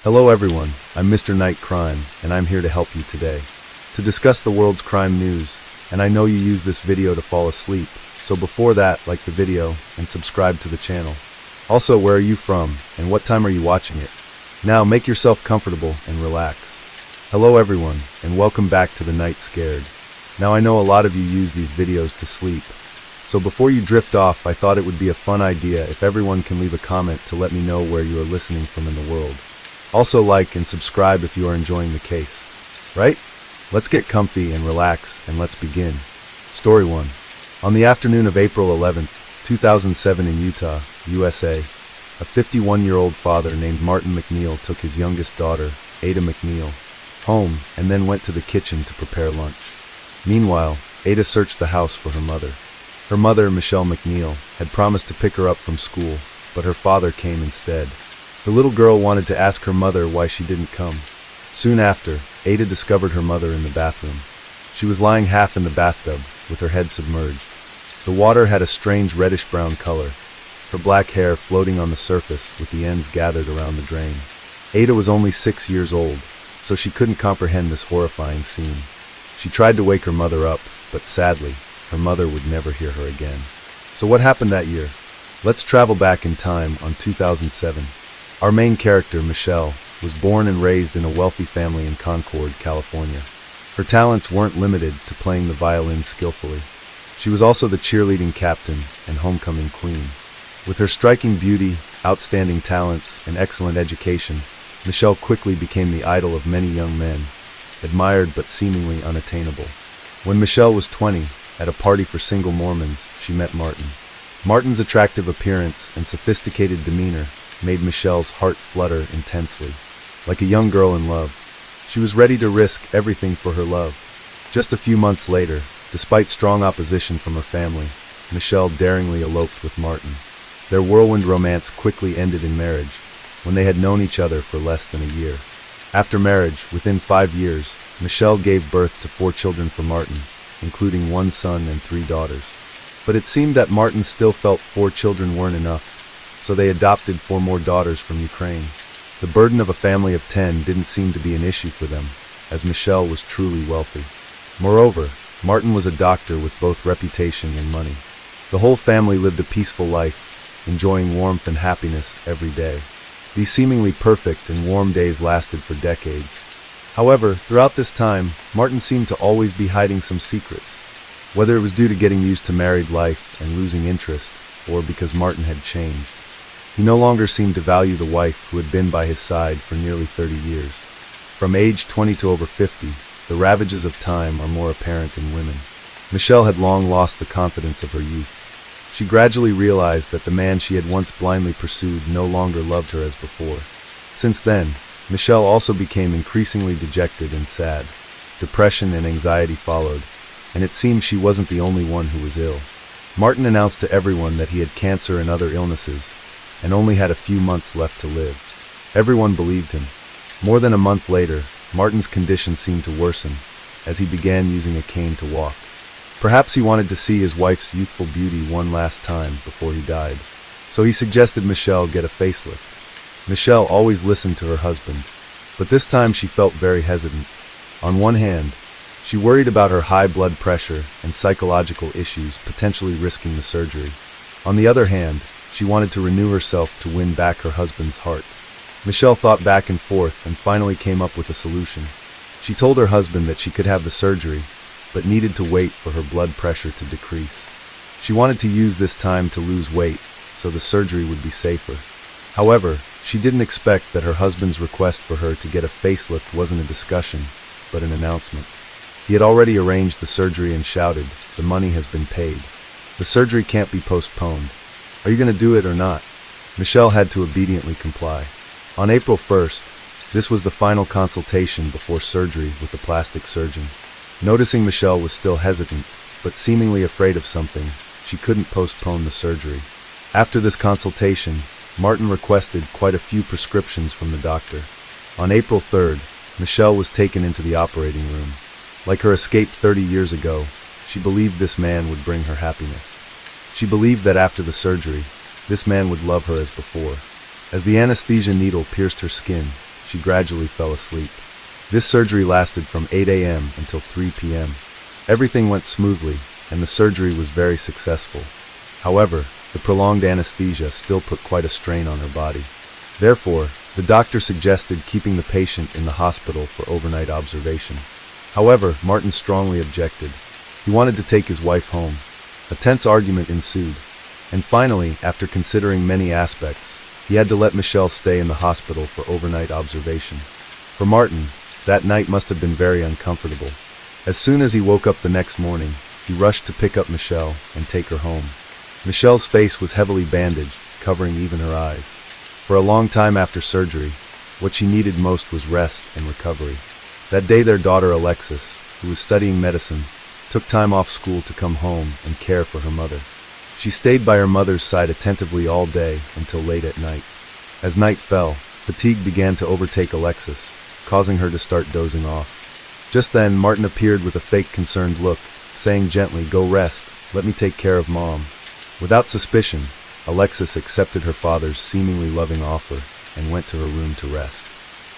Hello everyone, I'm MR.NightCrime, and I'm here to help you today. To discuss the world's crime news, and I know you use this video to fall asleep, so before that, like the video, and subscribe to the channel. Also, where are you from, and what time are you watching it? Now, make yourself comfortable and relax. Hello everyone, and welcome back to The Night Scared. Now I know a lot of you use these videos to sleep, so before you drift off, I thought it would be a fun idea if everyone can leave a comment to let me know where you are listening from in the world. Also like and subscribe if you are enjoying the case. Right? Let's get comfy and relax, and let's begin. Story 1. On the afternoon of April 11, 2007 in Utah, USA, a 51-year-old father named Martin McNeil took his youngest daughter, Ada McNeil, home and then went to the kitchen to prepare lunch. Meanwhile, Ada searched the house for her mother. Her mother, Michelle McNeil, had promised to pick her up from school, but her father came instead. The little girl wanted to ask her mother why she didn't come. Soon after, Ada discovered her mother in the bathroom. She was lying half in the bathtub, with her head submerged. The water had a strange reddish-brown color, her black hair floating on the surface with the ends gathered around the drain. Ada was only 6 years old, so she couldn't comprehend this horrifying scene. She tried to wake her mother up, but sadly, her mother would never hear her again. So what happened that year? Let's travel back in time on 2007. Our main character, Michelle, was born and raised in a wealthy family in Concord, California. Her talents weren't limited to playing the violin skillfully. She was also the cheerleading captain and homecoming queen. With her striking beauty, outstanding talents, and excellent education, Michelle quickly became the idol of many young men, admired but seemingly unattainable. When Michelle was 20, at a party for single Mormons, she met Martin. Martin's attractive appearance and sophisticated demeanor made Michelle's heart flutter intensely. Like a young girl in love, she was ready to risk everything for her love. Just a few months later, despite strong opposition from her family, Michelle daringly eloped with Martin. Their whirlwind romance quickly ended in marriage, when they had known each other for less than a year. After marriage, within 5 years, Michelle gave birth to 4 children for Martin, including 1 son and 3 daughters. But it seemed that Martin still felt 4 children weren't enough, so they adopted 4 more daughters from Ukraine. The burden of a family of 10 didn't seem to be an issue for them, as Michelle was truly wealthy. Moreover, Martin was a doctor with both reputation and money. The whole family lived a peaceful life, enjoying warmth and happiness every day. These seemingly perfect and warm days lasted for decades. However, throughout this time, Martin seemed to always be hiding some secrets. Whether it was due to getting used to married life and losing interest, or because Martin had changed. He no longer seemed to value the wife who had been by his side for nearly 30 years. From age 20 to over 50, the ravages of time are more apparent in women. Michelle had long lost the confidence of her youth. She gradually realized that the man she had once blindly pursued no longer loved her as before. Since then, Michelle also became increasingly dejected and sad. Depression and anxiety followed, and it seemed she wasn't the only one who was ill. Martin announced to everyone that he had cancer and other illnesses, and only had a few months left to live. Everyone believed him. More than a month later, Martin's condition seemed to worsen, as he began using a cane to walk. Perhaps he wanted to see his wife's youthful beauty one last time before he died, so he suggested Michelle get a facelift. Michelle always listened to her husband, but this time she felt very hesitant. On one hand, she worried about her high blood pressure and psychological issues potentially risking the surgery. On the other hand, she wanted to renew herself to win back her husband's heart. Michelle thought back and forth and finally came up with a solution. She told her husband that she could have the surgery, but needed to wait for her blood pressure to decrease. She wanted to use this time to lose weight, so the surgery would be safer. However, she didn't expect that her husband's request for her to get a facelift wasn't a discussion, but an announcement. He had already arranged the surgery and shouted, "The money has been paid. The surgery can't be postponed. Are you going to do it or not?" Michelle had to obediently comply. On April 1st, this was the final consultation before surgery with the plastic surgeon. Noticing Michelle was still hesitant, but seemingly afraid of something, she couldn't postpone the surgery. After this consultation, Martin requested quite a few prescriptions from the doctor. On April 3rd, Michelle was taken into the operating room. Like her escape 30 years ago, she believed this man would bring her happiness. She believed that after the surgery, this man would love her as before. As the anesthesia needle pierced her skin, she gradually fell asleep. This surgery lasted from 8 a.m. until 3 p.m. Everything went smoothly, and the surgery was very successful. However, the prolonged anesthesia still put quite a strain on her body. Therefore, the doctor suggested keeping the patient in the hospital for overnight observation. However, Martin strongly objected. He wanted to take his wife home. A tense argument ensued, and finally, after considering many aspects, he had to let Michelle stay in the hospital for overnight observation. For Martin, that night must have been very uncomfortable. As soon as he woke up the next morning, he rushed to pick up Michelle and take her home. Michelle's face was heavily bandaged, covering even her eyes. For a long time after surgery, what she needed most was rest and recovery. That day their daughter Alexis, who was studying medicine, took time off school to come home and care for her mother. She stayed by her mother's side attentively all day until late at night. As night fell, fatigue began to overtake Alexis, causing her to start dozing off. Just then, Martin appeared with a fake concerned look, saying gently, "Go rest, let me take care of Mom." Without suspicion, Alexis accepted her father's seemingly loving offer and went to her room to rest.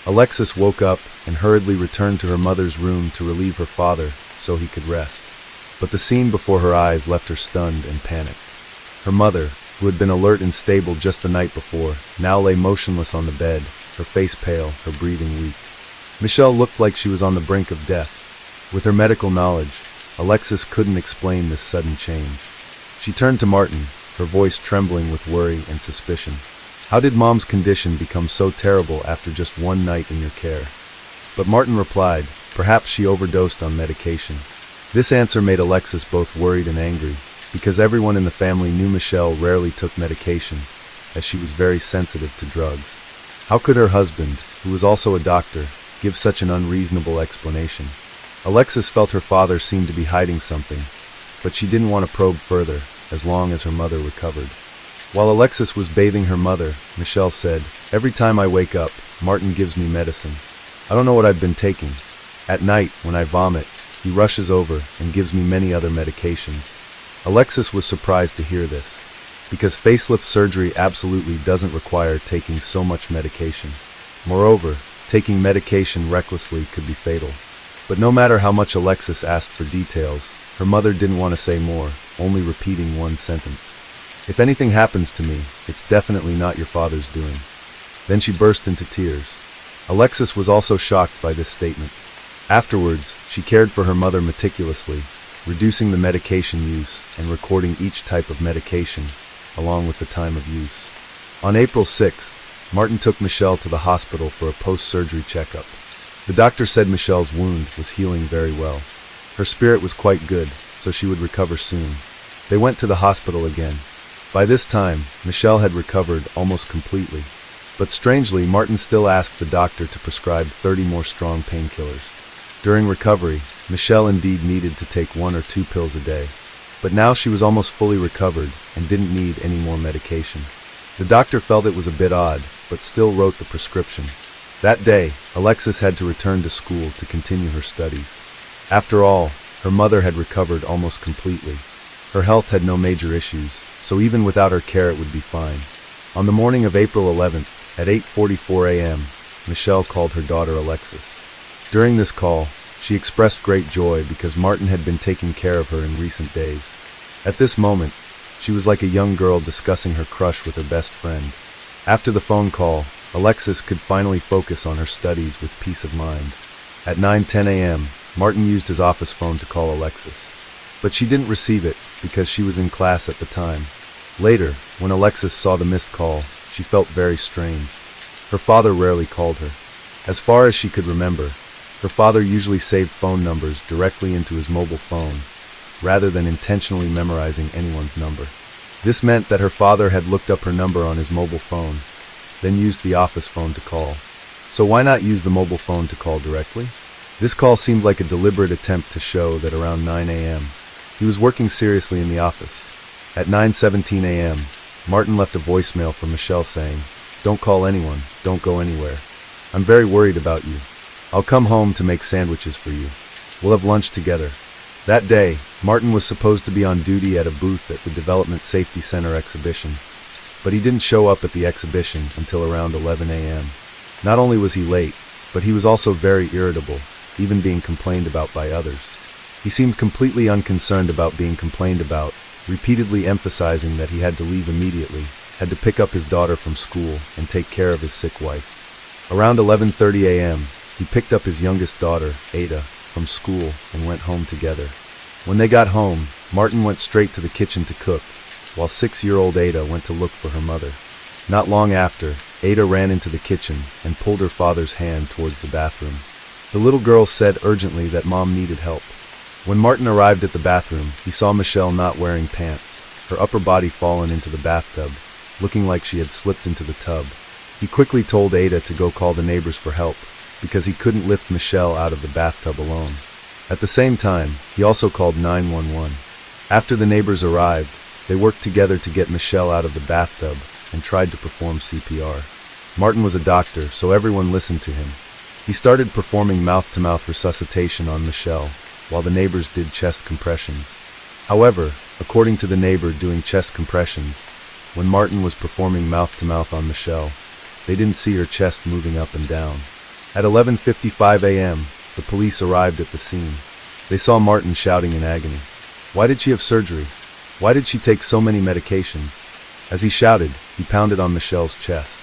Alexis woke up and hurriedly returned to her mother's room to relieve her father so he could rest. But the scene before her eyes left her stunned and panicked. Her mother, who had been alert and stable just the night before, now lay motionless on the bed, her face pale, her breathing weak. Michelle looked like she was on the brink of death. With her medical knowledge, Alexis couldn't explain this sudden change. She turned to Martin, her voice trembling with worry and suspicion. "How did Mom's condition become so terrible after just one night in your care?" But Martin replied, "Perhaps she overdosed on medication." This answer made Alexis both worried and angry, because everyone in the family knew Michelle rarely took medication, as she was very sensitive to drugs. How could her husband, who was also a doctor, give such an unreasonable explanation? Alexis felt her father seemed to be hiding something, but she didn't want to probe further, as long as her mother recovered. While Alexis was bathing her mother, Michelle said, "Every time I wake up, Martin gives me medicine. I don't know what I've been taking. At night, when I vomit, he rushes over and gives me many other medications." Alexis was surprised to hear this, because facelift surgery absolutely doesn't require taking so much medication. Moreover, taking medication recklessly could be fatal. But no matter how much Alexis asked for details, her mother didn't want to say more, only repeating one sentence. "If anything happens to me, it's definitely not your father's doing." Then she burst into tears. Alexis was also shocked by this statement. Afterwards, she cared for her mother meticulously, reducing the medication use and recording each type of medication, along with the time of use. On April 6th, Martin took Michelle to the hospital for a post-surgery checkup. The doctor said Michelle's wound was healing very well. Her spirit was quite good, so she would recover soon. They went to the hospital again. By this time, Michelle had recovered almost completely. But strangely, Martin still asked the doctor to prescribe 30 more strong painkillers. During recovery, Michelle indeed needed to take 1 or 2 pills a day. But now she was almost fully recovered and didn't need any more medication. The doctor felt it was a bit odd, but still wrote the prescription. That day, Alexis had to return to school to continue her studies. After all, her mother had recovered almost completely. Her health had no major issues, so even without her care it would be fine. On the morning of April 11th, at 8:44 a.m., Michelle called her daughter Alexis. During this call, she expressed great joy because Martin had been taking care of her in recent days. At this moment, she was like a young girl discussing her crush with her best friend. After the phone call, Alexis could finally focus on her studies with peace of mind. At 9:10 a.m., Martin used his office phone to call Alexis. But she didn't receive it because she was in class at the time. Later, when Alexis saw the missed call, she felt very strange. Her father rarely called her. As far as she could remember, her father usually saved phone numbers directly into his mobile phone, rather than intentionally memorizing anyone's number. This meant that her father had looked up her number on his mobile phone, then used the office phone to call. So why not use the mobile phone to call directly? This call seemed like a deliberate attempt to show that around 9 a.m., he was working seriously in the office. At 9:17 a.m., Martin left a voicemail for Michelle saying, "Don't call anyone, don't go anywhere. I'm very worried about you. I'll come home to make sandwiches for you. We'll have lunch together." That day, Martin was supposed to be on duty at a booth at the Development Safety Center exhibition, but he didn't show up at the exhibition until around 11 a.m. Not only was he late, but he was also very irritable, even being complained about by others. He seemed completely unconcerned about being complained about, repeatedly emphasizing that he had to leave immediately, had to pick up his daughter from school and take care of his sick wife. Around 11:30 a.m., he picked up his youngest daughter, Ada, from school and went home together. When they got home, Martin went straight to the kitchen to cook, while 6-year-old Ada went to look for her mother. Not long after, Ada ran into the kitchen and pulled her father's hand towards the bathroom. The little girl said urgently that Mom needed help. When Martin arrived at the bathroom, he saw Michelle not wearing pants, her upper body fallen into the bathtub, looking like she had slipped into the tub. He quickly told Ada to go call the neighbors for help, because he couldn't lift Michelle out of the bathtub alone. At the same time, he also called 911. After the neighbors arrived, they worked together to get Michelle out of the bathtub and tried to perform CPR. Martin was a doctor, so everyone listened to him. He started performing mouth-to-mouth resuscitation on Michelle, while the neighbors did chest compressions. However, according to the neighbor doing chest compressions, when Martin was performing mouth-to-mouth on Michelle, they didn't see her chest moving up and down. At 11:55 a.m., the police arrived at the scene. They saw Martin shouting in agony. Why did she have surgery? Why did she take so many medications? As he shouted, he pounded on Michelle's chest.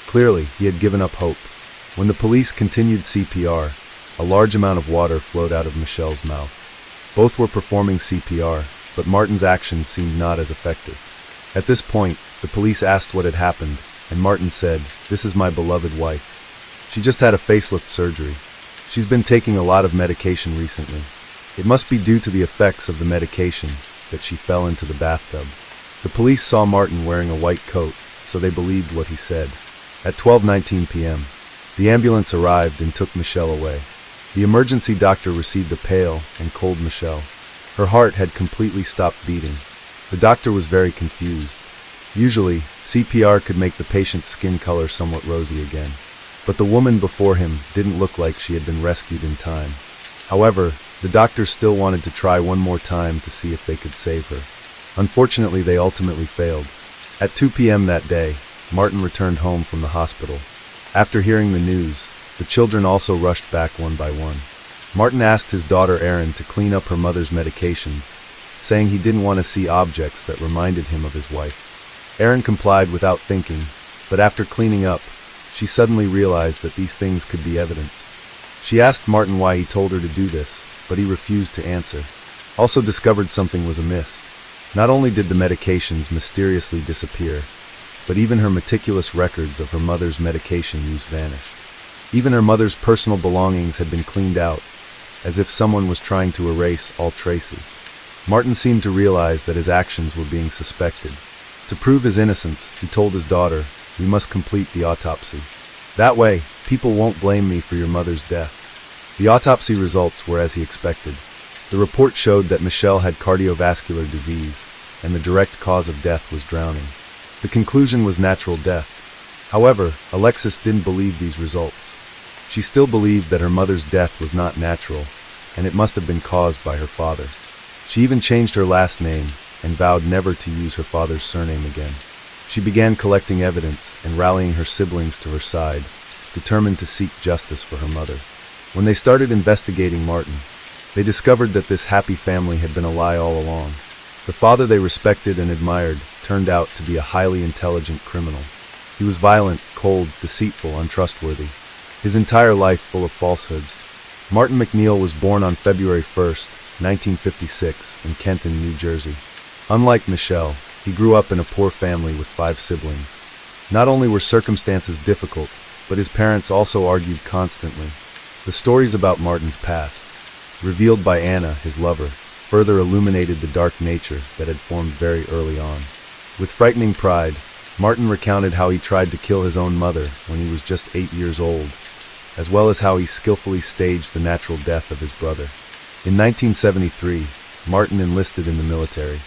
Clearly, he had given up hope. When the police continued CPR, a large amount of water flowed out of Michelle's mouth. Both were performing CPR, but Martin's actions seemed not as effective. At this point, the police asked what had happened, and Martin said, "This is my beloved wife. She just had a facelift surgery. She's been taking a lot of medication recently. It must be due to the effects of the medication that she fell into the bathtub." The police saw Martin wearing a white coat, so they believed what he said. At 12:19 p.m., the ambulance arrived and took Michelle away. The emergency doctor received a pale and cold Michelle. Her heart had completely stopped beating. The doctor was very confused. Usually, CPR could make the patient's skin color somewhat rosy again. But the woman before him didn't look like she had been rescued in time. However, the doctors still wanted to try one more time to see if they could save her. Unfortunately, they ultimately failed. At 2 p.m. that day, Martin returned home from the hospital. After hearing the news, the children also rushed back one by one. Martin asked his daughter Erin to clean up her mother's medications, saying he didn't want to see objects that reminded him of his wife. Erin complied without thinking, but after cleaning up, she suddenly realized that these things could be evidence. She asked Martin why he told her to do this, but he refused to answer. Also discovered something was amiss. Not only did the medications mysteriously disappear, but even her meticulous records of her mother's medication use vanished. Even her mother's personal belongings had been cleaned out, as if someone was trying to erase all traces. Martin seemed to realize that his actions were being suspected. To prove his innocence, he told his daughter, "We must complete the autopsy. That way, people won't blame me for your mother's death." The autopsy results were as he expected. The report showed that Michelle had cardiovascular disease, and the direct cause of death was drowning. The conclusion was natural death. However, Alexis didn't believe these results. She still believed that her mother's death was not natural, and it must have been caused by her father. She even changed her last name and vowed never to use her father's surname again. She began collecting evidence and rallying her siblings to her side, determined to seek justice for her mother. When they started investigating Martin, they discovered that this happy family had been a lie all along. The father they respected and admired turned out to be a highly intelligent criminal. He was violent, cold, deceitful, untrustworthy. His entire life full of falsehoods. Martin McNeil was born on February 1st, 1956, in Kenton, New Jersey. Unlike Michelle, he grew up in a poor family with 5 siblings. Not only were circumstances difficult, but his parents also argued constantly. The stories about Martin's past, revealed by Anna, his lover, further illuminated the dark nature that had formed very early on. With frightening pride, Martin recounted how he tried to kill his own mother when he was just 8 years old, as well as how he skillfully staged the natural death of his brother. In 1973, Martin enlisted in the military.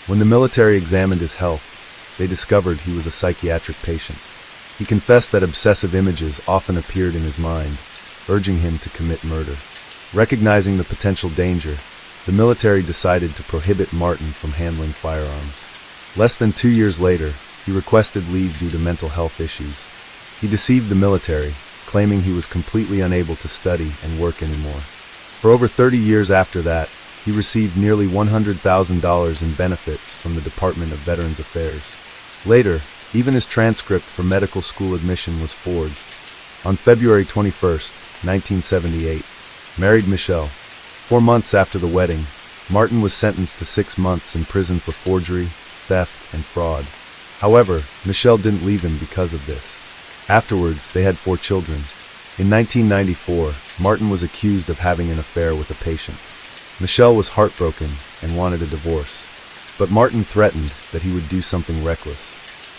When the military examined his health, they discovered he was a psychiatric patient. He confessed that obsessive images often appeared in his mind, urging him to commit murder. Recognizing the potential danger, the military decided to prohibit Martin from handling firearms. Less than 2 years later, he requested leave due to mental health issues. He deceived the military, claiming he was completely unable to study and work anymore. For over 30 years after that, he received nearly $100,000 in benefits from the Department of Veterans Affairs. Later, even his transcript for medical school admission was forged. On February 21, 1978, married Michelle. 4 months after the wedding, Martin was sentenced to 6 months in prison for forgery, theft, and fraud. However, Michelle didn't leave him because of this. Afterwards, they had 4 children. In 1994, Martin was accused of having an affair with a patient. Michelle was heartbroken and wanted a divorce. But Martin threatened that he would do something reckless.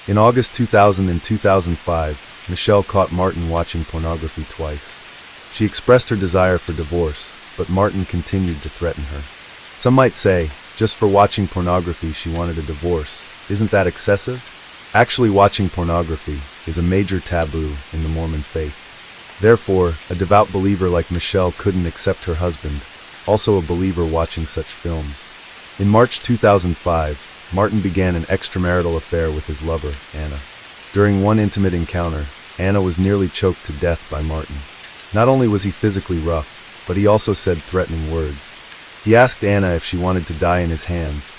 In August 2000 and 2005, Michelle caught Martin watching pornography twice. She expressed her desire for divorce, but Martin continued to threaten her. Some might say, just for watching pornography she wanted a divorce. Isn't that excessive? Actually, watching pornography is a major taboo in the Mormon faith. Therefore, a devout believer like Michelle couldn't accept her husband, also a believer, watching such films. In March 2005, Martin began an extramarital affair with his lover, Anna. During one intimate encounter, Anna was nearly choked to death by Martin. Not only was he physically rough, but he also said threatening words. He asked Anna if she wanted to die in his hands,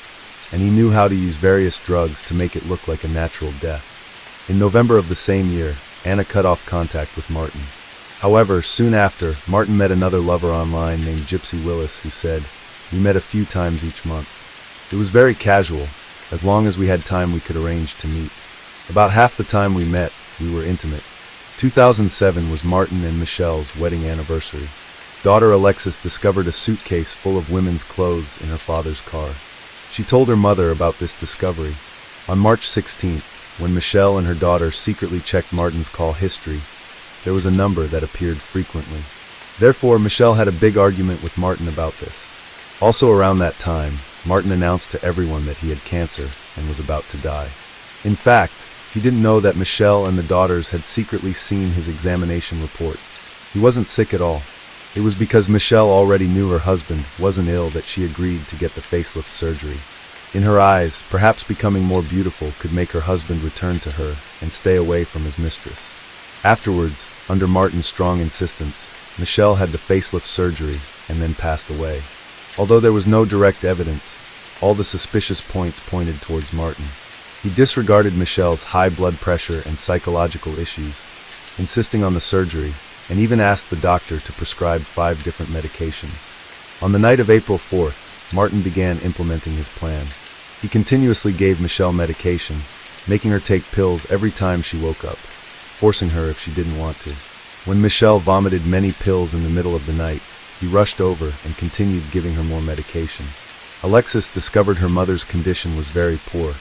and he knew how to use various drugs to make it look like a natural death. In November of the same year, Anna cut off contact with Martin. However, soon after, Martin met another lover online named Gypsy Willis, who said, "We met a few times each month. It was very casual. As long as we had time, we could arrange to meet. About half the time we met, we were intimate." 2007 was Martin and Michelle's wedding anniversary. Daughter Alexis discovered a suitcase full of women's clothes in her father's car. She told her mother about this discovery. On March 16th, when Michelle and her daughter secretly checked Martin's call history, there was a number that appeared frequently. Therefore, Michelle had a big argument with Martin about this. Also around that time, Martin announced to everyone that he had cancer and was about to die. In fact, he didn't know that Michelle and the daughters had secretly seen his examination report. He wasn't sick at all. It was because Michelle already knew her husband wasn't ill that she agreed to get the facelift surgery. In her eyes, perhaps becoming more beautiful could make her husband return to her and stay away from his mistress. Afterwards, under Martin's strong insistence, Michelle had the facelift surgery and then passed away. Although there was no direct evidence, all the suspicious points pointed towards Martin. He disregarded Michelle's high blood pressure and psychological issues, insisting on the surgery, and even asked the doctor to prescribe 5 different medications. On the night of April 4th, Martin began implementing his plan. He continuously gave Michelle medication, making her take pills every time she woke up, forcing her if she didn't want to. When Michelle vomited many pills in the middle of the night, he rushed over and continued giving her more medication. Alexis discovered her mother's condition was very poor,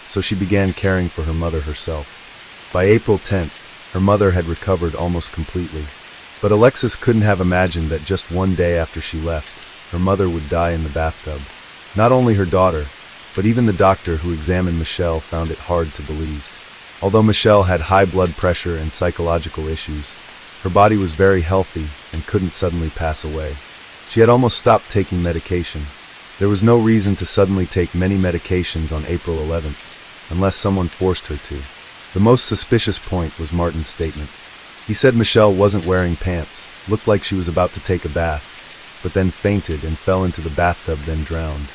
so she began caring for her mother herself. By April 10th, her mother had recovered almost completely. But Alexis couldn't have imagined that just one day after she left, her mother would die in the bathtub. Not only her daughter, but even the doctor who examined Michelle found it hard to believe. Although Michelle had high blood pressure and psychological issues, her body was very healthy and couldn't suddenly pass away. She had almost stopped taking medication. There was no reason to suddenly take many medications on April 11th, unless someone forced her to. The most suspicious point was Martin's statement. He said Michelle wasn't wearing pants, looked like she was about to take a bath, but then fainted and fell into the bathtub, then drowned.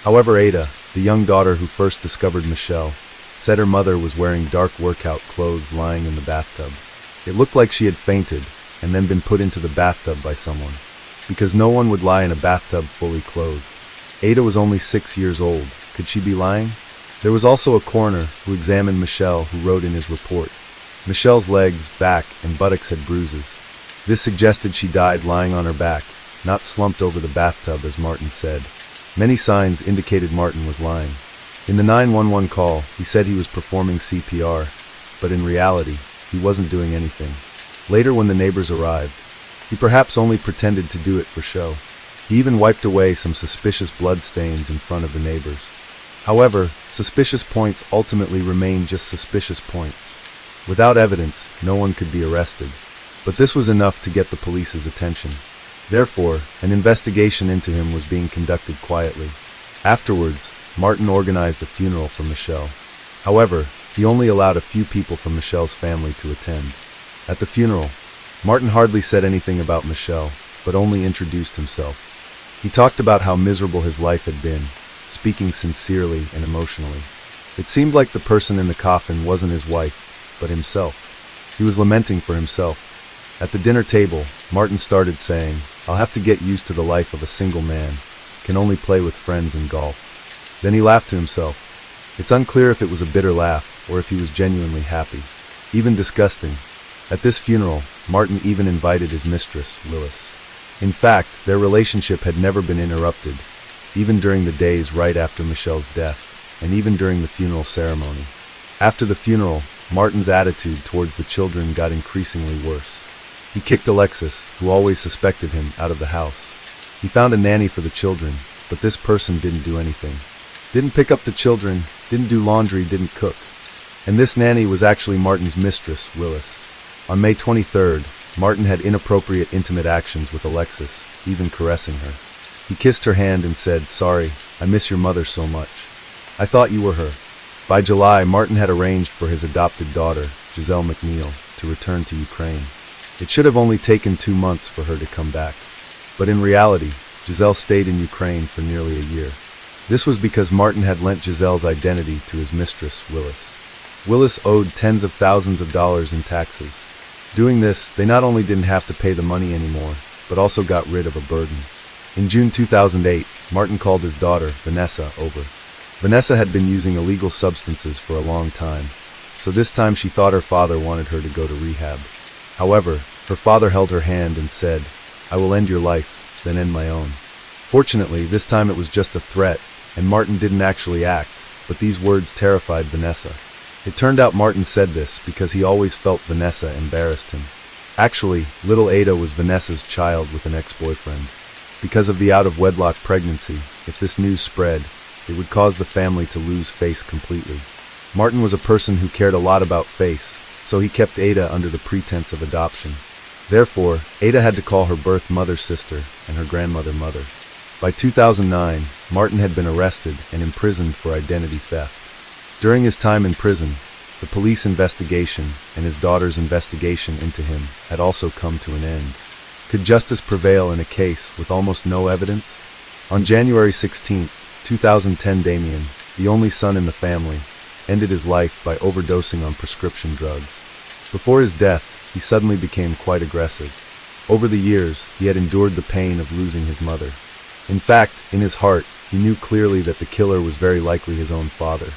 However, Ada, the young daughter who first discovered Michelle, said her mother was wearing dark workout clothes lying in the bathtub. It looked like she had fainted and then been put into the bathtub by someone, because no one would lie in a bathtub fully clothed. Ada was only 6 years old. Could she be lying? There was also a coroner who examined Michelle who wrote in his report, Michelle's legs, back, and buttocks had bruises. This suggested she died lying on her back, not slumped over the bathtub as Martin said. Many signs indicated Martin was lying. In the 911 call, he said he was performing CPR, but in reality, he wasn't doing anything. Later, when the neighbors arrived, he perhaps only pretended to do it for show. He even wiped away some suspicious blood stains in front of the neighbors. However, suspicious points ultimately remained just suspicious points. Without evidence, no one could be arrested. But this was enough to get the police's attention. Therefore, an investigation into him was being conducted quietly. Afterwards, Martin organized a funeral for Michelle. However, he only allowed a few people from Michelle's family to attend. At the funeral, Martin hardly said anything about Michelle, but only introduced himself. He talked about how miserable his life had been, speaking sincerely and emotionally. It seemed like the person in the coffin wasn't his wife, but himself. He was lamenting for himself. At the dinner table, Martin started saying, "I'll have to get used to the life of a single man, can only play with friends and golf." Then he laughed to himself. It's unclear if it was a bitter laugh or if he was genuinely happy, even disgusting. At this funeral, Martin even invited his mistress, Willis. In fact, their relationship had never been interrupted, even during the days right after Michelle's death, and even during the funeral ceremony. After the funeral, Martin's attitude towards the children got increasingly worse. He kicked Alexis, who always suspected him, out of the house. He found a nanny for the children, but this person didn't do anything. Didn't pick up the children, didn't do laundry, didn't cook. And this nanny was actually Martin's mistress, Willis. On May 23rd, Martin had inappropriate intimate actions with Alexis, even caressing her. He kissed her hand and said, "Sorry, I miss your mother so much. I thought you were her." By July, Martin had arranged for his adopted daughter, Giselle McNeil, to return to Ukraine. It should have only taken 2 months for her to come back. But in reality, Giselle stayed in Ukraine for nearly a year. This was because Martin had lent Giselle's identity to his mistress, Willis. Willis owed tens of thousands of dollars in taxes. Doing this, they not only didn't have to pay the money anymore, but also got rid of a burden. In June 2008, Martin called his daughter, Vanessa, over. Vanessa had been using illegal substances for a long time, so this time she thought her father wanted her to go to rehab. However, her father held her hand and said, "I will end your life, then end my own." Fortunately, this time it was just a threat, and Martin didn't actually act, but these words terrified Vanessa. It turned out Martin said this because he always felt Vanessa embarrassed him. Actually, little Ada was Vanessa's child with an ex-boyfriend. Because of the out-of-wedlock pregnancy, if this news spread, it would cause the family to lose face completely. Martin was a person who cared a lot about face, so he kept Ada under the pretense of adoption. Therefore, Ada had to call her birth mother sister and her grandmother mother. By 2009, Martin had been arrested and imprisoned for identity theft. During his time in prison, the police investigation and his daughter's investigation into him had also come to an end. Could justice prevail in a case with almost no evidence? On January 16, 2010, Damien, the only son in the family, ended his life by overdosing on prescription drugs. Before his death, he suddenly became quite aggressive. Over the years, he had endured the pain of losing his mother. In fact, in his heart, he knew clearly that the killer was very likely his own father.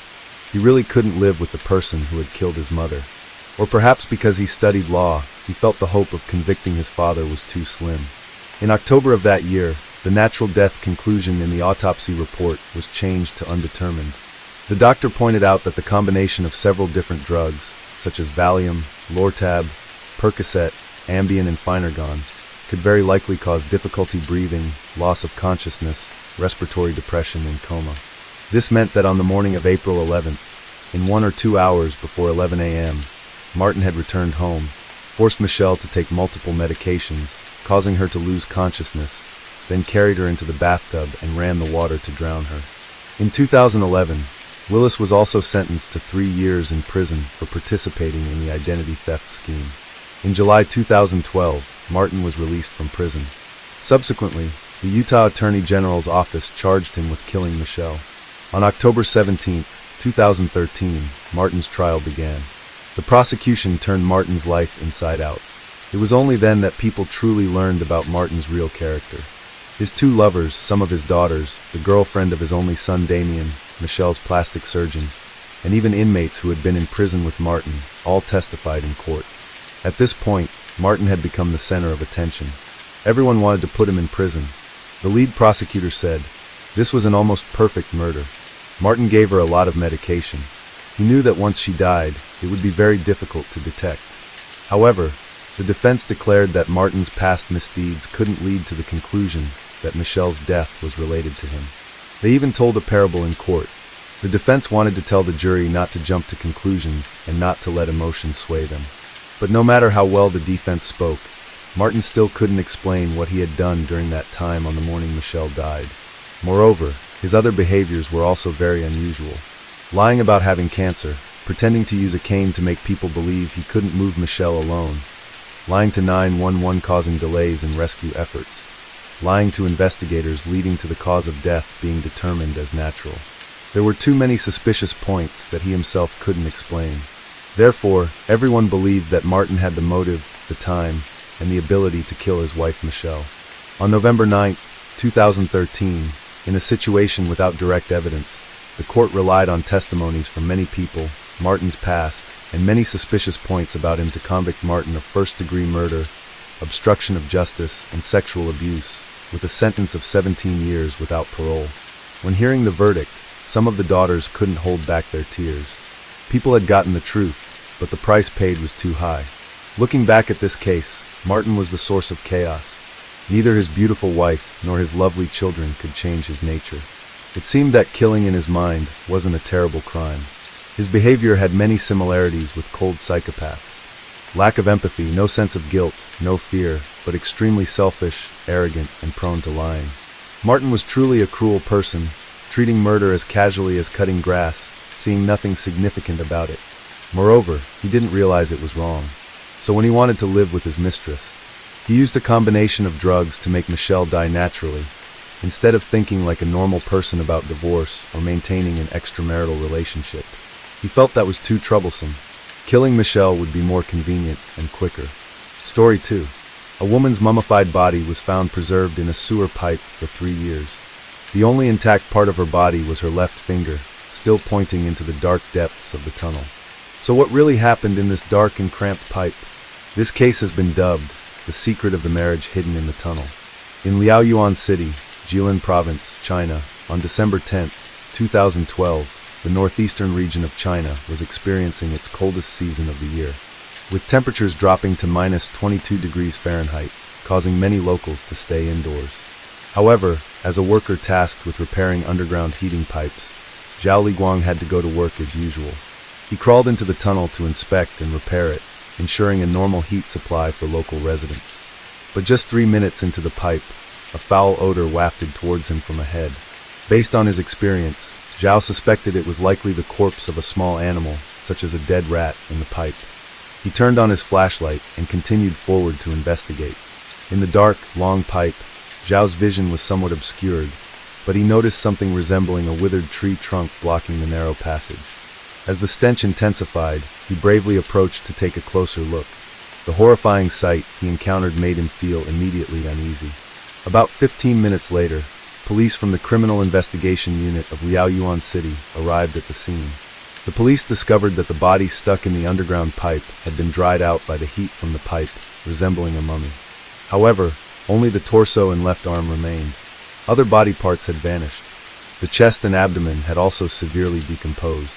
He really couldn't live with the person who had killed his mother. Or perhaps because he studied law, he felt the hope of convicting his father was too slim. In October of that year, the natural death conclusion in the autopsy report was changed to undetermined. The doctor pointed out that the combination of several different drugs, such as Valium, Lortab, Percocet, Ambien, and Phenergan, could very likely cause difficulty breathing, loss of consciousness, respiratory depression, and coma. This meant that on the morning of April 11th, in 1 or 2 hours before 11 a.m., Martin had returned home, forced Michelle to take multiple medications, causing her to lose consciousness, then carried her into the bathtub and ran the water to drown her. In 2011, Willis was also sentenced to 3 years in prison for participating in the identity theft scheme. In July 2012, Martin was released from prison. Subsequently, the Utah Attorney General's office charged him with killing Michelle. On October 17, 2013, Martin's trial began. The prosecution turned Martin's life inside out. It was only then that people truly learned about Martin's real character. His 2 lovers, some of his daughters, the girlfriend of his only son Damien, Michelle's plastic surgeon, and even inmates who had been in prison with Martin, all testified in court. At this point, Martin had become the center of attention. Everyone wanted to put him in prison. The lead prosecutor said, "This was an almost perfect murder. Martin gave her a lot of medication. He knew that once she died, it would be very difficult to detect." However, the defense declared that Martin's past misdeeds couldn't lead to the conclusion that Michelle's death was related to him. They even told a parable in court. The defense wanted to tell the jury not to jump to conclusions and not to let emotions sway them. But no matter how well the defense spoke, Martin still couldn't explain what he had done during that time on the morning Michelle died. Moreover, his other behaviors were also very unusual. Lying about having cancer, pretending to use a cane to make people believe he couldn't move Michelle alone, lying to 911 causing delays in rescue efforts, lying to investigators leading to the cause of death being determined as natural. There were too many suspicious points that he himself couldn't explain. Therefore, everyone believed that Martin had the motive, the time, and the ability to kill his wife Michelle. On November 9, 2013, in a situation without direct evidence, the court relied on testimonies from many people, Martin's past, and many suspicious points about him to convict Martin of first-degree murder, obstruction of justice, and sexual abuse, with a sentence of 17 years without parole. When hearing the verdict, some of the daughters couldn't hold back their tears. People had gotten the truth, but the price paid was too high. Looking back at this case, Martin was the source of chaos. Neither his beautiful wife nor his lovely children could change his nature. It seemed that killing in his mind wasn't a terrible crime. His behavior had many similarities with cold psychopaths. Lack of empathy, no sense of guilt, no fear, but extremely selfish, arrogant, and prone to lying. Martin was truly a cruel person, treating murder as casually as cutting grass, seeing nothing significant about it. Moreover, he didn't realize it was wrong. So when he wanted to live with his mistress, he used a combination of drugs to make Michelle die naturally, instead of thinking like a normal person about divorce or maintaining an extramarital relationship. He felt that was too troublesome. Killing Michelle would be more convenient and quicker. Story 2. A woman's mummified body was found preserved in a sewer pipe for 3 years. The only intact part of her body was her left finger, still pointing into the dark depths of the tunnel. So what really happened in this dark and cramped pipe? This case has been dubbed the secret of the marriage hidden in the tunnel. In Liaoyuan City, Jilin Province, China, on December 10, 2012, the northeastern region of China was experiencing its coldest season of the year, with temperatures dropping to minus 22 degrees Fahrenheit, causing many locals to stay indoors. However, as a worker tasked with repairing underground heating pipes, Zhao Liguang had to go to work as usual. He crawled into the tunnel to inspect and repair it, ensuring a normal heat supply for local residents. But just 3 minutes into the pipe, a foul odor wafted towards him from ahead. Based on his experience, Zhao suspected it was likely the corpse of a small animal, such as a dead rat, in the pipe. He turned on his flashlight and continued forward to investigate. In the dark, long pipe, Zhao's vision was somewhat obscured, but he noticed something resembling a withered tree trunk blocking the narrow passage. As the stench intensified, he bravely approached to take a closer look. The horrifying sight he encountered made him feel immediately uneasy. About 15 minutes later, police from the Criminal Investigation Unit of Liaoyuan City arrived at the scene. The police discovered that the body stuck in the underground pipe had been dried out by the heat from the pipe, resembling a mummy. However, only the torso and left arm remained. Other body parts had vanished. The chest and abdomen had also severely decomposed.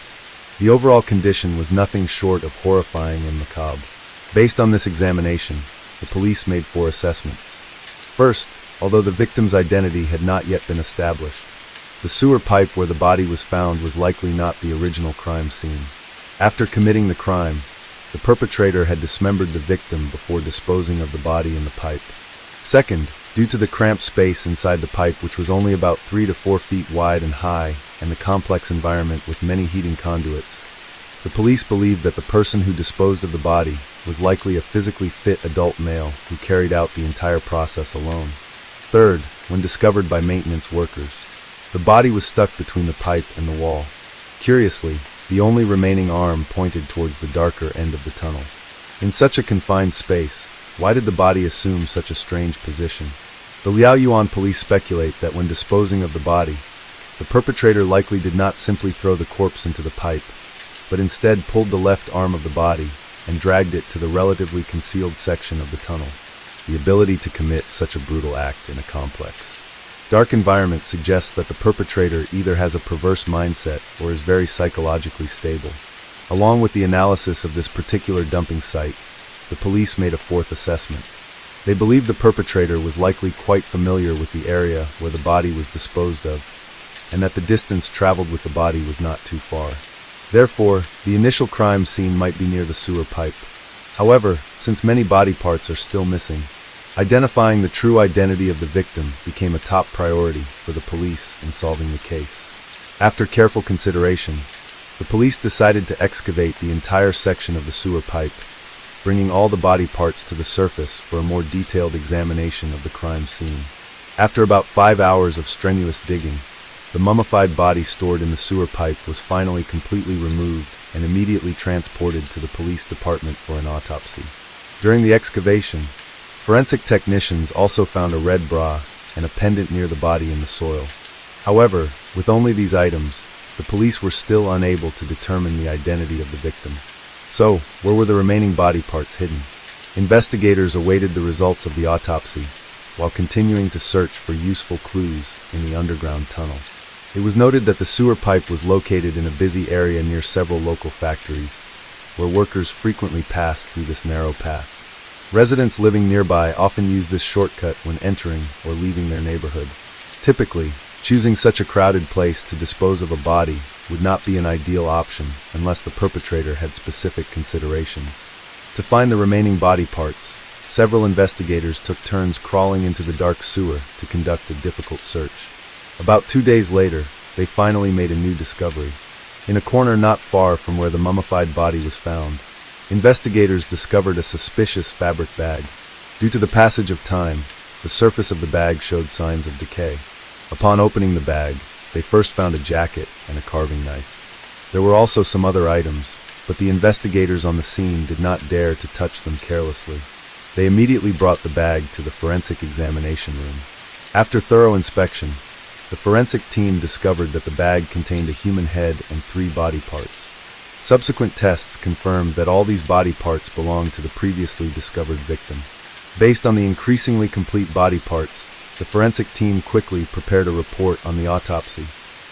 The overall condition was nothing short of horrifying and macabre. Based on this examination, the police made 4 assessments. First, although the victim's identity had not yet been established, the sewer pipe where the body was found was likely not the original crime scene. After committing the crime, the perpetrator had dismembered the victim before disposing of the body in the pipe. Second, due to the cramped space inside the pipe, which was only about 3 to 4 feet wide and high, and the complex environment with many heating conduits, the police believed that the person who disposed of the body was likely a physically fit adult male who carried out the entire process alone. Third, when discovered by maintenance workers, the body was stuck between the pipe and the wall. Curiously, the only remaining arm pointed towards the darker end of the tunnel. In such a confined space, why did the body assume such a strange position? The Liaoyuan police speculate that when disposing of the body, the perpetrator likely did not simply throw the corpse into the pipe, but instead pulled the left arm of the body and dragged it to the relatively concealed section of the tunnel. The ability to commit such a brutal act in a complex, dark environment suggests that the perpetrator either has a perverse mindset or is very psychologically stable. Along with the analysis of this particular dumping site, the police made a 4th assessment. They believed the perpetrator was likely quite familiar with the area where the body was disposed of, and that the distance traveled with the body was not too far. Therefore, the initial crime scene might be near the sewer pipe. However, since many body parts are still missing, identifying the true identity of the victim became a top priority for the police in solving the case. After careful consideration, the police decided to excavate the entire section of the sewer pipe, bringing all the body parts to the surface for a more detailed examination of the crime scene. After about 5 hours of strenuous digging, the mummified body stored in the sewer pipe was finally completely removed and immediately transported to the police department for an autopsy. During the excavation, forensic technicians also found a red bra and a pendant near the body in the soil. However, with only these items, the police were still unable to determine the identity of the victim. So, where were the remaining body parts hidden? Investigators awaited the results of the autopsy, while continuing to search for useful clues in the underground tunnel. It was noted that the sewer pipe was located in a busy area near several local factories, where workers frequently passed through this narrow path. Residents living nearby often use this shortcut when entering or leaving their neighborhood. Typically, choosing such a crowded place to dispose of a body would not be an ideal option unless the perpetrator had specific considerations. To find the remaining body parts, several investigators took turns crawling into the dark sewer to conduct a difficult search. About 2 days later, they finally made a new discovery. In a corner not far from where the mummified body was found, investigators discovered a suspicious fabric bag. Due to the passage of time, the surface of the bag showed signs of decay. Upon opening the bag, they first found a jacket and a carving knife. There were also some other items, but the investigators on the scene did not dare to touch them carelessly. They immediately brought the bag to the forensic examination room. After thorough inspection, the forensic team discovered that the bag contained a human head and 3 body parts. Subsequent tests confirmed that all these body parts belonged to the previously discovered victim. Based on the increasingly complete body parts, the forensic team quickly prepared a report on the autopsy.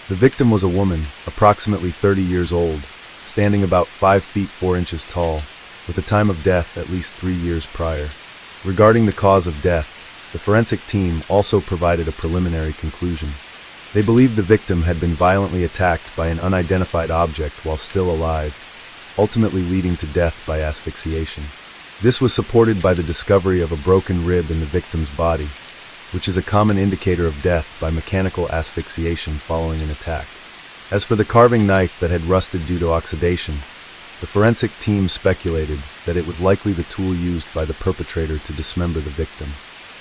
The victim was a woman, approximately 30 years old, standing about 5 feet 4 inches tall, with the time of death at least 3 years prior. Regarding the cause of death, the forensic team also provided a preliminary conclusion. They believed the victim had been violently attacked by an unidentified object while still alive, ultimately leading to death by asphyxiation. This was supported by the discovery of a broken rib in the victim's body, which is a common indicator of death by mechanical asphyxiation following an attack. As for the carving knife that had rusted due to oxidation, the forensic team speculated that it was likely the tool used by the perpetrator to dismember the victim.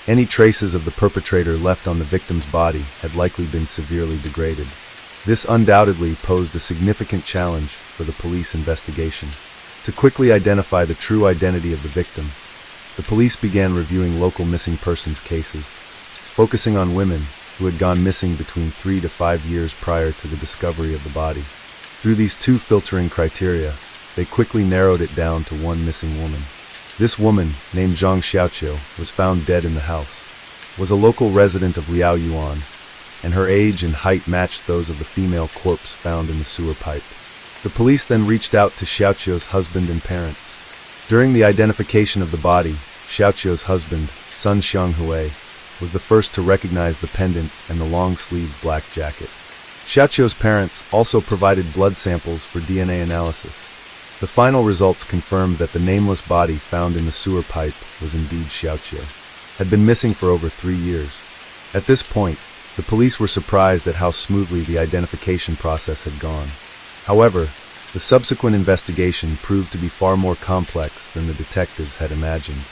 Any traces of the perpetrator left on the victim's body had likely been severely degraded. This undoubtedly posed a significant challenge for the police investigation. To quickly identify the true identity of the victim, the police began reviewing local missing persons cases, focusing on women who had gone missing between 3 to 5 years prior to the discovery of the body. Through these 2 filtering criteria, they quickly narrowed it down to one missing woman. This woman, named Zhang Xiaoqiu, was found dead in the house, was a local resident of Liaoyuan, and her age and height matched those of the female corpse found in the sewer pipe. The police then reached out to Xiaoqiu's husband and parents. During the identification of the body, Xiaoqiu's husband, Sun Xianghui, was the first to recognize the pendant and the long-sleeved black jacket. Xiaoqiu's parents also provided blood samples for DNA analysis. The final results confirmed that the nameless body found in the sewer pipe was indeed Xiaoqiu, had been missing for over 3 years. At this point, the police were surprised at how smoothly the identification process had gone. However, the subsequent investigation proved to be far more complex than the detectives had imagined.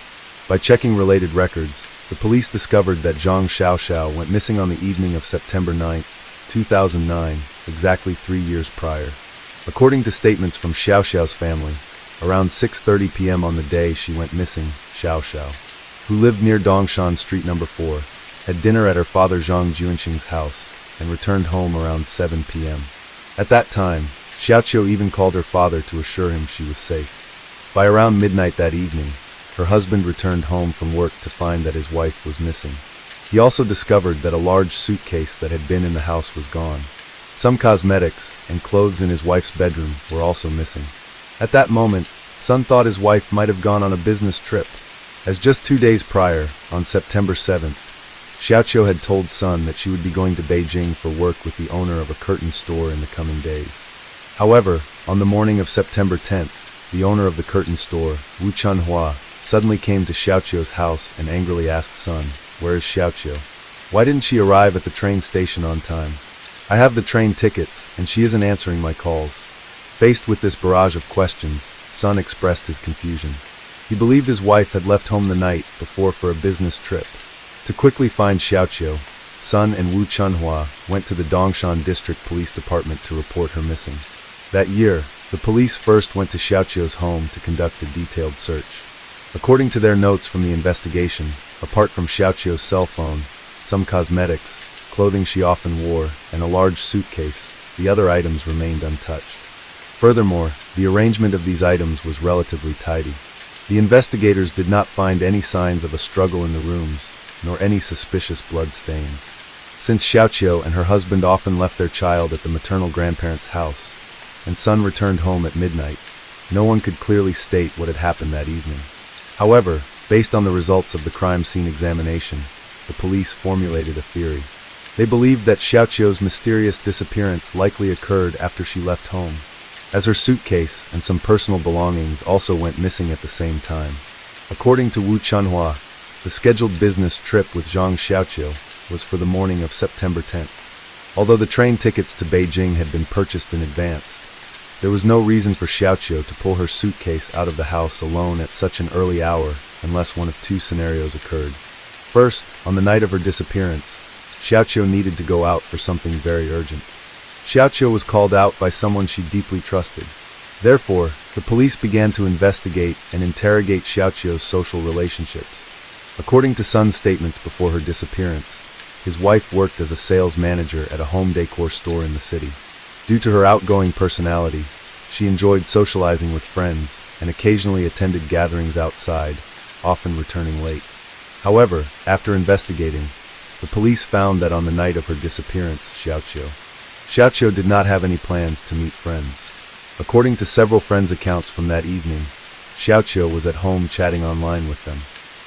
By checking related records, the police discovered that Zhang Xiaoxiao went missing on the evening of September 9, 2009, exactly 3 years prior. According to statements from Xiaoxiao's family, around 6:30 p.m. on the day she went missing, Xiaoxiao, who lived near Dongshan Street No. 4, had dinner at her father Zhang Juanqing's house and returned home around 7 p.m. At that time, Xiaoqiu even called her father to assure him she was safe. By around midnight that evening, her husband returned home from work to find that his wife was missing. He also discovered that a large suitcase that had been in the house was gone. Some cosmetics and clothes in his wife's bedroom were also missing. At that moment, Sun thought his wife might have gone on a business trip, as just 2 days prior, on September 7th, Xiaoqiu had told Sun that she would be going to Beijing for work with the owner of a curtain store in the coming days. However, on the morning of September 10th, the owner of the curtain store, Wu Chunhua, suddenly came to Xiaoqiu's house and angrily asked Sun, "Where is Xiaoqiu? Why didn't she arrive at the train station on time? I have the train tickets, and she isn't answering my calls." Faced with this barrage of questions, Sun expressed his confusion. He believed his wife had left home the night before for a business trip. To quickly find Xiaoqiu, Sun and Wu Chunhua went to the Dongshan District Police Department to report her missing. That year, the police first went to Xiaoqiu's home to conduct a detailed search. According to their notes from the investigation, apart from Xiaoqiu's cell phone, some cosmetics, clothing she often wore, and a large suitcase, the other items remained untouched. Furthermore, the arrangement of these items was relatively tidy. The investigators did not find any signs of a struggle in the rooms, nor any suspicious blood stains. Since Xiaoqiu and her husband often left their child at the maternal grandparents' house, and Sun returned home at midnight, no one could clearly state what had happened that evening. However, based on the results of the crime scene examination, the police formulated a theory. They believed that Xiaoqiu's mysterious disappearance likely occurred after she left home, as her suitcase and some personal belongings also went missing at the same time. According to Wu Chunhua, the scheduled business trip with Zhang Xiaoqiu was for the morning of September 10th. Although the train tickets to Beijing had been purchased in advance, there was no reason for Xiaoqiu to pull her suitcase out of the house alone at such an early hour unless one of two scenarios occurred. First, on the night of her disappearance, Xiaoqiu needed to go out for something very urgent. Xiaoqiu was called out by someone she deeply trusted. Therefore, the police began to investigate and interrogate Xiaoqiu's social relationships. According to Sun's statements before her disappearance, his wife worked as a sales manager at a home decor store in the city. Due to her outgoing personality, she enjoyed socializing with friends and occasionally attended gatherings outside, often returning late. However, after investigating, the police found that on the night of her disappearance, Xiaoqiu did not have any plans to meet friends. According to several friends' accounts from that evening, Xiaoqiu was at home chatting online with them.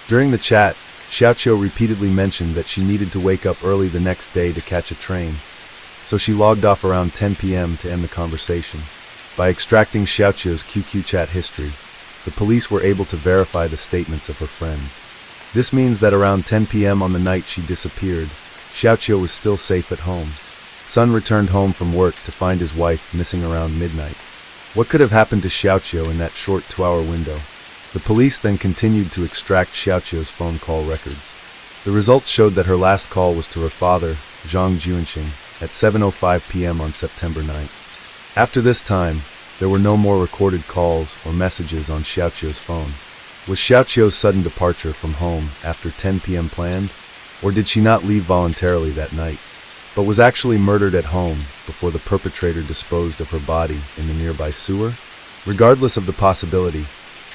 During the chat, Xiaoqiu repeatedly mentioned that she needed to wake up early the next day to catch a train, so she logged off around 10 p.m. to end the conversation. By extracting Xiaoqiu's QQ chat history, the police were able to verify the statements of her friends. This means that around 10 p.m. on the night she disappeared, Xiaoqiu was still safe at home. Sun returned home from work to find his wife missing around midnight. What could have happened to Xiaoqiu in that short 2-hour window? The police then continued to extract Xiaoqiu's phone call records. The results showed that her last call was to her father, Zhang Juanqing, at 7:05 p.m. on September 9th. After this time, there were no more recorded calls or messages on Xiaoqiu's phone. Was Xiaoqiu's sudden departure from home after 10 p.m. planned, or did she not leave voluntarily that night, but was actually murdered at home before the perpetrator disposed of her body in the nearby sewer? Regardless of the possibility,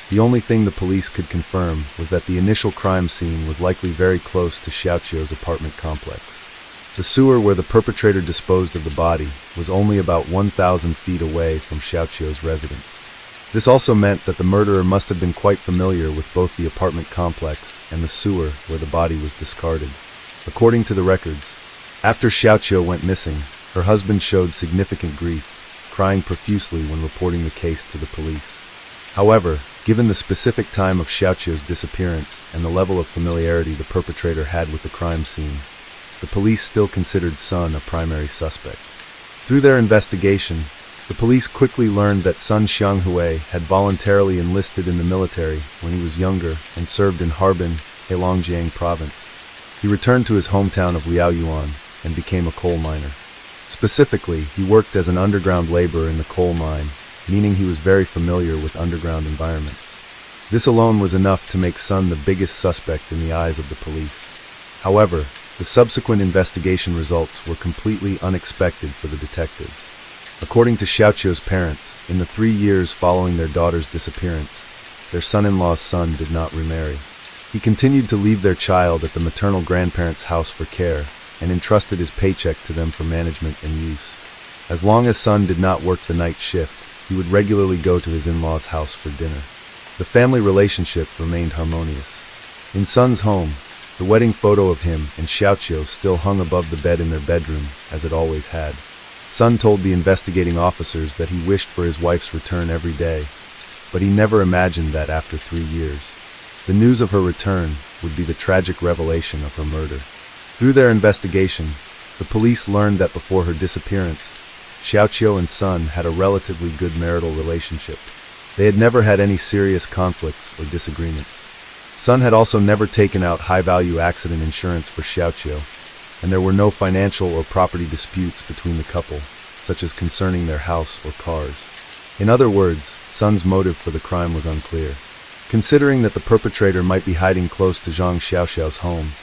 the only thing the police could confirm was that the initial crime scene was likely very close to Xiaoqiu's apartment complex. The sewer where the perpetrator disposed of the body was only about 1,000 feet away from Xiaoqiu's residence. This also meant that the murderer must have been quite familiar with both the apartment complex and the sewer where the body was discarded. According to the records, after Xiaoqiu went missing, her husband showed significant grief, crying profusely when reporting the case to the police. However, given the specific time of Xiaoqiu's disappearance and the level of familiarity the perpetrator had with the crime scene, the police still considered Sun a primary suspect. Through their investigation, the police quickly learned that Sun Xianghui had voluntarily enlisted in the military when he was younger and served in Harbin, Heilongjiang province. He returned to his hometown of Liaoyuan and became a coal miner. Specifically, he worked as an underground laborer in the coal mine, meaning he was very familiar with underground environments. This alone was enough to make Sun the biggest suspect in the eyes of the police. However, the subsequent investigation results were completely unexpected for the detectives. According to Xiaoqiu's parents, in the 3 years following their daughter's disappearance, their son-in-law's son did not remarry. He continued to leave their child at the maternal grandparents' house for care and entrusted his paycheck to them for management and use. As long as Sun did not work the night shift, he would regularly go to his in-laws' house for dinner. The family relationship remained harmonious. In Sun's home, the wedding photo of him and Xiaoqiu still hung above the bed in their bedroom, as it always had. Sun told the investigating officers that he wished for his wife's return every day, but he never imagined that after 3 years, the news of her return would be the tragic revelation of her murder. Through their investigation, the police learned that before her disappearance, Xiaoqiu and Sun had a relatively good marital relationship. They had never had any serious conflicts or disagreements. Sun had also never taken out high-value accident insurance for Xiaoqiu, and there were no financial or property disputes between the couple, such as concerning their house or cars. In other words, Sun's motive for the crime was unclear. Considering that the perpetrator might be hiding close to Zhang Xiaoxiao's home,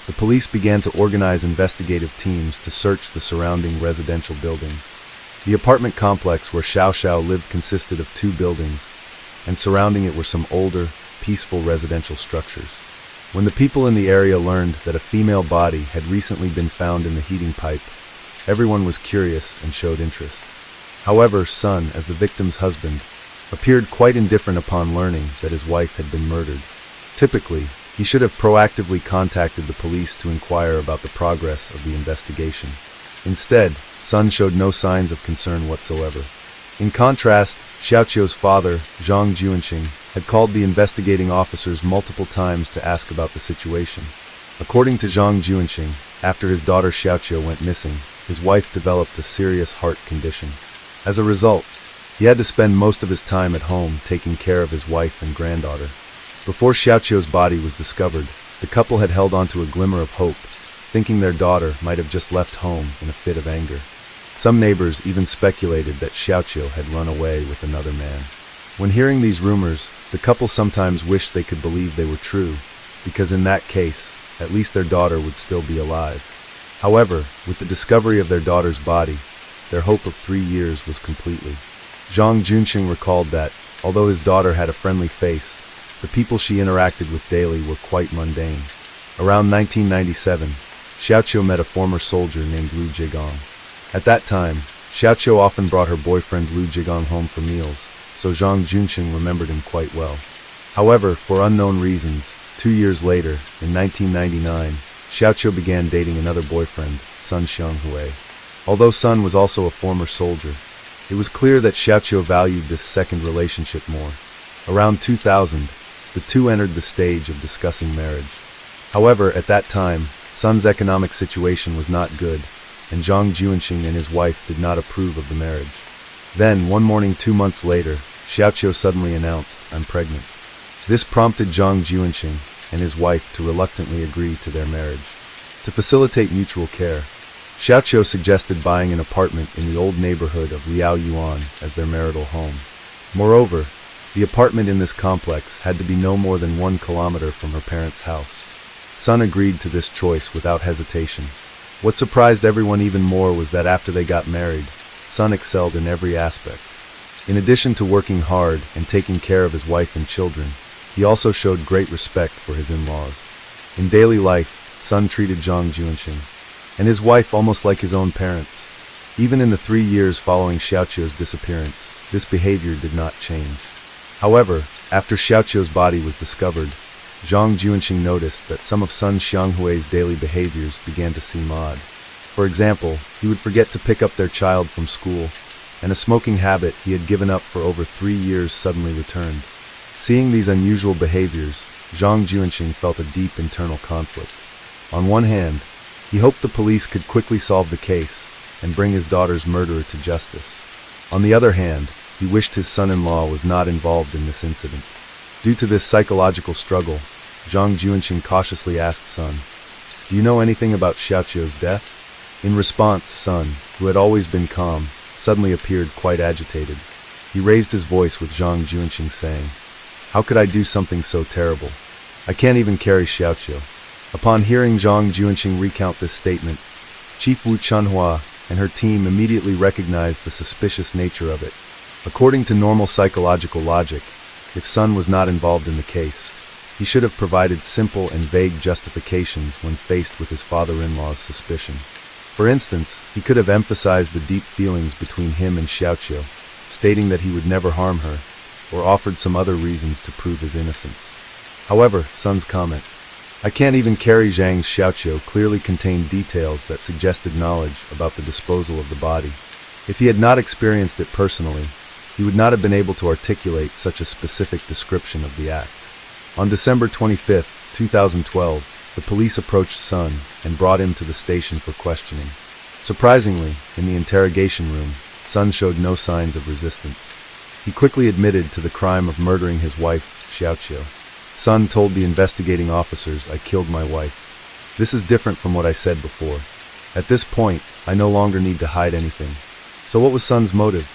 the police began to organize investigative teams to search the surrounding residential buildings. The apartment complex where Xiaoxiao lived consisted of 2 buildings, and surrounding it were some older, peaceful residential structures. When the people in the area learned that a female body had recently been found in the heating pipe, everyone was curious and showed interest. However, Sun, as the victim's husband, appeared quite indifferent upon learning that his wife had been murdered. Typically, he should have proactively contacted the police to inquire about the progress of the investigation. Instead, Sun showed no signs of concern whatsoever. In contrast, Xiaoqiu's father, Zhang Juanqing, had called the investigating officers multiple times to ask about the situation. According to Zhang Juanqing, after his daughter Xiaoqiu went missing, his wife developed a serious heart condition. As a result, he had to spend most of his time at home taking care of his wife and granddaughter. Before Xiaoqiu's body was discovered, the couple had held on to a glimmer of hope, thinking their daughter might have just left home in a fit of anger. Some neighbors even speculated that Xiaoqiu had run away with another man. When hearing these rumors, the couple sometimes wished they could believe they were true, because in that case, at least their daughter would still be alive. However, with the discovery of their daughter's body, their hope of 3 years was completely. Zhang Junqing recalled that, although his daughter had a friendly face, the people she interacted with daily were quite mundane. Around 1997, Xiaoqiu met a former soldier named Lu Jigong. At that time, Xiaoqiu often brought her boyfriend Lu Jigong home for meals, so Zhang Junqing remembered him quite well. However, for unknown reasons, 2 years later, in 1999, Xiaoqiu began dating another boyfriend, Sun Xianghui. Although Sun was also a former soldier, it was clear that Xiaoqiu valued this second relationship more. Around 2000, the two entered the stage of discussing marriage. However, at that time, Sun's economic situation was not good, and Zhang Juanqing and his wife did not approve of the marriage. Then, one morning 2 months later, Xiaoqiu suddenly announced, "I'm pregnant." This prompted Zhang Juanqing and his wife to reluctantly agree to their marriage. To facilitate mutual care, Xiaoqiu suggested buying an apartment in the old neighborhood of Liaoyuan as their marital home. Moreover, the apartment in this complex had to be no more than 1 kilometer from her parents' house. Sun agreed to this choice without hesitation. What surprised everyone even more was that after they got married, Sun excelled in every aspect. In addition to working hard and taking care of his wife and children, he also showed great respect for his in-laws. In daily life, Sun treated Zhang Juanqing and his wife almost like his own parents. Even in the 3 years following Xiaoqiu's disappearance, this behavior did not change. However, after Xiaoqiu's body was discovered, Zhang Juanqing noticed that some of Sun Xianghui's daily behaviors began to seem odd. For example, he would forget to pick up their child from school, and a smoking habit he had given up for over 3 years suddenly returned. Seeing these unusual behaviors, Zhang Juanqing felt a deep internal conflict. On one hand, he hoped the police could quickly solve the case and bring his daughter's murderer to justice. On the other hand, he wished his son-in-law was not involved in this incident. Due to this psychological struggle, Zhang Juanqing cautiously asked Sun, "Do you know anything about Xiaoqiu's death?" In response, Sun, who had always been calm, suddenly appeared quite agitated. He raised his voice with Zhang Juanqing saying, "How could I do something so terrible? I can't even carry Xiaoqiu." Upon hearing Zhang Juanqing recount this statement, Chief Wu Chunhua and her team immediately recognized the suspicious nature of it. According to normal psychological logic, if Sun was not involved in the case, he should have provided simple and vague justifications when faced with his father-in-law's suspicion. For instance, he could have emphasized the deep feelings between him and Xiaoqiu, stating that he would never harm her, or offered some other reasons to prove his innocence. However, Sun's comment, "I can't even carry Zhang's Xiaoqiu," clearly contained details that suggested knowledge about the disposal of the body. If he had not experienced it personally, he would not have been able to articulate such a specific description of the act. On December 25, 2012, the police approached Sun and brought him to the station for questioning. Surprisingly, in the interrogation room, Sun showed no signs of resistance. He quickly admitted to the crime of murdering his wife, Xiaoqiu. Sun told the investigating officers, "I killed my wife. This is different from what I said before. At this point, I no longer need to hide anything." So what was Sun's motive?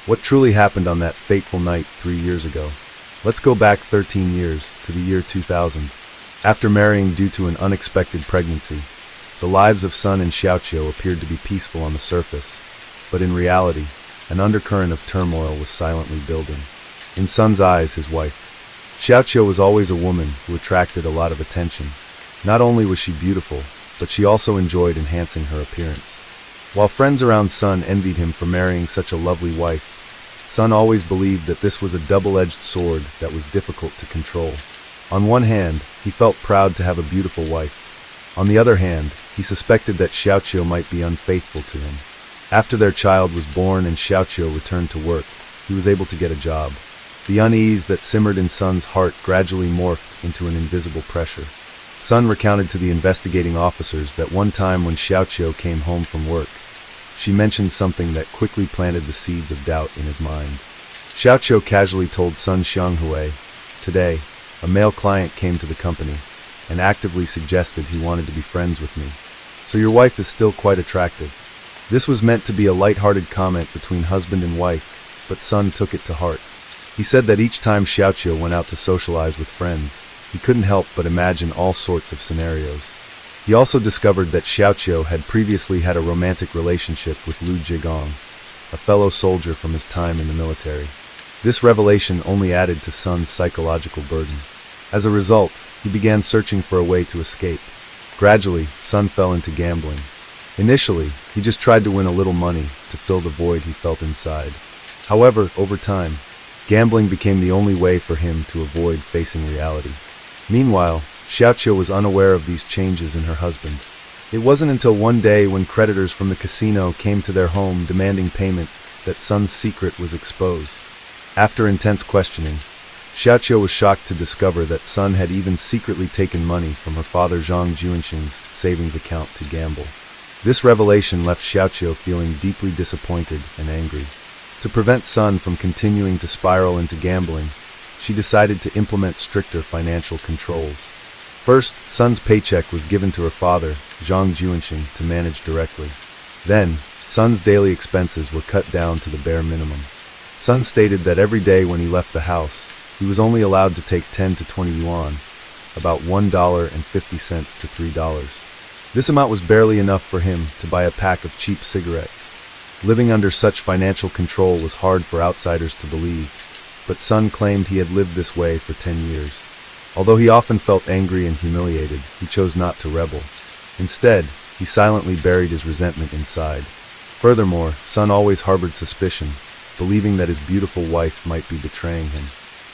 What truly happened on that fateful night 3 years ago? Let's go back 13 years, to the year 2000. After marrying due to an unexpected pregnancy, the lives of Sun and Xiaoqiu appeared to be peaceful on the surface, but in reality, an undercurrent of turmoil was silently building. In Sun's eyes, his wife, Xiaoqiu, was always a woman who attracted a lot of attention. Not only was she beautiful, but she also enjoyed enhancing her appearance. While friends around Sun envied him for marrying such a lovely wife, Sun always believed that this was a double-edged sword that was difficult to control. On one hand, he felt proud to have a beautiful wife. On the other hand, he suspected that Xiaoqiu might be unfaithful to him. After their child was born and Xiaoqiu returned to work, he was able to get a job. The unease that simmered in Sun's heart gradually morphed into an invisible pressure. Sun recounted to the investigating officers that one time when Xiaoqiu came home from work, she mentioned something that quickly planted the seeds of doubt in his mind. Xiaoqiu casually told Sun Xianghui, "Today, a male client came to the company and actively suggested he wanted to be friends with me. So your wife is still quite attractive." This was meant to be a light-hearted comment between husband and wife, but Sun took it to heart. He said that each time Xiaoqiu went out to socialize with friends, he couldn't help but imagine all sorts of scenarios. He also discovered that Xiaoqiu had previously had a romantic relationship with Lu Jigong, a fellow soldier from his time in the military. This revelation only added to Sun's psychological burden. As a result, he began searching for a way to escape. Gradually, Sun fell into gambling. Initially, he just tried to win a little money to fill the void he felt inside. However, over time, gambling became the only way for him to avoid facing reality. Meanwhile, Xiaoqiu was unaware of these changes in her husband. It wasn't until one day when creditors from the casino came to their home demanding payment that Sun's secret was exposed. After intense questioning, Xiaoqiu was shocked to discover that Sun had even secretly taken money from her father Zhang Juanxing's savings account to gamble. This revelation left Xiaoqiu feeling deeply disappointed and angry. To prevent Sun from continuing to spiral into gambling, she decided to implement stricter financial controls. First, Sun's paycheck was given to her father, Zhang Juanxing, to manage directly. Then, Sun's daily expenses were cut down to the bare minimum. Sun stated that every day when he left the house, he was only allowed to take 10 to 20 yuan, about $1.50 to $3. This amount was barely enough for him to buy a pack of cheap cigarettes. Living under such financial control was hard for outsiders to believe, but Sun claimed he had lived this way for 10 years. Although he often felt angry and humiliated, he chose not to rebel. Instead, he silently buried his resentment inside. Furthermore, Sun always harbored suspicion, believing that his beautiful wife might be betraying him.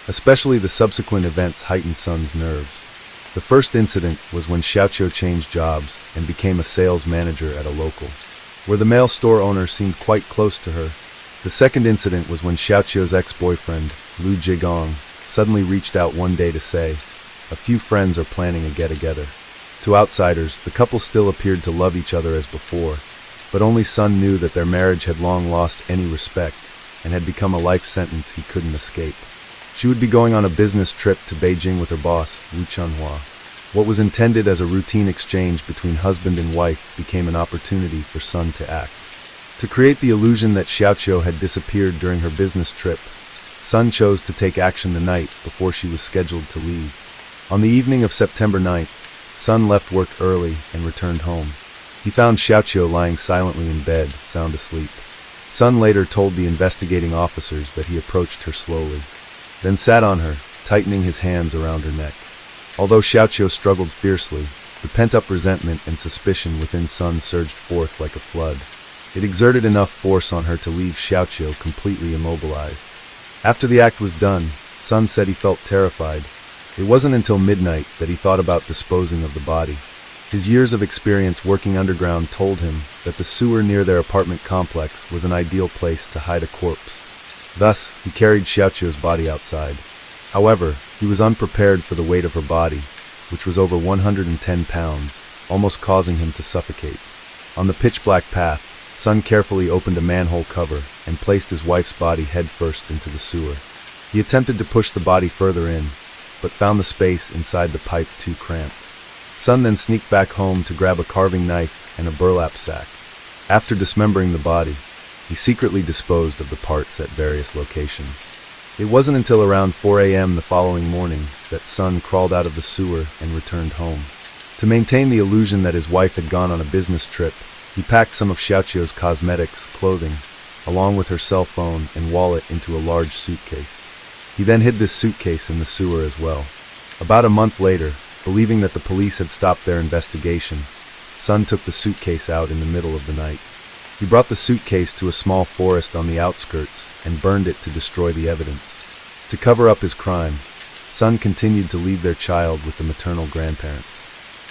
Especially the subsequent events heightened Sun's nerves. The first incident was when Xiaoqiu changed jobs and became a sales manager at a local, where the male store owner seemed quite close to her. The second incident was when Xiaoqiu's ex-boyfriend, Lu Jigong, suddenly reached out one day to say, "A few friends are planning a get-together." To outsiders, the couple still appeared to love each other as before, but only Sun knew that their marriage had long lost any respect and had become a life sentence he couldn't escape. She would be going on a business trip to Beijing with her boss, Wu Chunhua. What was intended as a routine exchange between husband and wife became an opportunity for Sun to act. To create the illusion that Xiaoqiu had disappeared during her business trip, Sun chose to take action the night before she was scheduled to leave. On the evening of September 9th, Sun left work early and returned home. He found Xiaoqiu lying silently in bed, sound asleep. Sun later told the investigating officers that he approached her slowly, then sat on her, tightening his hands around her neck. Although Xiaoqiu struggled fiercely, the pent-up resentment and suspicion within Sun surged forth like a flood. It exerted enough force on her to leave Xiaoqiu completely immobilized. After the act was done, Sun said he felt terrified. It wasn't until midnight that he thought about disposing of the body. His years of experience working underground told him that the sewer near their apartment complex was an ideal place to hide a corpse. Thus, he carried Xiaoqiu's body outside. However, he was unprepared for the weight of her body, which was over 110 pounds, almost causing him to suffocate. On the pitch-black path, Sun carefully opened a manhole cover and placed his wife's body headfirst into the sewer. He attempted to push the body further in, but found the space inside the pipe too cramped. Sun then sneaked back home to grab a carving knife and a burlap sack. After dismembering the body, he secretly disposed of the parts at various locations. It wasn't until around 4 a.m. the following morning that Sun crawled out of the sewer and returned home. To maintain the illusion that his wife had gone on a business trip, he packed some of Xiaoqiu's cosmetics, clothing, along with her cell phone and wallet into a large suitcase. He then hid this suitcase in the sewer as well. About a month later, believing that the police had stopped their investigation, Sun took the suitcase out in the middle of the night. He brought the suitcase to a small forest on the outskirts and burned it to destroy the evidence. To cover up his crime, Sun continued to leave their child with the maternal grandparents.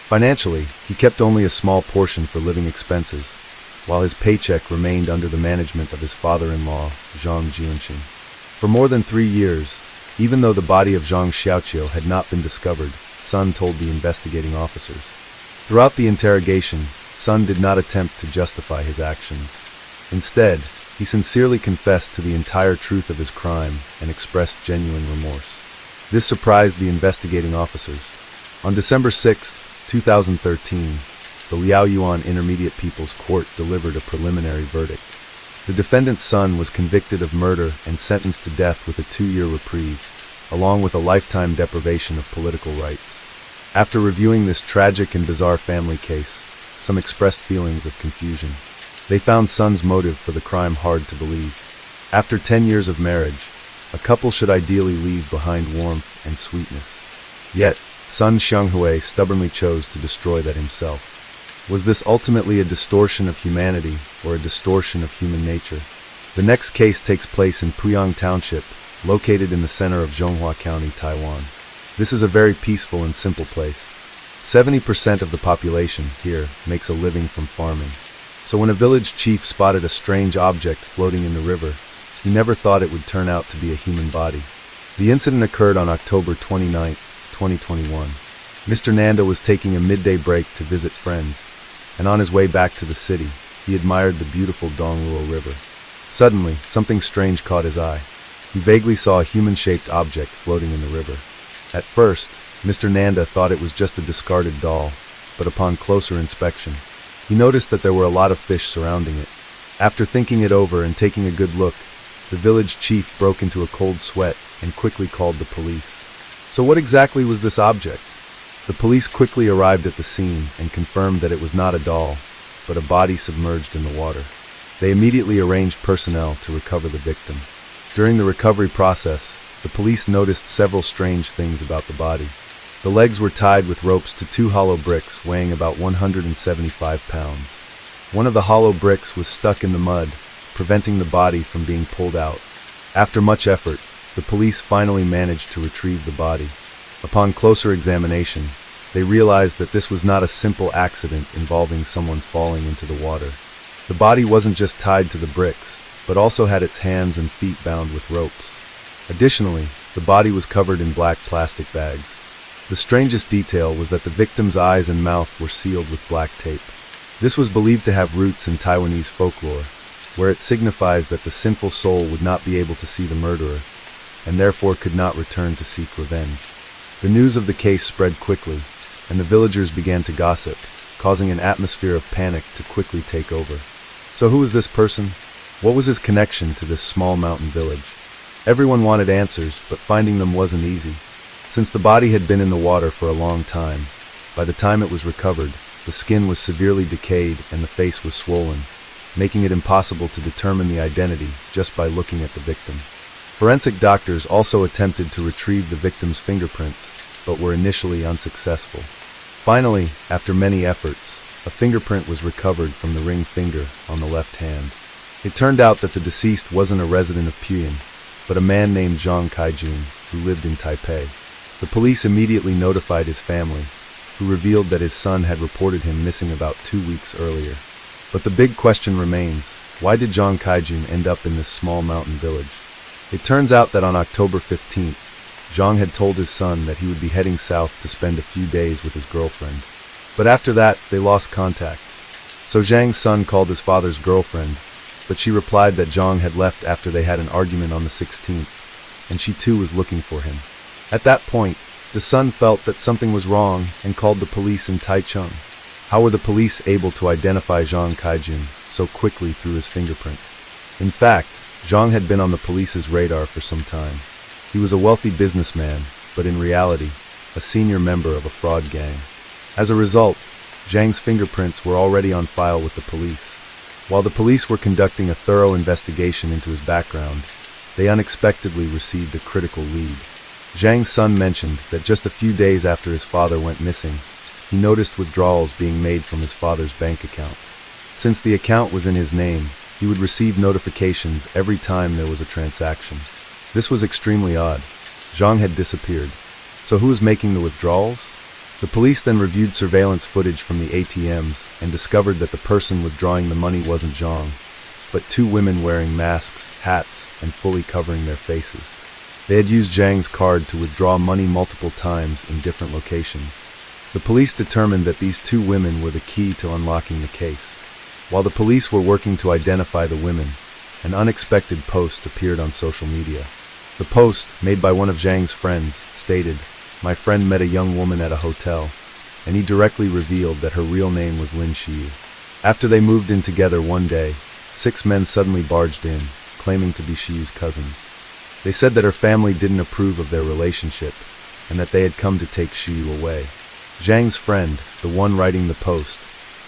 Financially, he kept only a small portion for living expenses, while his paycheck remained under the management of his father-in-law, Zhang Jianqing. For more than 3 years, even though the body of Zhang Xiaoqiu had not been discovered, Sun told the investigating officers. Throughout the interrogation, Sun did not attempt to justify his actions. Instead, he sincerely confessed to the entire truth of his crime and expressed genuine remorse. This surprised the investigating officers. On December 6, 2013, the Liaoyuan Intermediate People's Court delivered a preliminary verdict. The defendant's son was convicted of murder and sentenced to death with a 2-year reprieve, along with a lifetime deprivation of political rights. After reviewing this tragic and bizarre family case, some expressed feelings of confusion. They found Sun's motive for the crime hard to believe. After 10 years of marriage, a couple should ideally leave behind warmth and sweetness. Yet, Sun Xianghui stubbornly chose to destroy that himself. Was this ultimately a distortion of humanity or a distortion of human nature? The next case takes place in Puyang Township, located in the center of Zhonghua County, Taiwan. This is a very peaceful and simple place. 70% of the population here makes a living from farming. So when a village chief spotted a strange object floating in the river, he never thought it would turn out to be a human body. The incident occurred on October 29, 2021. Mr. Nanda was taking a midday break to visit friends, and on his way back to the city, he admired the beautiful Dongluo River. Suddenly, something strange caught his eye. He vaguely saw a human-shaped object floating in the river. At first, Mr. Nanda thought it was just a discarded doll, but upon closer inspection, he noticed that there were a lot of fish surrounding it. After thinking it over and taking a good look, the village chief broke into a cold sweat and quickly called the police. So what exactly was this object? The police quickly arrived at the scene and confirmed that it was not a doll, but a body submerged in the water. They immediately arranged personnel to recover the victim. During the recovery process, the police noticed several strange things about the body. The legs were tied with ropes to 2 hollow bricks weighing about 175 pounds. One of the hollow bricks was stuck in the mud, preventing the body from being pulled out. After much effort, the police finally managed to retrieve the body. Upon closer examination, they realized that this was not a simple accident involving someone falling into the water. The body wasn't just tied to the bricks, but also had its hands and feet bound with ropes. Additionally, the body was covered in black plastic bags. The strangest detail was that the victim's eyes and mouth were sealed with black tape. This was believed to have roots in Taiwanese folklore, where it signifies that the sinful soul would not be able to see the murderer, and therefore could not return to seek revenge. The news of the case spread quickly, and the villagers began to gossip, causing an atmosphere of panic to quickly take over. So who was this person? What was his connection to this small mountain village? Everyone wanted answers, but finding them wasn't easy. Since the body had been in the water for a long time, by the time it was recovered, the skin was severely decayed and the face was swollen, making it impossible to determine the identity just by looking at the victim. Forensic doctors also attempted to retrieve the victim's fingerprints, but were initially unsuccessful. Finally, after many efforts, a fingerprint was recovered from the ring finger on the left hand. It turned out that the deceased wasn't a resident of Puyang, but a man named Zhang Kaijun, who lived in Taipei. The police immediately notified his family, who revealed that his son had reported him missing about 2 weeks earlier. But the big question remains, why did Zhang Kaijun end up in this small mountain village? It turns out that on October 15th, Zhang had told his son that he would be heading south to spend a few days with his girlfriend. But after that, they lost contact. So Zhang's son called his father's girlfriend, but she replied that Zhang had left after they had an argument on the 16th, and she too was looking for him. At that point, the son felt that something was wrong and called the police in Taichung. How were the police able to identify Zhang Kaijun so quickly through his fingerprint? In fact, Zhang had been on the police's radar for some time. He was a wealthy businessman, but in reality, a senior member of a fraud gang. As a result, Zhang's fingerprints were already on file with the police. While the police were conducting a thorough investigation into his background, they unexpectedly received a critical lead. Zhang's son mentioned that just a few days after his father went missing, he noticed withdrawals being made from his father's bank account. Since the account was in his name, he would receive notifications every time there was a transaction. This was extremely odd. Zhang had disappeared. So who was making the withdrawals? The police then reviewed surveillance footage from the ATMs and discovered that the person withdrawing the money wasn't Zhang, but two women wearing masks, hats, and fully covering their faces. They had used Zhang's card to withdraw money multiple times in different locations. The police determined that these two women were the key to unlocking the case. While the police were working to identify the women, an unexpected post appeared on social media. The post, made by one of Zhang's friends, stated, "My friend met a young woman at a hotel, and he directly revealed that her real name was Lin Xiyu. After they moved in together one day, 6 men suddenly barged in, claiming to be Xiyu's cousins. They said that her family didn't approve of their relationship, and that they had come to take Xiyu away." Zhang's friend, the one writing the post,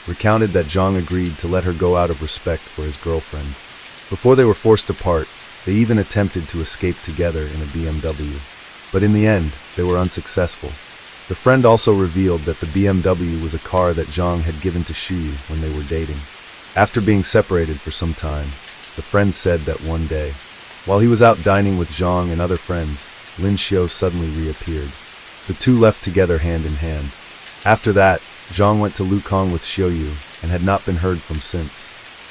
recounted that Zhang agreed to let her go out of respect for his girlfriend. Before they were forced apart, they even attempted to escape together in a BMW. But in the end, they were unsuccessful. The friend also revealed that the BMW was a car that Zhang had given to Xiyu when they were dating. After being separated for some time, the friend said that one day, while he was out dining with Zhang and other friends, Lin Xiu suddenly reappeared. The two left together hand in hand. After that, Zhang went to Lukang with Xiuyu and had not been heard from since.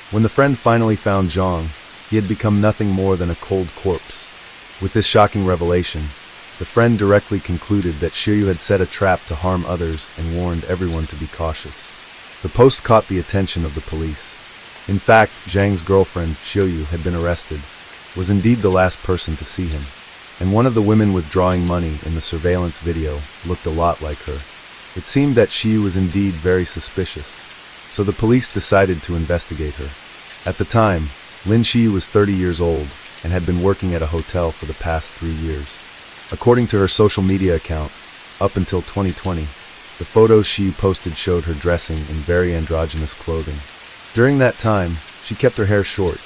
When the friend finally found Zhang, he had become nothing more than a cold corpse. With this shocking revelation, the friend directly concluded that Xiuyu had set a trap to harm others and warned everyone to be cautious. The post caught the attention of the police. In fact, Zhang's girlfriend, Xiuyu, had been arrested, was indeed the last person to see him, and one of the women withdrawing money in the surveillance video looked a lot like her. It seemed that Xiu was indeed very suspicious, so the police decided to investigate her. At the time, Lin Xiu was 30 years old and had been working at a hotel for the past 3 years. According to her social media account, up until 2020, the photos Xiu posted showed her dressing in very androgynous clothing. During that time, she kept her hair short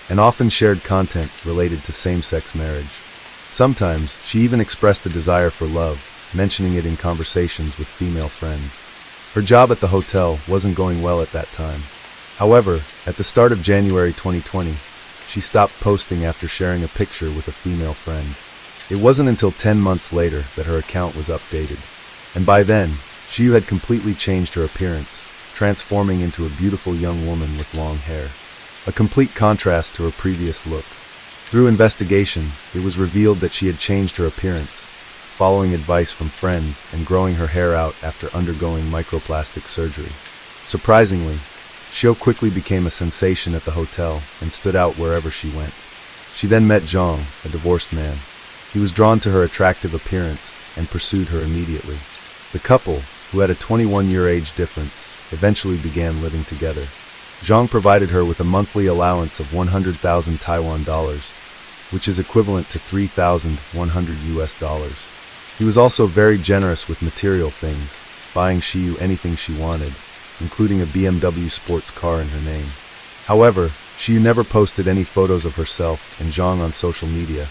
and often shared content related to same-sex marriage. Sometimes, she even expressed a desire for love, mentioning it in conversations with female friends. Her job at the hotel wasn't going well at that time. However, at the start of January 2020, she stopped posting after sharing a picture with a female friend. It wasn't until 10 months later that her account was updated, and by then, Xiu had completely changed her appearance, transforming into a beautiful young woman with long hair. A complete contrast to her previous look. Through investigation, it was revealed that she had changed her appearance, following advice from friends and growing her hair out after undergoing microplastic surgery. Surprisingly, Xiu quickly became a sensation at the hotel and stood out wherever she went. She then met Zhang, a divorced man. He was drawn to her attractive appearance and pursued her immediately. The couple, who had a 21-year age difference, eventually began living together. Zhang provided her with a monthly allowance of 100,000 Taiwan dollars, which is equivalent to $3,100 US. He was also very generous with material things, buying Xiu anything she wanted, including a BMW sports car in her name. However, Xiu never posted any photos of herself and Zhang on social media,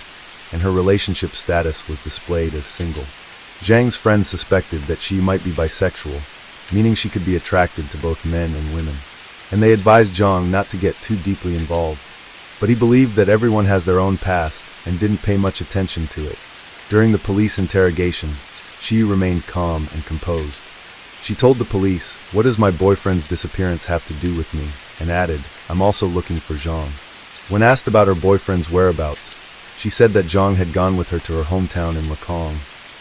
and her relationship status was displayed as single. Zhang's friends suspected that Xiu might be bisexual, meaning she could be attracted to both men and women, and they advised Zhang not to get too deeply involved. But he believed that everyone has their own past and didn't pay much attention to it. During the police interrogation, Xiu remained calm and composed. She told the police, "What does my boyfriend's disappearance have to do with me?" and added, "I'm also looking for Zhang." When asked about her boyfriend's whereabouts, she said that Zhang had gone with her to her hometown in Lekong,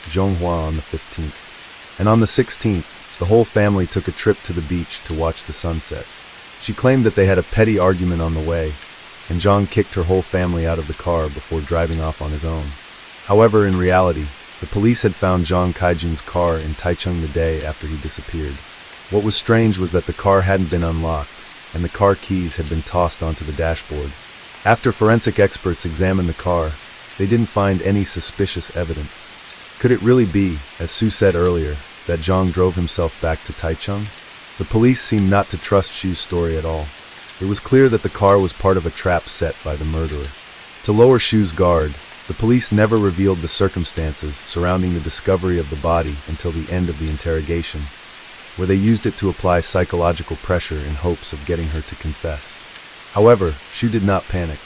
Zhonghua, on the 15th. And on the 16th, the whole family took a trip to the beach to watch the sunset. She claimed that they had a petty argument on the way, and Zhang kicked her whole family out of the car before driving off on his own. However, in reality, the police had found Zhang Kaijun's car in Taichung the day after he disappeared. What was strange was that the car hadn't been unlocked, and the car keys had been tossed onto the dashboard. After forensic experts examined the car, they didn't find any suspicious evidence. Could it really be, as Sue said earlier, that Zhang drove himself back to Taichung? The police seemed not to trust Xu's story at all. It was clear that the car was part of a trap set by the murderer. To lower Xu's guard, the police never revealed the circumstances surrounding the discovery of the body until the end of the interrogation, where they used it to apply psychological pressure in hopes of getting her to confess. However, Xu did not panic.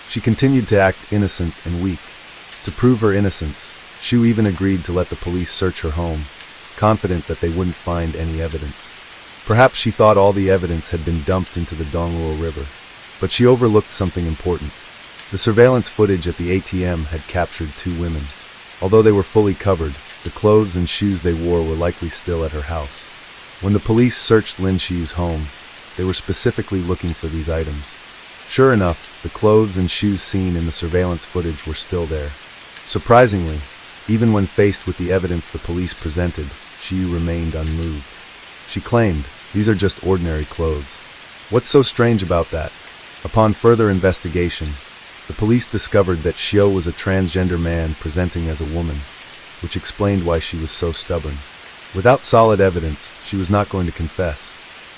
She continued to act innocent and weak. To prove her innocence, Xu even agreed to let the police search her home, confident that they wouldn't find any evidence. Perhaps she thought all the evidence had been dumped into the Dongluo River, but she overlooked something important. The surveillance footage at the ATM had captured 2 women. Although they were fully covered, the clothes and shoes they wore were likely still at her house. When the police searched Lin Xiu's home, they were specifically looking for these items. Sure enough, the clothes and shoes seen in the surveillance footage were still there. Surprisingly, even when faced with the evidence the police presented, Xiu remained unmoved. She claimed, "These are just ordinary clothes. What's so strange about that?" Upon further investigation, the police discovered that Xiu was a transgender man presenting as a woman, which explained why she was so stubborn. Without solid evidence, she was not going to confess.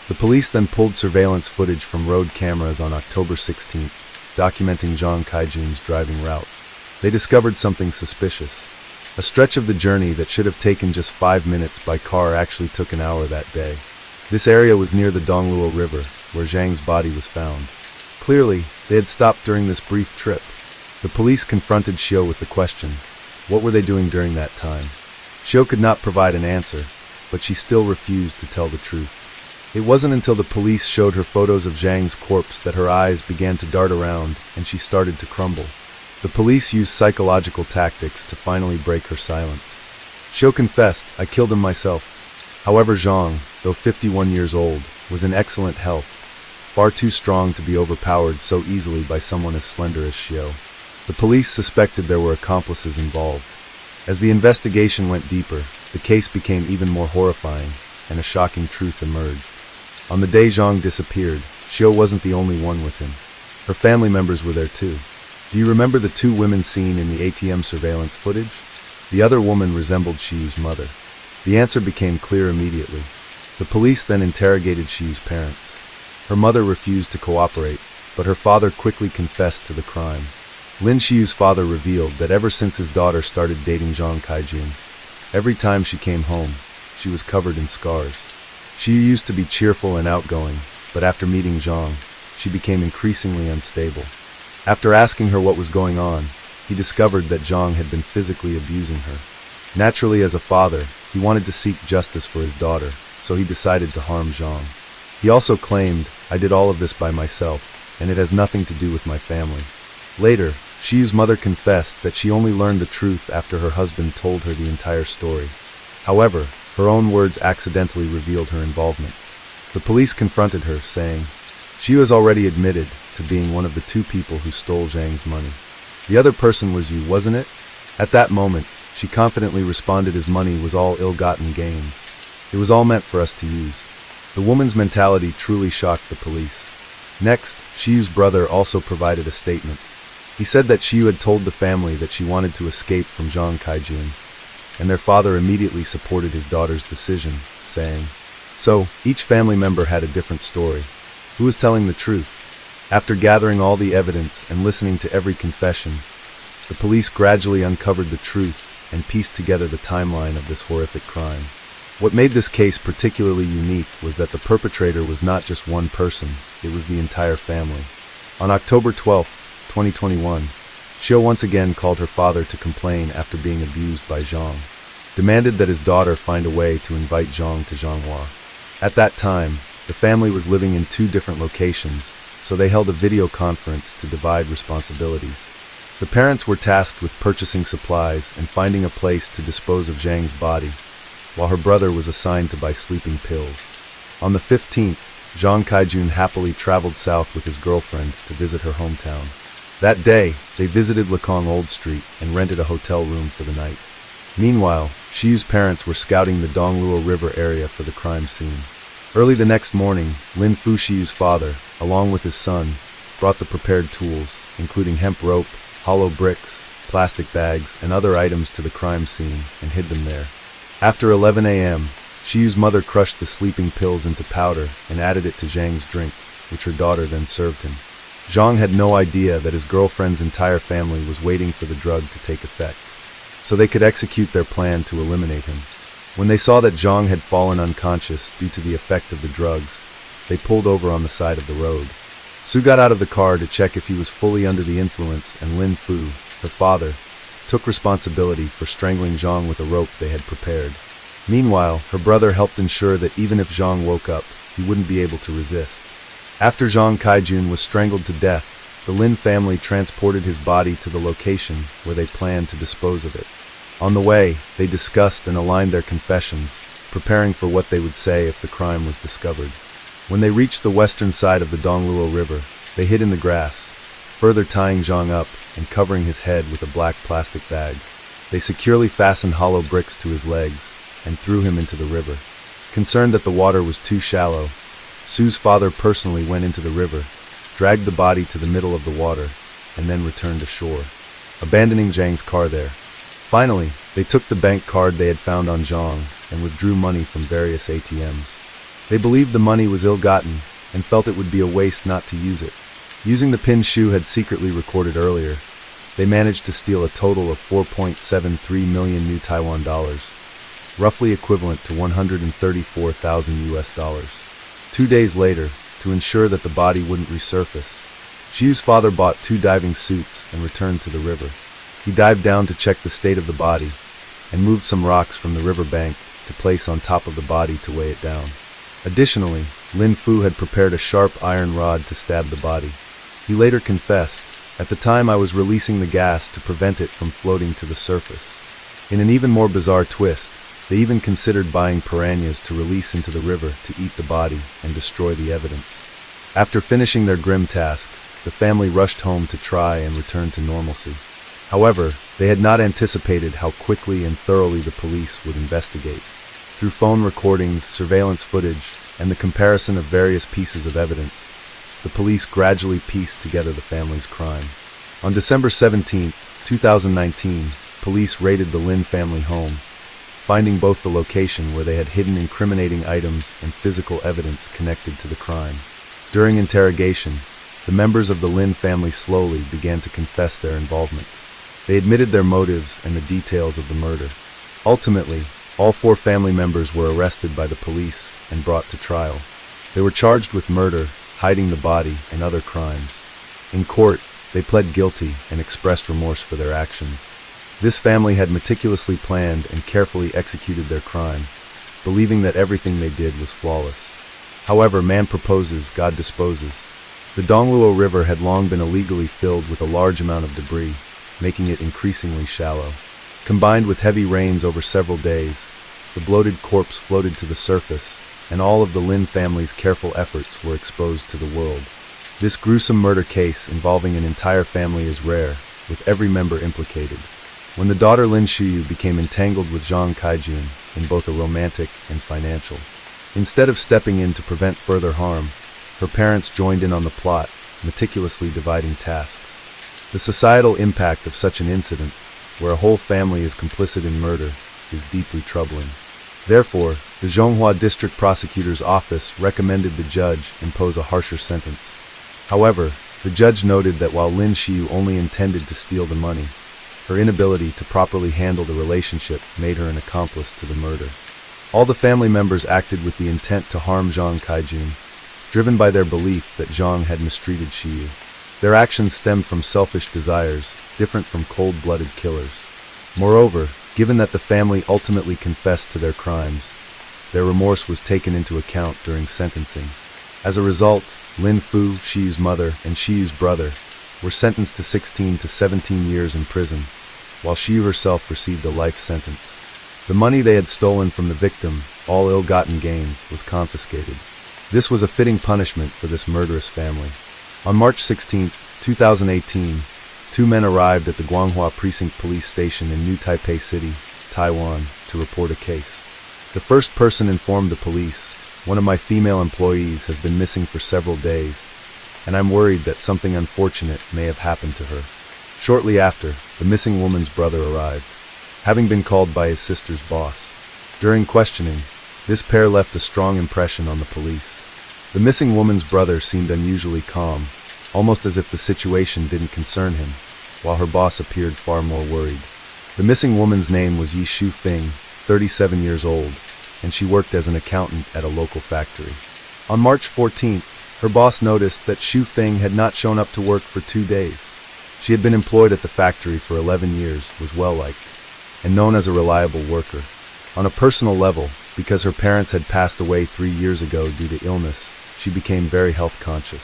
The police then pulled surveillance footage from road cameras on October 16th, documenting Zhang Kaijun's driving route. They discovered something suspicious. A stretch of the journey that should have taken just 5 minutes by car actually took an hour that day. This area was near the Dongluo River, where Zhang's body was found. Clearly, they had stopped during this brief trip. The police confronted Xiu with the question, what were they doing during that time? Xiu could not provide an answer, but she still refused to tell the truth. It wasn't until the police showed her photos of Zhang's corpse that her eyes began to dart around and she started to crumble. The police used psychological tactics to finally break her silence. Xiu confessed, "I killed him myself." However, Zhang, though 51 years old, was in excellent health, far too strong to be overpowered so easily by someone as slender as Xiu. The police suspected there were accomplices involved. As the investigation went deeper, the case became even more horrifying, and a shocking truth emerged. On the day Zhang disappeared, Xiu wasn't the only one with him. Her family members were there too. Do you remember the 2 women seen in the ATM surveillance footage? The other woman resembled Xiu's mother. The answer became clear immediately. The police then interrogated Xiu's parents. Her mother refused to cooperate, but her father quickly confessed to the crime. Lin Xiu's father revealed that ever since his daughter started dating Zhang Kaijun, every time she came home, she was covered in scars. Xiu used to be cheerful and outgoing, but after meeting Zhang, she became increasingly unstable. After asking her what was going on, he discovered that Zhang had been physically abusing her. Naturally, as a father, he wanted to seek justice for his daughter, so he decided to harm Zhang. He also claimed, "I did all of this by myself, and it has nothing to do with my family." Later, Xiu's mother confessed that she only learned the truth after her husband told her the entire story. However, her own words accidentally revealed her involvement. The police confronted her, saying, "Xiu has already admitted to being one of the 2 people who stole Zhang's money. The other person was you, wasn't it?" At that moment, she confidently responded his money was all ill-gotten gains. It was all meant for us to use. The woman's mentality truly shocked the police. Next, Xiu's brother also provided a statement. He said that Xiu had told the family that she wanted to escape from Zhang Kaijun, and their father immediately supported his daughter's decision, saying, "So, each family member had a different story. Who was telling the truth?" After gathering all the evidence and listening to every confession, the police gradually uncovered the truth and pieced together the timeline of this horrific crime. What made this case particularly unique was that the perpetrator was not just one person, it was the entire family. On October 12, 2021, Xiu once again called her father to complain after being abused by Zhang, demanded that his daughter find a way to invite Zhang to Zhanghua. At that time, the family was living in 2 different locations, so they held a video conference to divide responsibilities. The parents were tasked with purchasing supplies and finding a place to dispose of Zhang's body, while her brother was assigned to buy sleeping pills. On the 15th, Zhang Kaijun happily traveled south with his girlfriend to visit her hometown. That day, they visited Lekong Old Street and rented a hotel room for the night. Meanwhile, Shiyu's parents were scouting the Dongluo River area for the crime scene. Early the next morning, Lin Fu, Shiyu's father, along with his son, brought the prepared tools, including hemp rope, hollow bricks, plastic bags, and other items to the crime scene and hid them there. After 11 a.m., Shiyu's mother crushed the sleeping pills into powder and added it to Zhang's drink, which her daughter then served him. Zhang had no idea that his girlfriend's entire family was waiting for the drug to take effect, so they could execute their plan to eliminate him. When they saw that Zhang had fallen unconscious due to the effect of the drugs, they pulled over on the side of the road. Su got out of the car to check if he was fully under the influence, and Lin Fu, her father, took responsibility for strangling Zhang with a rope they had prepared. Meanwhile, her brother helped ensure that even if Zhang woke up, he wouldn't be able to resist. After Zhang Kaijun was strangled to death, the Lin family transported his body to the location where they planned to dispose of it. On the way, they discussed and aligned their confessions, preparing for what they would say if the crime was discovered. When they reached the western side of the Dongluo River, they hid in the grass, further tying Zhang up and covering his head with a black plastic bag. They securely fastened hollow bricks to his legs and threw him into the river. Concerned that the water was too shallow, Su's father personally went into the river, dragged the body to the middle of the water, and then returned ashore, abandoning Zhang's car there. Finally, they took the bank card they had found on Zhang and withdrew money from various ATMs. They believed the money was ill-gotten and felt it would be a waste not to use it. Using the pin Shu had secretly recorded earlier, they managed to steal a total of 4.73 million new Taiwan dollars, roughly equivalent to 134,000 US dollars. 2 days later, to ensure that the body wouldn't resurface, Xiu's father bought 2 diving suits and returned to the river. He dived down to check the state of the body and moved some rocks from the river bank to place on top of the body to weigh it down. Additionally, Lin Fu had prepared a sharp iron rod to stab the body. He later confessed, "At the time I was releasing the gas to prevent it from floating to the surface." In an even more bizarre twist, they even considered buying piranhas to release into the river to eat the body and destroy the evidence. After finishing their grim task, the family rushed home to try and return to normalcy. However, they had not anticipated how quickly and thoroughly the police would investigate. Through phone recordings, surveillance footage, and the comparison of various pieces of evidence, the police gradually pieced together the family's crime. On December 17, 2019, police raided the Lin family home, finding both the location where they had hidden incriminating items and physical evidence connected to the crime. During interrogation, the members of the Lin family slowly began to confess their involvement. They admitted their motives and the details of the murder. Ultimately, all 4 family members were arrested by the police and brought to trial. They were charged with murder, hiding the body, and other crimes. In court, they pled guilty and expressed remorse for their actions. This family had meticulously planned and carefully executed their crime, believing that everything they did was flawless. However, man proposes, God disposes. The Dongluo River had long been illegally filled with a large amount of debris, making it increasingly shallow. Combined with heavy rains over several days, the bloated corpse floated to the surface, and all of the Lin family's careful efforts were exposed to the world. This gruesome murder case involving an entire family is rare, with every member implicated. When the daughter Lin Xiyu became entangled with Zhang Kaijun in both a romantic and financial, instead of stepping in to prevent further harm, her parents joined in on the plot, meticulously dividing tasks. The societal impact of such an incident, where a whole family is complicit in murder, is deeply troubling. Therefore, the Zhonghua District Prosecutor's Office recommended the judge impose a harsher sentence. However, the judge noted that while Lin Xiyu only intended to steal the money, her inability to properly handle the relationship made her an accomplice to the murder. All the family members acted with the intent to harm Zhang Kaijun, driven by their belief that Zhang had mistreated Xiyu. Their actions stemmed from selfish desires, different from cold-blooded killers. Moreover, given that the family ultimately confessed to their crimes, their remorse was taken into account during sentencing. As a result, Lin Fu, Xiyu's mother, and Xiyu's brother were sentenced to 16 to 17 years in prison, while Xiyu herself received a life sentence. The money they had stolen from the victim, all ill-gotten gains, was confiscated. This was a fitting punishment for this murderous family. On March 16, 2018, two men arrived at the Guanghua Precinct Police Station in New Taipei City, Taiwan, to report a case. The first person informed the police, "One of my female employees has been missing for several days, and I'm worried that something unfortunate may have happened to her." Shortly after, the missing woman's brother arrived, having been called by his sister's boss. During questioning, this pair left a strong impression on the police. The missing woman's brother seemed unusually calm, almost as if the situation didn't concern him, while her boss appeared far more worried. The missing woman's name was Yi Shufeng, 37 years old, and she worked as an accountant at a local factory. On March 14th, her boss noticed that Shufeng had not shown up to work for 2 days. She had been employed at the factory for 11 years, was well-liked, and known as a reliable worker. On a personal level, because her parents had passed away 3 years ago due to illness, she became very health-conscious.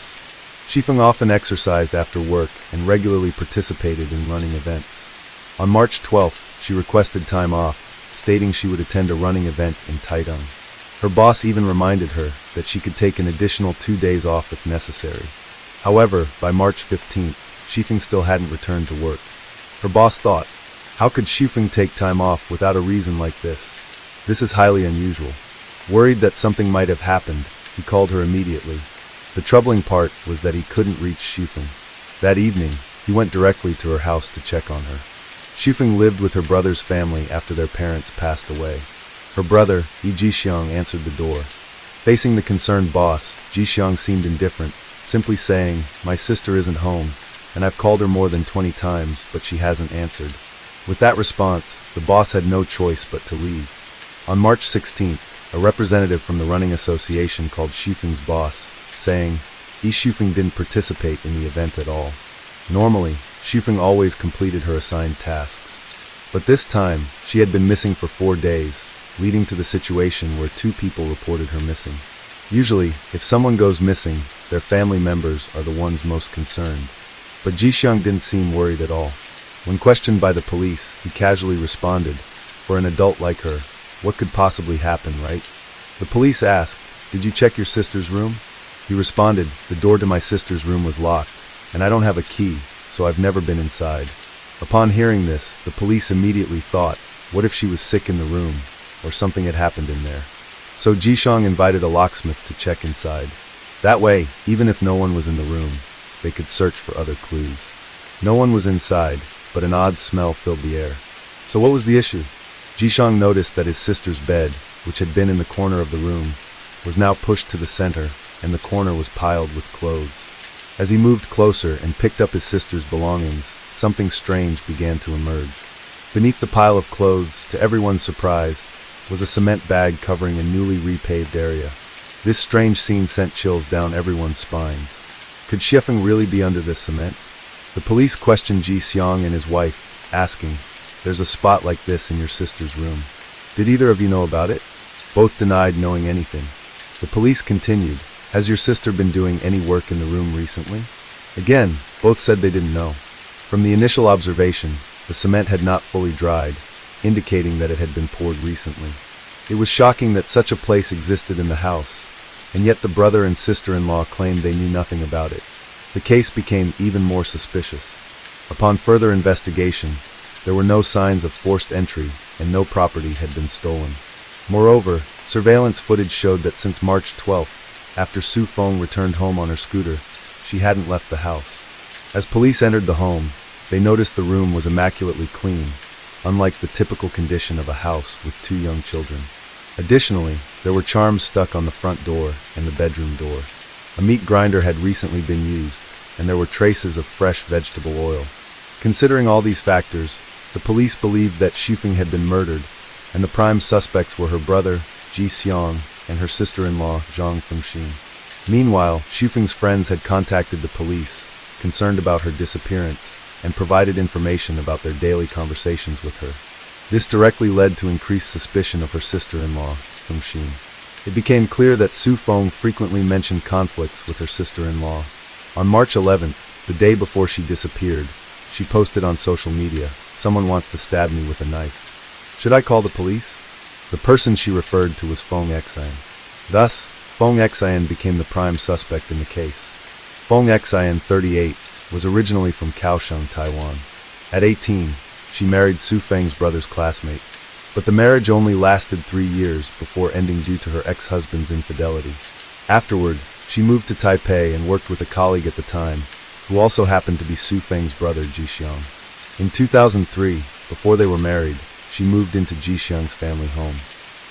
Shufeng often exercised after work and regularly participated in running events. On March 12th, she requested time off, stating she would attend a running event in Taidong. Her boss even reminded her that she could take an additional 2 days off if necessary. However, by March 15th, Shufeng still hadn't returned to work. Her boss thought, how could Shufeng take time off without a reason like this? This is highly unusual. Worried that something might have happened, he called her immediately. The troubling part was that he couldn't reach Shufeng. That evening, he went directly to her house to check on her. Shufeng lived with her brother's family after their parents passed away. Her brother, Yi Jixiang, answered the door. Facing the concerned boss, Jixiang seemed indifferent, simply saying, "My sister isn't home, and I've called her more than 20 times, but she hasn't answered." With that response, the boss had no choice but to leave. On March 16th, a representative from the running association called Shufeng's boss, saying, Yi Shufeng didn't participate in the event at all. Normally, Shufeng always completed her assigned tasks. But this time, she had been missing for 4 days, leading to the situation where 2 people reported her missing. Usually, if someone goes missing, their family members are the ones most concerned. But Jixiang didn't seem worried at all. When questioned by the police, he casually responded, "For an adult like her, what could possibly happen, right?" The police asked, "Did you check your sister's room?" He responded, "The door to my sister's room was locked, and I don't have a key, so I've never been inside." Upon hearing this, the police immediately thought, what if she was sick in the room, or something had happened in there? So Jixiang invited a locksmith to check inside. That way, even if no one was in the room, they could search for other clues. No one was inside, but an odd smell filled the air. So what was the issue? Jixiang noticed that his sister's bed, which had been in the corner of the room, was now pushed to the center, and the corner was piled with clothes. As he moved closer and picked up his sister's belongings, something strange began to emerge. Beneath the pile of clothes, to everyone's surprise, was a cement bag covering a newly repaved area. This strange scene sent chills down everyone's spines. Could Shufeng really be under this cement? The police questioned Ji Xiang and his wife, asking, "There's a spot like this in your sister's room. Did either of you know about it?" Both denied knowing anything. The police continued, "Has your sister been doing any work in the room recently?" Again, both said they didn't know. From the initial observation, the cement had not fully dried, indicating that it had been poured recently. It was shocking that such a place existed in the house, and yet the brother and sister-in-law claimed they knew nothing about it. The case became even more suspicious. Upon further investigation, there were no signs of forced entry, and no property had been stolen. Moreover, surveillance footage showed that since March 12th, after Su Feng returned home on her scooter, she hadn't left the house. As police entered the home, they noticed the room was immaculately clean, unlike the typical condition of a house with 2 young children. Additionally, there were charms stuck on the front door and the bedroom door. A meat grinder had recently been used, and there were traces of fresh vegetable oil. Considering all these factors, the police believed that Shufeng had been murdered, and the prime suspects were her brother, Ji Xiang, and her sister-in-law, Zhang Fengxin. Meanwhile, Shufeng's friends had contacted the police, concerned about her disappearance, and provided information about their daily conversations with her. This directly led to increased suspicion of her sister-in-law, Fengxin. It became clear that Su Feng frequently mentioned conflicts with her sister-in-law. On March 11th, the day before she disappeared, she posted on social media, "Someone wants to stab me with a knife. Should I call the police?" The person she referred to was Feng Exang. Thus, Feng Xian became the prime suspect in the case. Feng Xian, 38, was originally from Kaohsiung, Taiwan. At 18, she married Su Feng's brother's classmate, but the marriage only lasted 3 years before ending due to her ex-husband's infidelity. Afterward, she moved to Taipei and worked with a colleague at the time, who also happened to be Su Feng's brother, Jixiang. In 2003, before they were married, she moved into Jixiang's family home.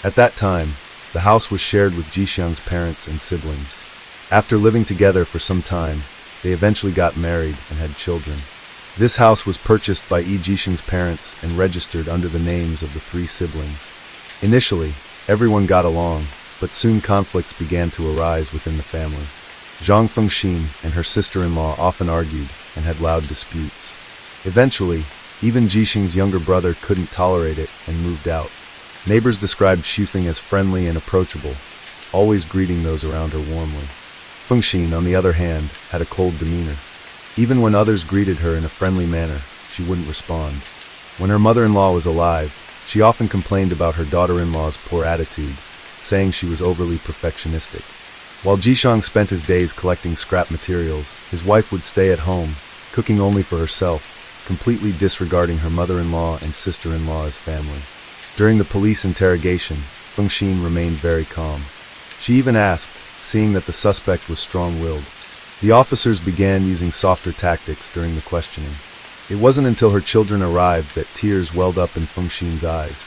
At that time, the house was shared with Jixiang's parents and siblings. After living together for some time, they eventually got married and had children. This house was purchased by Jixiang's parents and registered under the names of the 3 siblings. Initially, everyone got along, but soon conflicts began to arise within the family. Zhang Fengxin and her sister-in-law often argued and had loud disputes. Eventually, even Jixiang's younger brother couldn't tolerate it and moved out. Neighbors described Xufeng as friendly and approachable, always greeting those around her warmly. Fengxin, on the other hand, had a cold demeanor. Even when others greeted her in a friendly manner, she wouldn't respond. When her mother-in-law was alive, she often complained about her daughter-in-law's poor attitude, saying she was overly perfectionistic. While Jixiang spent his days collecting scrap materials, his wife would stay at home, cooking only for herself, completely disregarding her mother-in-law and sister-in-law as family. During the police interrogation, Fengxin remained very calm. She even asked, seeing that the suspect was strong-willed. The officers began using softer tactics during the questioning. It wasn't until her children arrived that tears welled up in Fengxin's eyes.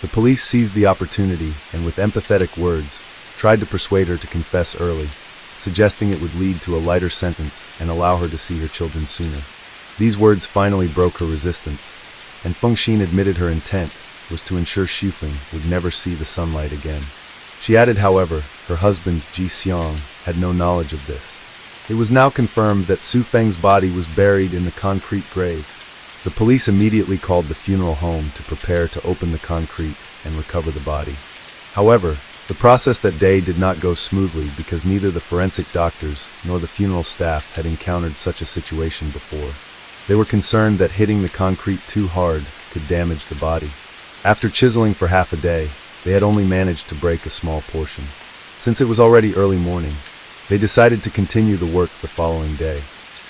The police seized the opportunity and, with empathetic words, tried to persuade her to confess early, suggesting it would lead to a lighter sentence and allow her to see her children sooner. These words finally broke her resistance, and Fengxin admitted her intent was to ensure Xufeng would never see the sunlight again. She added, however, her husband, Jixiang, had no knowledge of this. It was now confirmed that Su Feng's body was buried in the concrete grave. The police immediately called the funeral home to prepare to open the concrete and recover the body. However, the process that day did not go smoothly because neither the forensic doctors nor the funeral staff had encountered such a situation before. They were concerned that hitting the concrete too hard could damage the body. After chiseling for half a day, they had only managed to break a small portion. Since it was already early morning, they decided to continue the work the following day.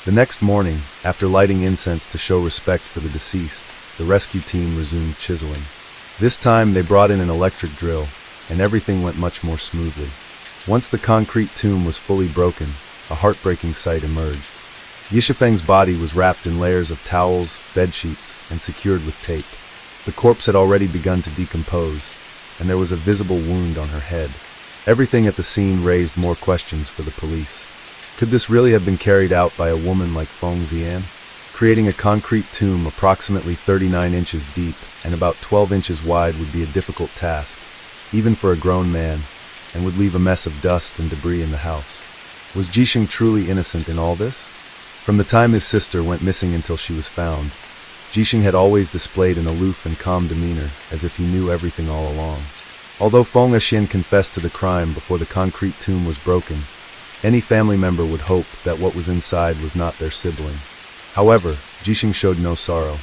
The next morning, after lighting incense to show respect for the deceased, the rescue team resumed chiseling. This time they brought in an electric drill, and everything went much more smoothly. Once the concrete tomb was fully broken, a heartbreaking sight emerged. Yishifeng's body was wrapped in layers of towels, bedsheets, and secured with tape. The corpse had already begun to decompose, and there was a visible wound on her head. Everything at the scene raised more questions for the police. Could this really have been carried out by a woman like Feng Xian? Creating a concrete tomb approximately 39 inches deep and about 12 inches wide would be a difficult task, even for a grown man, and would leave a mess of dust and debris in the house. Was Jixiang truly innocent in all this? From the time his sister went missing until she was found, Jixiang had always displayed an aloof and calm demeanor, as if he knew everything all along. Although Feng Xian confessed to the crime before the concrete tomb was broken, any family member would hope that what was inside was not their sibling. However, Jixiang showed no sorrow.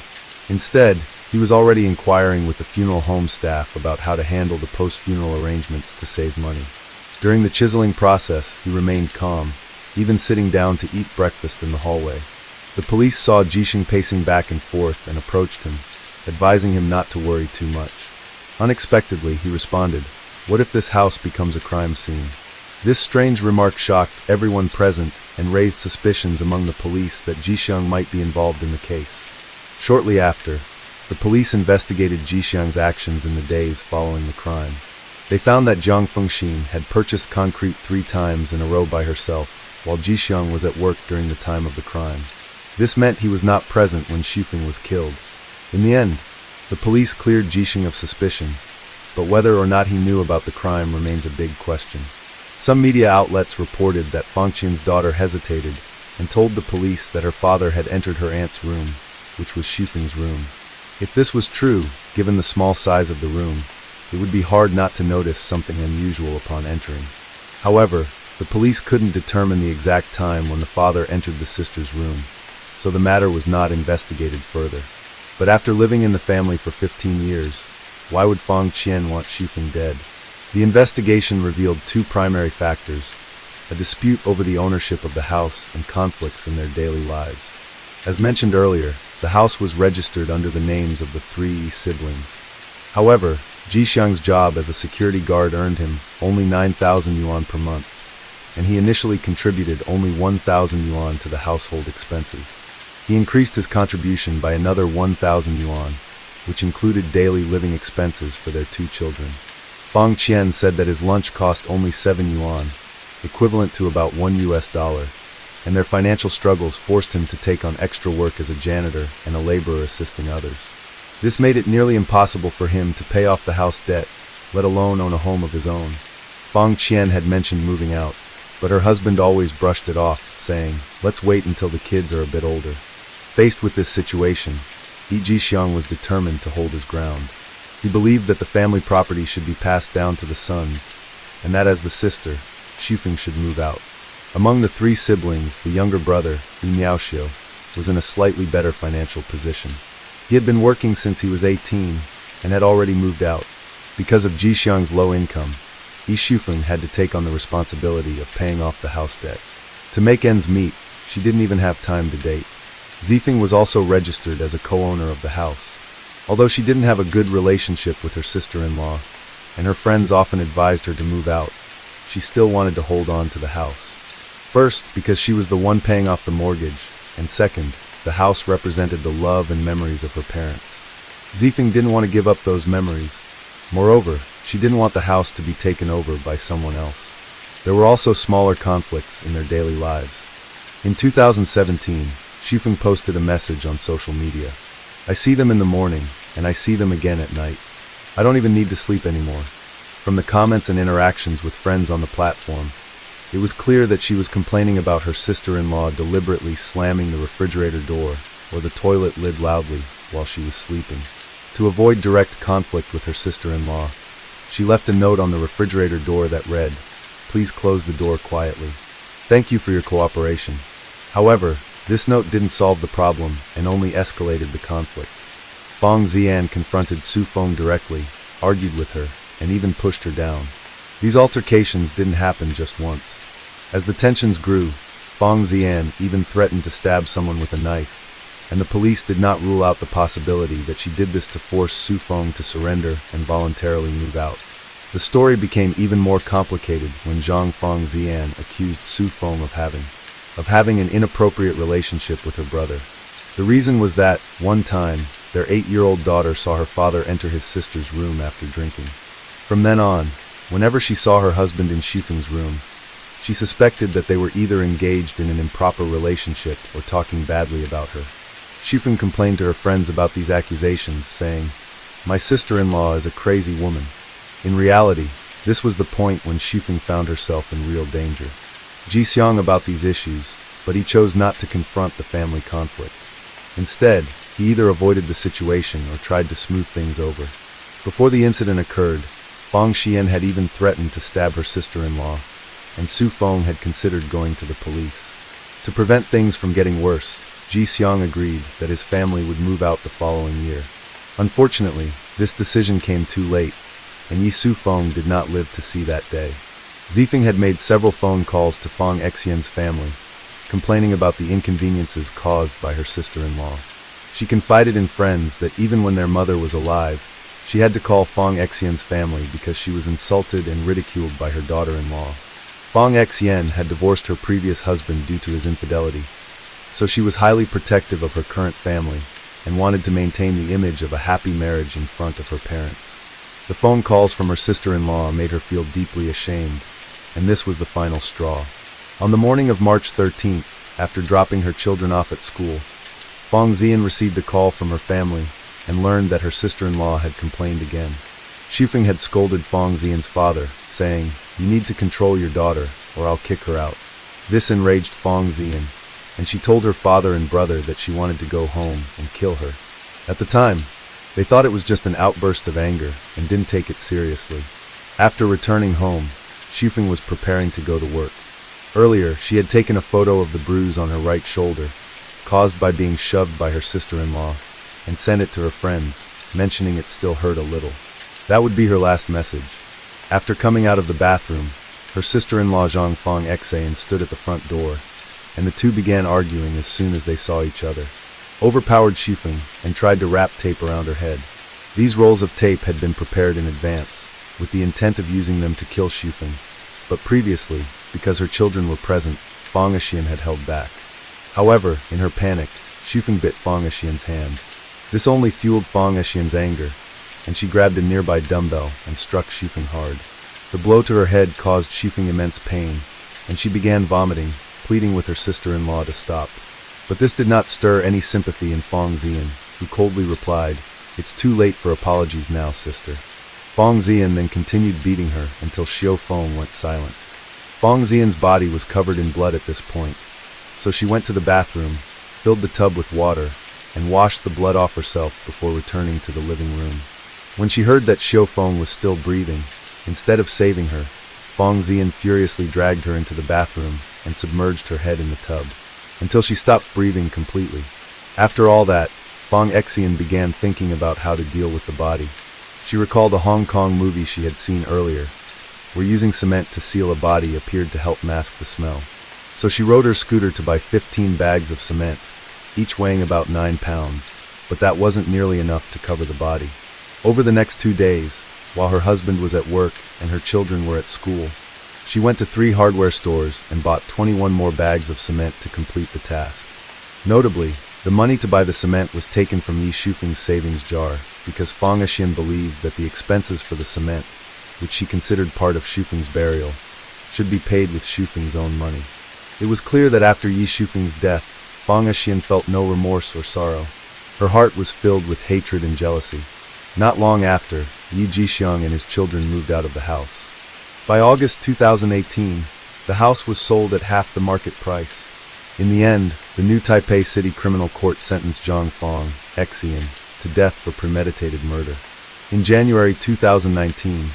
Instead, he was already inquiring with the funeral home staff about how to handle the post-funeral arrangements to save money. During the chiseling process, he remained calm, even sitting down to eat breakfast in the hallway. The police saw Jixiang pacing back and forth and approached him, advising him not to worry too much. Unexpectedly, he responded, "What if this house becomes a crime scene?" This strange remark shocked everyone present and raised suspicions among the police that Jixiang might be involved in the case. Shortly after, the police investigated Jixiang's actions in the days following the crime. They found that Zhang Fengxin had purchased concrete 3 times in a row by herself, while Jixiang was at work during the time of the crime. This meant he was not present when Xufeng was killed. In the end, the police cleared Jixiang of suspicion, but whether or not he knew about the crime remains a big question. Some media outlets reported that Fengxin's daughter hesitated and told the police that her father had entered her aunt's room, which was Xufeng's room. If this was true, given the small size of the room, it would be hard not to notice something unusual upon entering. However, the police couldn't determine the exact time when the father entered the sister's room, so the matter was not investigated further. But after living in the family for 15 years, why would Feng Qian want Xufeng dead? The investigation revealed two primary factors: a dispute over the ownership of the house and conflicts in their daily lives. As mentioned earlier, the house was registered under the names of the three siblings. However, Ji Xiang's job as a security guard earned him only 9,000 yuan per month, and he initially contributed only 1,000 yuan to the household expenses. He increased his contribution by another 1,000 yuan, which included daily living expenses for their two children. Fang Qian said that his lunch cost only 7 yuan, equivalent to about $1, and their financial struggles forced him to take on extra work as a janitor and a laborer assisting others. This made it nearly impossible for him to pay off the house debt, let alone own a home of his own. Fang Qian had mentioned moving out, but her husband always brushed it off, saying, "Let's wait until the kids are a bit older." Faced with this situation, Ji Xiang was determined to hold his ground. He believed that the family property should be passed down to the sons, and that as the sister, Xufeng should move out. Among the three siblings, the younger brother, Li Miaoxiu, was in a slightly better financial position. He had been working since he was 18 and had already moved out. Because of Ji Xiang's low income, Yi Xufeng had to take on the responsibility of paying off the house debt. To make ends meet, she didn't even have time to date. Zifeng was also registered as a co-owner of the house. Although she didn't have a good relationship with her sister-in-law, and her friends often advised her to move out, she still wanted to hold on to the house. First, because she was the one paying off the mortgage, and second, the house represented the love and memories of her parents. Zifeng didn't want to give up those memories. Moreover, she didn't want the house to be taken over by someone else. There were also smaller conflicts in their daily lives. In 2017, Xufeng posted a message on social media. "I see them in the morning, and I see them again at night. I don't even need to sleep anymore." From the comments and interactions with friends on the platform, it was clear that she was complaining about her sister-in-law deliberately slamming the refrigerator door or the toilet lid loudly while she was sleeping. To avoid direct conflict with her sister-in-law, she left a note on the refrigerator door that read, "Please close the door quietly. Thank you for your cooperation." However, this note didn't solve the problem and only escalated the conflict. Fang Ziyan confronted Su Feng directly, argued with her, and even pushed her down. These altercations didn't happen just once. As the tensions grew, Fang Ziyan even threatened to stab someone with a knife, and the police did not rule out the possibility that she did this to force Su Feng to surrender and voluntarily move out. The story became even more complicated when Zhang Fang Ziyan accused Su Feng of having an inappropriate relationship with her brother. The reason was that, one time, their 8-year-old daughter saw her father enter his sister's room after drinking. From then on, whenever she saw her husband in Xufeng's room, she suspected that they were either engaged in an improper relationship or talking badly about her. Xufeng complained to her friends about these accusations, saying, "My sister-in-law is a crazy woman." In reality, this was the point when Xufeng found herself in real danger. Ji Xiang about these issues, but he chose not to confront the family conflict. Instead, he either avoided the situation or tried to smooth things over. Before the incident occurred, Fang Xian had even threatened to stab her sister-in-law, and Su Feng had considered going to the police. To prevent things from getting worse, Ji Xiang agreed that his family would move out the following year. Unfortunately, this decision came too late, and Yi Su Feng did not live to see that day. Zifeng had made several phone calls to Fang Xian's family, complaining about the inconveniences caused by her sister-in-law. She confided in friends that even when their mother was alive, she had to call Fang Xian's family because she was insulted and ridiculed by her daughter-in-law. Fang Xian had divorced her previous husband due to his infidelity, so she was highly protective of her current family and wanted to maintain the image of a happy marriage in front of her parents. The phone calls from her sister-in-law made her feel deeply ashamed, and this was the final straw. On the morning of March 13th, after dropping her children off at school, Fang Ziyan received a call from her family and learned that her sister-in-law had complained again. Xufeng had scolded Fang Ziyan's father, saying, "You need to control your daughter, or I'll kick her out." This enraged Fang Ziyan, and she told her father and brother that she wanted to go home and kill her. At the time, they thought it was just an outburst of anger and didn't take it seriously. After returning home, Xufeng was preparing to go to work. Earlier, she had taken a photo of the bruise on her right shoulder, caused by being shoved by her sister-in-law, and sent it to her friends, mentioning it still hurt a little. That would be her last message. After coming out of the bathroom, her sister-in-law Zhang Fong Xan stood at the front door, and the two began arguing as soon as they saw each other. Overpowered Shifeng and tried to wrap tape around her head. These rolls of tape had been prepared in advance, with the intent of using them to kill Shifeng, but previously, because her children were present, Fong Xian had held back. However, in her panic, Shifeng bit Fong Xian's hand. This only fueled Fong Xian's anger, and she grabbed a nearby dumbbell and struck Shifeng hard. The blow to her head caused Shifeng immense pain, and she began vomiting, pleading with her sister-in-law to stop. But this did not stir any sympathy in Fong Xian, who coldly replied, "It's too late for apologies now, sister." Fong Xian then continued beating her until Xiao Feng went silent. Fong Xian's body was covered in blood at this point, so she went to the bathroom, filled the tub with water, and washed the blood off herself before returning to the living room. When she heard that Xiao Feng was still breathing, instead of saving her, Fong Xian furiously dragged her into the bathroom and submerged her head in the tub, until she stopped breathing completely. After all that, Fong Xian began thinking about how to deal with the body. She recalled a Hong Kong movie she had seen earlier, where using cement to seal a body appeared to help mask the smell. So she rode her scooter to buy 15 bags of cement, each weighing about 9 pounds, but that wasn't nearly enough to cover the body. Over the next 2 days, while her husband was at work and her children were at school, she went to 3 hardware stores and bought 21 more bags of cement to complete the task. Notably, the money to buy the cement was taken from Yi Shufeng's savings jar, because Fong Xian believed that the expenses for the cement, which she considered part of Shufeng's burial, should be paid with Shufeng's own money. It was clear that after Yi Shufeng's death, Fong Xian felt no remorse or sorrow. Her heart was filled with hatred and jealousy. Not long after, Yi Jixiang and his children moved out of the house. By August 2018, the house was sold at half the market price. In the end, the new Taipei City Criminal Court sentenced Zhang Fong Xian to death for premeditated murder. In January 2019,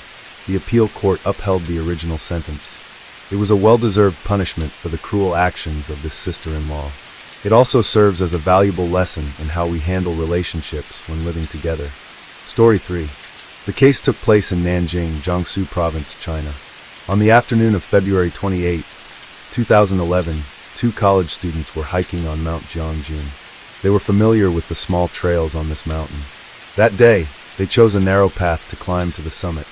the appeal court upheld the original sentence. It was a well-deserved punishment for the cruel actions of this sister-in-law. It also serves as a valuable lesson in how we handle relationships when living together. Story 3. The case took place in Nanjing, Jiangsu Province, China. On the afternoon of February 28, 2011, 2 college students were hiking on Mount Jiangjun. They were familiar with the small trails on this mountain. That day, they chose a narrow path to climb to the summit.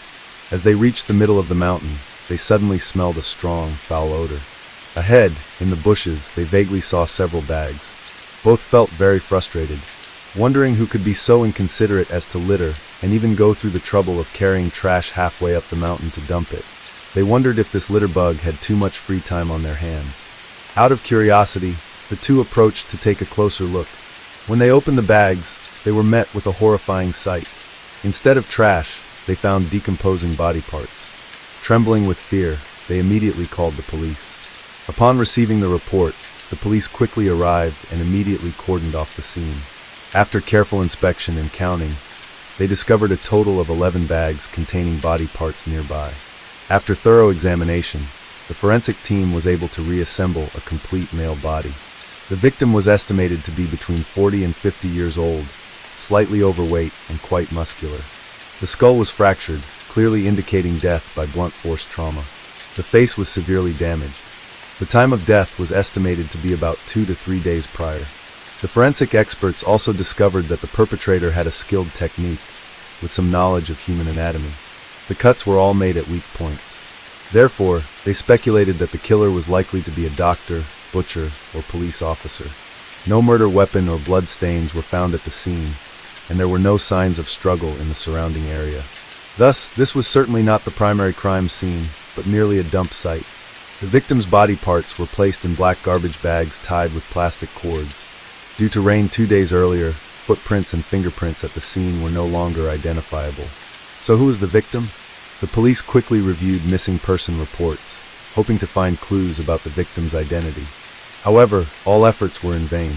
As they reached the middle of the mountain, they suddenly smelled a strong, foul odor. Ahead, in the bushes, they vaguely saw several bags. Both felt very frustrated, wondering who could be so inconsiderate as to litter and even go through the trouble of carrying trash halfway up the mountain to dump it. They wondered if this litter bug had too much free time on their hands. Out of curiosity, the two approached to take a closer look. When they opened the bags, they were met with a horrifying sight. Instead of trash, they found decomposing body parts. Trembling with fear, they immediately called the police. Upon receiving the report, the police quickly arrived and immediately cordoned off the scene. After careful inspection and counting, they discovered a total of 11 bags containing body parts nearby. After thorough examination, the forensic team was able to reassemble a complete male body. The victim was estimated to be between 40 and 50 years old, slightly overweight and quite muscular. The skull was fractured, clearly indicating death by blunt force trauma. The face was severely damaged. The time of death was estimated to be about 2 to 3 days prior. The forensic experts also discovered that the perpetrator had a skilled technique, with some knowledge of human anatomy. The cuts were all made at weak points. Therefore, they speculated that the killer was likely to be a doctor, butcher, or police officer. No murder weapon or blood stains were found at the scene, and there were no signs of struggle in the surrounding area. Thus, this was certainly not the primary crime scene, but merely a dump site. The victim's body parts were placed in black garbage bags tied with plastic cords. Due to rain 2 days earlier, footprints and fingerprints at the scene were no longer identifiable. So who was the victim? The police quickly reviewed missing person reports, hoping to find clues about the victim's identity. However, all efforts were in vain.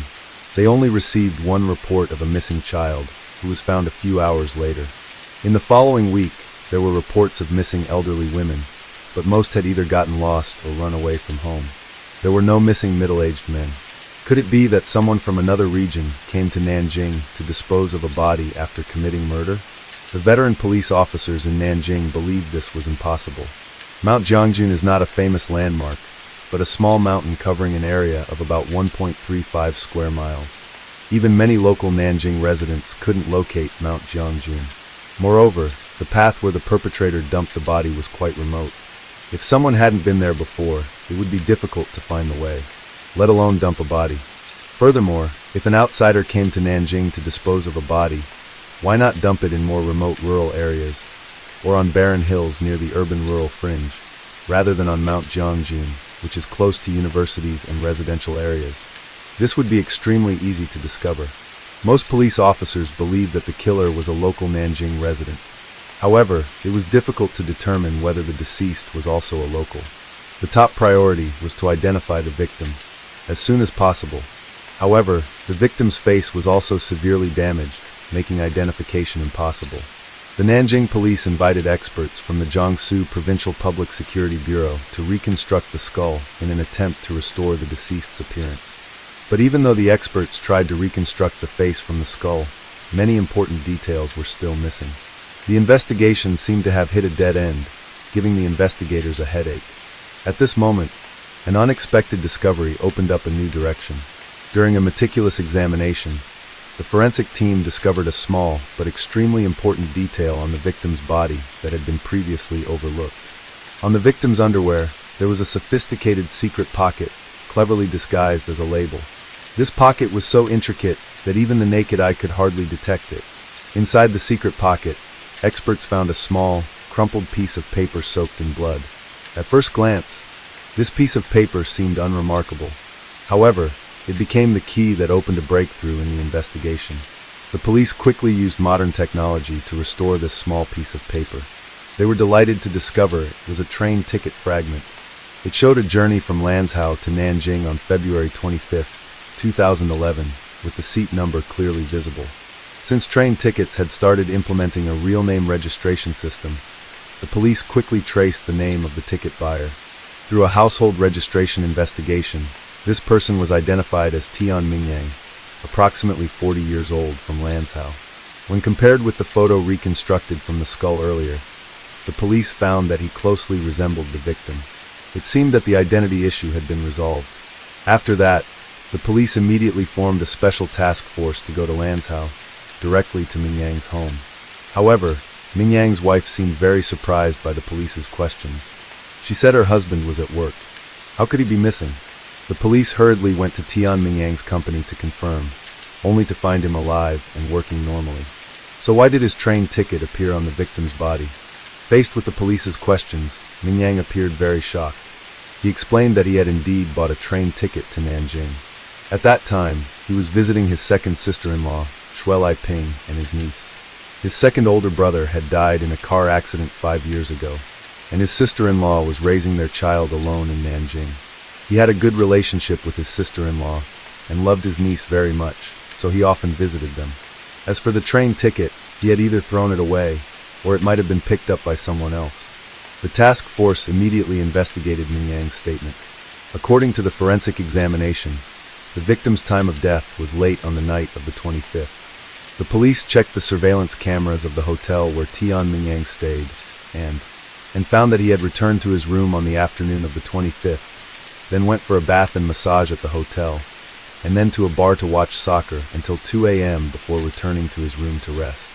They only received one report of a missing child, who was found a few hours later. In the following week, there were reports of missing elderly women, but most had either gotten lost or run away from home. There were no missing middle-aged men. Could it be that someone from another region came to Nanjing to dispose of a body after committing murder? The veteran police officers in Nanjing believed this was impossible. Mount Jiangjun is not a famous landmark, but a small mountain covering an area of about 1.35 square miles. Even many local Nanjing residents couldn't locate Mount Jiangjun. Moreover, the path where the perpetrator dumped the body was quite remote. If someone hadn't been there before, it would be difficult to find the way, let alone dump a body. Furthermore, if an outsider came to Nanjing to dispose of a body, why not dump it in more remote rural areas, or on barren hills near the urban-rural fringe, rather than on Mount Jiangjun, which is close to universities and residential areas? This would be extremely easy to discover. Most police officers believed that the killer was a local Nanjing resident. However, it was difficult to determine whether the deceased was also a local. The top priority was to identify the victim as soon as possible. However, the victim's face was also severely damaged, making identification impossible. The Nanjing police invited experts from the Jiangsu Provincial Public Security Bureau to reconstruct the skull in an attempt to restore the deceased's appearance. But even though the experts tried to reconstruct the face from the skull, many important details were still missing. The investigation seemed to have hit a dead end, giving the investigators a headache. At this moment, an unexpected discovery opened up a new direction. During a meticulous examination, the forensic team discovered a small but extremely important detail on the victim's body that had been previously overlooked. On the victim's underwear, there was a sophisticated secret pocket, cleverly disguised as a label. This pocket was so intricate that even the naked eye could hardly detect it. Inside the secret pocket, experts found a small, crumpled piece of paper soaked in blood. At first glance, this piece of paper seemed unremarkable. However, it became the key that opened a breakthrough in the investigation. The police quickly used modern technology to restore this small piece of paper. They were delighted to discover it was a train ticket fragment. It showed a journey from Lanzhou to Nanjing on February 25, 2011, with the seat number clearly visible. Since train tickets had started implementing a real name registration system, the police quickly traced the name of the ticket buyer. Through a household registration investigation, this person was identified as Tian Mingyang, approximately 40 years old, from Lanzhou. When compared with the photo reconstructed from the skull earlier, the police found that he closely resembled the victim. It seemed that the identity issue had been resolved. After that, the police immediately formed a special task force to go to Lanzhou, directly to Mingyang's home. However, Mingyang's wife seemed very surprised by the police's questions. She said her husband was at work. How could he be missing? The police hurriedly went to Tian Mingyang's company to confirm, only to find him alive and working normally. So why did his train ticket appear on the victim's body? Faced with the police's questions, Mingyang appeared very shocked. He explained that he had indeed bought a train ticket to Nanjing. At that time, he was visiting his second sister-in-law, Shuai Ping, and his niece. His second older brother had died in a car accident 5 years ago, and his sister-in-law was raising their child alone in Nanjing. He had a good relationship with his sister-in-law and loved his niece very much, so he often visited them. As for the train ticket, he had either thrown it away, or it might have been picked up by someone else. The task force immediately investigated Mingyang's statement. According to the forensic examination, the victim's time of death was late on the night of the 25th. The police checked the surveillance cameras of the hotel where Tian Mingyang stayed, and found that he had returned to his room on the afternoon of the 25th, then went for a bath and massage at the hotel, and then to a bar to watch soccer until 2 a.m. before returning to his room to rest.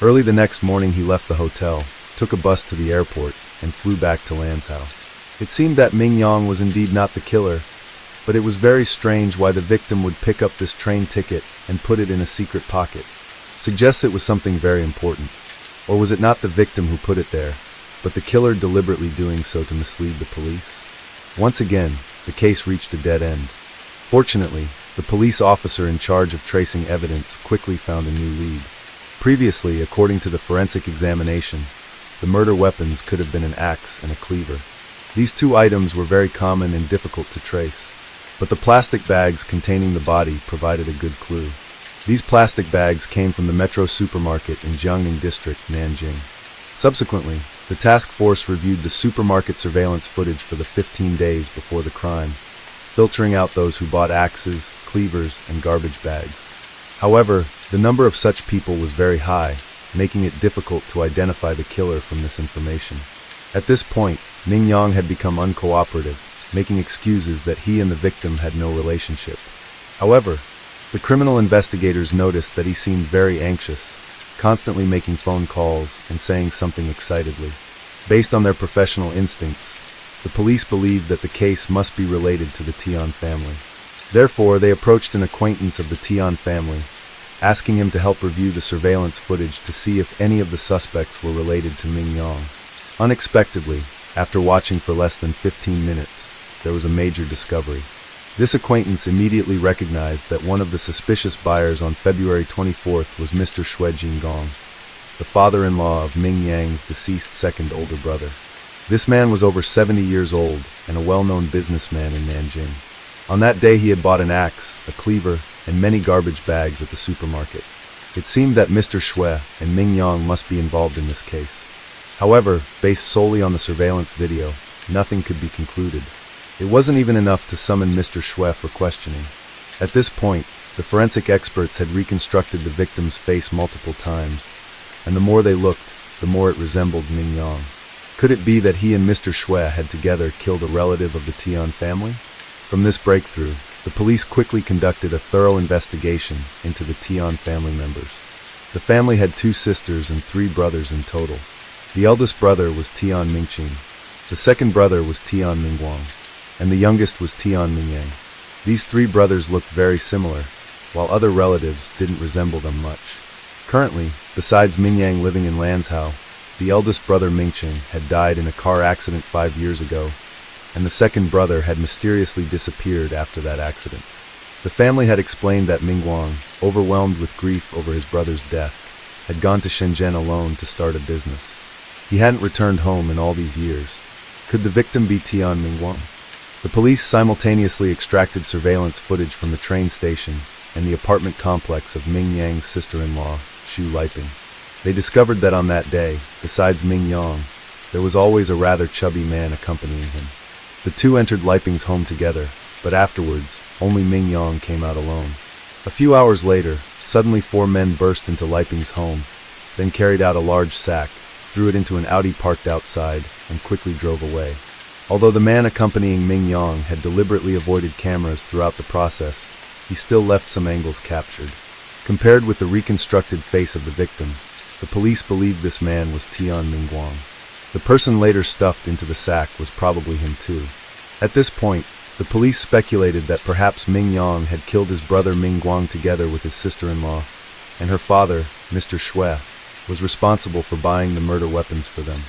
Early the next morning he left the hotel, took a bus to the airport, and flew back to Lanzhou. It seemed that Mingyang was indeed not the killer, but it was very strange why the victim would pick up this train ticket and put it in a secret pocket. Suggests it was something very important. Or was it not the victim who put it there, but the killer deliberately doing so to mislead the police? Once again, the case reached a dead end. Fortunately, the police officer in charge of tracing evidence quickly found a new lead. Previously, according to the forensic examination, the murder weapons could have been an axe and a cleaver. These two items were very common and difficult to trace, but the plastic bags containing the body provided a good clue. These plastic bags came from the Metro supermarket in Jiangning District, Nanjing. Subsequently, the task force reviewed the supermarket surveillance footage for the 15 days before the crime, filtering out those who bought axes, cleavers, and garbage bags. However, the number of such people was very high, making it difficult to identify the killer from this information. At this point, Ming Yang had become uncooperative, making excuses that he and the victim had no relationship. However, the criminal investigators noticed that he seemed very anxious, constantly making phone calls and saying something excitedly. Based on their professional instincts, the police believed that the case must be related to the Tian family. Therefore, they approached an acquaintance of the Tian family, asking him to help review the surveillance footage to see if any of the suspects were related to Ming Yang. Unexpectedly, after watching for less than 15 minutes, there was a major discovery. This acquaintance immediately recognized that one of the suspicious buyers on February 24th was Mr. Xue Jingong, the father-in-law of Ming Yang's deceased second older brother. This man was over 70 years old and a well-known businessman in Nanjing. On that day he had bought an axe, a cleaver, and many garbage bags at the supermarket. It seemed that Mr. Xue and Ming Yang must be involved in this case. However, based solely on the surveillance video, nothing could be concluded. It wasn't even enough to summon Mr. Xue for questioning. At this point, the forensic experts had reconstructed the victim's face multiple times, and the more they looked, the more it resembled Ming Yang. Could it be that he and Mr. Xue had together killed a relative of the Tian family? From this breakthrough, the police quickly conducted a thorough investigation into the Tian family members. The family had 2 sisters and 3 brothers in total. The eldest brother was Tian Mingqing, the second brother was Tian Mingguang, and the youngest was Tian Mingyang. These 3 brothers looked very similar, while other relatives didn't resemble them much. Currently, besides Mingyang living in Lanzhou, the eldest brother Mingqing had died in a car accident 5 years ago, and the second brother had mysteriously disappeared after that accident. The family had explained that Mingguang, overwhelmed with grief over his brother's death, had gone to Shenzhen alone to start a business. He hadn't returned home in all these years. Could the victim be Tian Mingguang? The police simultaneously extracted surveillance footage from the train station and the apartment complex of Ming Yang's sister-in-law, Xu Liping. They discovered that on that day, besides Ming Yang, there was always a rather chubby man accompanying him. The 2 entered Liping's home together, but afterwards, only Ming Yang came out alone. A few hours later, suddenly 4 men burst into Liping's home, then carried out a large sack, threw it into an Audi parked outside, and quickly drove away. Although the man accompanying Ming Yang had deliberately avoided cameras throughout the process, he still left some angles captured. Compared with the reconstructed face of the victim, the police believed this man was Tian Mingguang. The person later stuffed into the sack was probably him too. At this point, the police speculated that perhaps Ming Yang had killed his brother Mingguang together with his sister-in-law, and her father, Mr. Xue, was responsible for buying the murder weapons for them.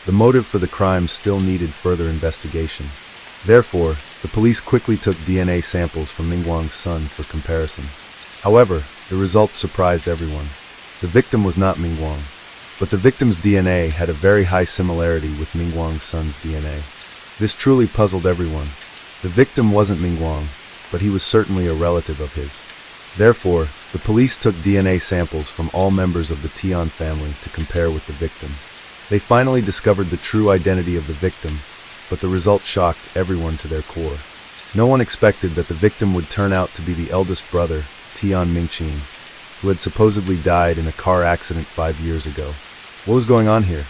The motive for the crime still needed further investigation. Therefore, the police quickly took DNA samples from Mingguang's son for comparison. However, the results surprised everyone. The victim was not Mingguang, but the victim's DNA had a very high similarity with Mingguang's son's DNA. This truly puzzled everyone. The victim wasn't Mingguang, but he was certainly a relative of his. Therefore, the police took DNA samples from all members of the Tian family to compare with the victim. They finally discovered the true identity of the victim, but the result shocked everyone to their core. No one expected that the victim would turn out to be the eldest brother, Tian Mingqing, who had supposedly died in a car accident 5 years ago. What was going on here?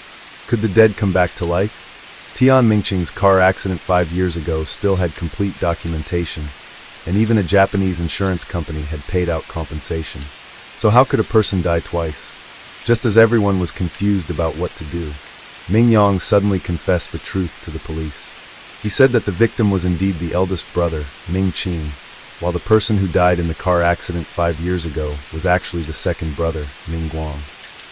Could the dead come back to life? Tian Mingqing's car accident 5 years ago still had complete documentation, and even a Japanese insurance company had paid out compensation. So how could a person die twice? Just as everyone was confused about what to do, Ming Yang suddenly confessed the truth to the police. He said that the victim was indeed the eldest brother, Ming Qing, while the person who died in the car accident 5 years ago was actually the second brother, Ming Guang.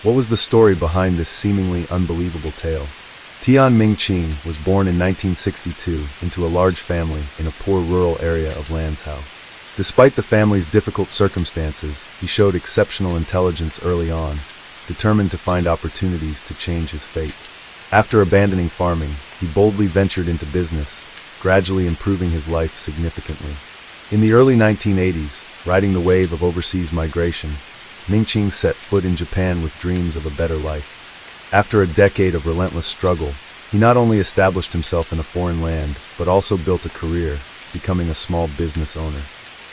What was the story behind this seemingly unbelievable tale? Tian Mingqing was born in 1962 into a large family in a poor rural area of Lanzhou. Despite the family's difficult circumstances, he showed exceptional intelligence early on, determined to find opportunities to change his fate. After abandoning farming, he boldly ventured into business, gradually improving his life significantly. In the early 1980s, riding the wave of overseas migration, Mingqing set foot in Japan with dreams of a better life. After a decade of relentless struggle, he not only established himself in a foreign land, but also built a career, becoming a small business owner.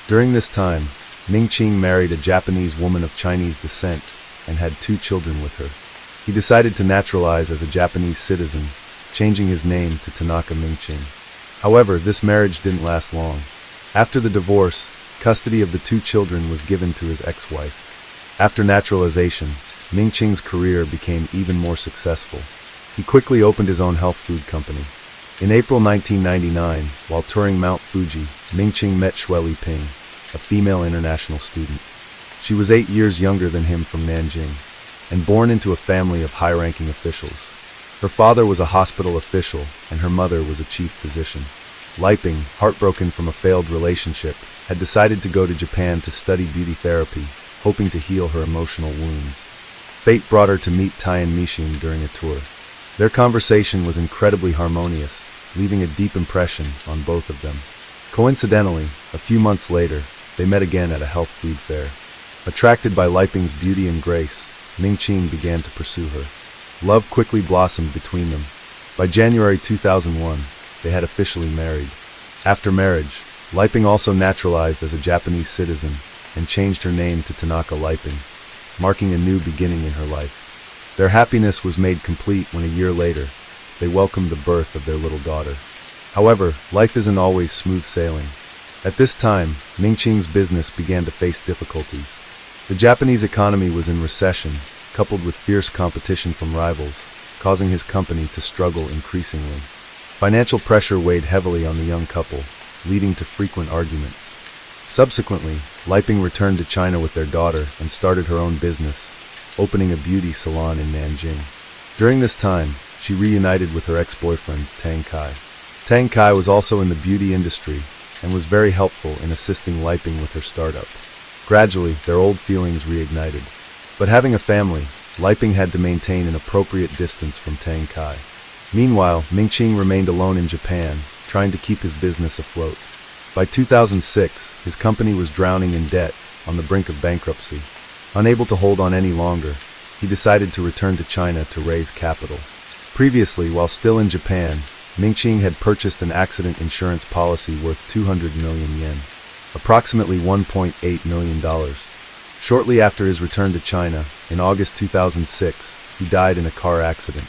During this time, Mingqing married a Japanese woman of Chinese descent, and had 2 children with her. He decided to naturalize as a Japanese citizen, changing his name to Tanaka Mingqing. However, this marriage didn't last long. After the divorce, custody of the 2 children was given to his ex-wife. After naturalization, Mingqing's career became even more successful. He quickly opened his own health food company. In April 1999, while touring Mount Fuji, Mingqing met Shui Liping, a female international student. She was 8 years younger than him from Nanjing, and born into a family of high-ranking officials. Her father was a hospital official, and her mother was a chief physician. Liping, heartbroken from a failed relationship, had decided to go to Japan to study beauty therapy, hoping to heal her emotional wounds. Fate brought her to meet Tian Mixing during a tour. Their conversation was incredibly harmonious, leaving a deep impression on both of them. Coincidentally, a few months later, they met again at a health food fair. Attracted by Liping's beauty and grace, Mingqing began to pursue her. Love quickly blossomed between them. By January 2001, they had officially married. After marriage, Liping also naturalized as a Japanese citizen and changed her name to Tanaka Liping, marking a new beginning in her life. Their happiness was made complete when a year later, they welcomed the birth of their little daughter. However, life isn't always smooth sailing. At this time, Mingqing's business began to face difficulties. The Japanese economy was in recession, coupled with fierce competition from rivals, causing his company to struggle increasingly. Financial pressure weighed heavily on the young couple, leading to frequent arguments. Subsequently, Liping returned to China with their daughter and started her own business, opening a beauty salon in Nanjing. During this time, she reunited with her ex-boyfriend, Tang Kai. Tang Kai was also in the beauty industry and was very helpful in assisting Liping with her startup. Gradually, their old feelings reignited. But having a family, Liping had to maintain an appropriate distance from Tang Kai. Meanwhile, Mingqing remained alone in Japan, trying to keep his business afloat. By 2006, his company was drowning in debt, on the brink of bankruptcy. Unable to hold on any longer, he decided to return to China to raise capital. Previously, while still in Japan, Mingqing had purchased an accident insurance policy worth 200 million yen, approximately $1.8 million. Shortly after his return to China, in August 2006, he died in a car accident.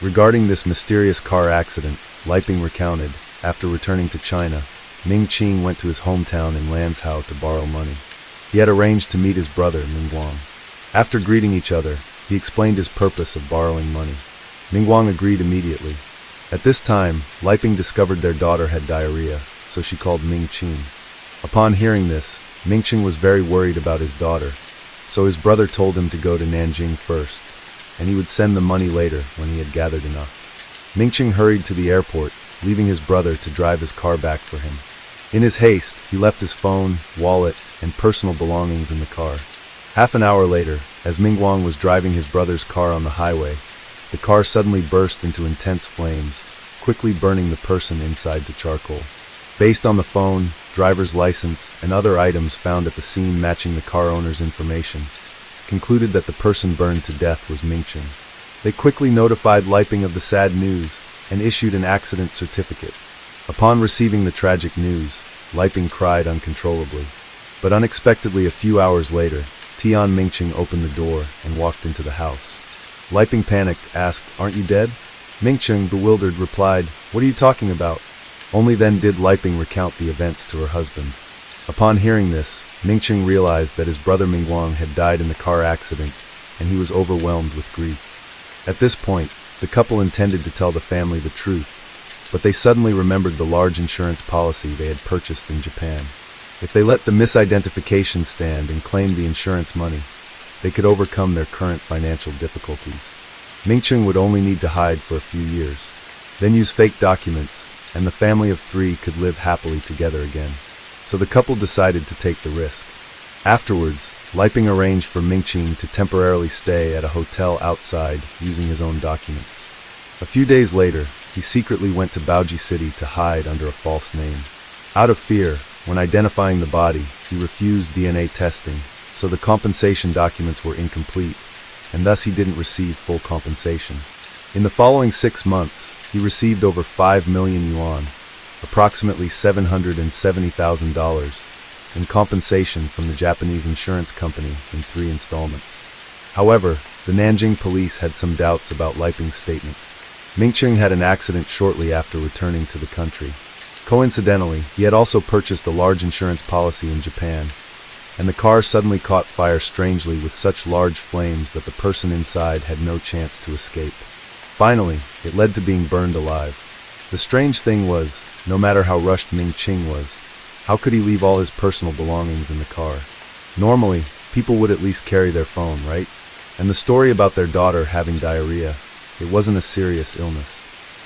Regarding this mysterious car accident, Liping recounted, after returning to China, Mingqing went to his hometown in Lanzhou to borrow money. He had arranged to meet his brother, Mingguang. After greeting each other, he explained his purpose of borrowing money. Mingguang agreed immediately. At this time, Liping discovered their daughter had diarrhea, so she called Mingqing. Upon hearing this, Mingqing was very worried about his daughter, so his brother told him to go to Nanjing first, and he would send the money later when he had gathered enough. Mingqing hurried to the airport, leaving his brother to drive his car back for him. In his haste, he left his phone, wallet, and personal belongings in the car. Half an hour later, as Mingguang was driving his brother's car on the highway, the car suddenly burst into intense flames, quickly burning the person inside to charcoal. Based on the phone, driver's license, and other items found at the scene matching the car owner's information, concluded that the person burned to death was Mingqing. They quickly notified Liping of the sad news and issued an accident certificate. Upon receiving the tragic news, Liping cried uncontrollably. But unexpectedly a few hours later, Tian Mingqing opened the door and walked into the house. Liping panicked, asked, "Aren't you dead?" Mingqing, bewildered, replied, "What are you talking about?" Only then did Liping recount the events to her husband. Upon hearing this, Mingqing realized that his brother Mingguang had died in the car accident, and he was overwhelmed with grief. At this point, the couple intended to tell the family the truth, but they suddenly remembered the large insurance policy they had purchased in Japan. If they let the misidentification stand and claimed the insurance money, they could overcome their current financial difficulties. Mingqing would only need to hide for a few years, then use fake documents, and the family of 3 could live happily together again. So the couple decided to take the risk. Afterwards, Liping arranged for Mingqing to temporarily stay at a hotel outside using his own documents. A few days later, he secretly went to Baoji City to hide under a false name. Out of fear, when identifying the body, he refused DNA testing, so the compensation documents were incomplete, and thus he didn't receive full compensation. In the following 6 months, he received over 5 million yuan, approximately $770,000, in compensation from the Japanese insurance company in 3 installments. However, the Nanjing police had some doubts about Liping's statement. Mingqing had an accident shortly after returning to the country. Coincidentally, he had also purchased a large insurance policy in Japan, and the car suddenly caught fire strangely with such large flames that the person inside had no chance to escape. Finally, it led to being burned alive. The strange thing was, no matter how rushed Mingqing was, how could he leave all his personal belongings in the car? Normally, people would at least carry their phone, right? And the story about their daughter having diarrhea, it wasn't a serious illness.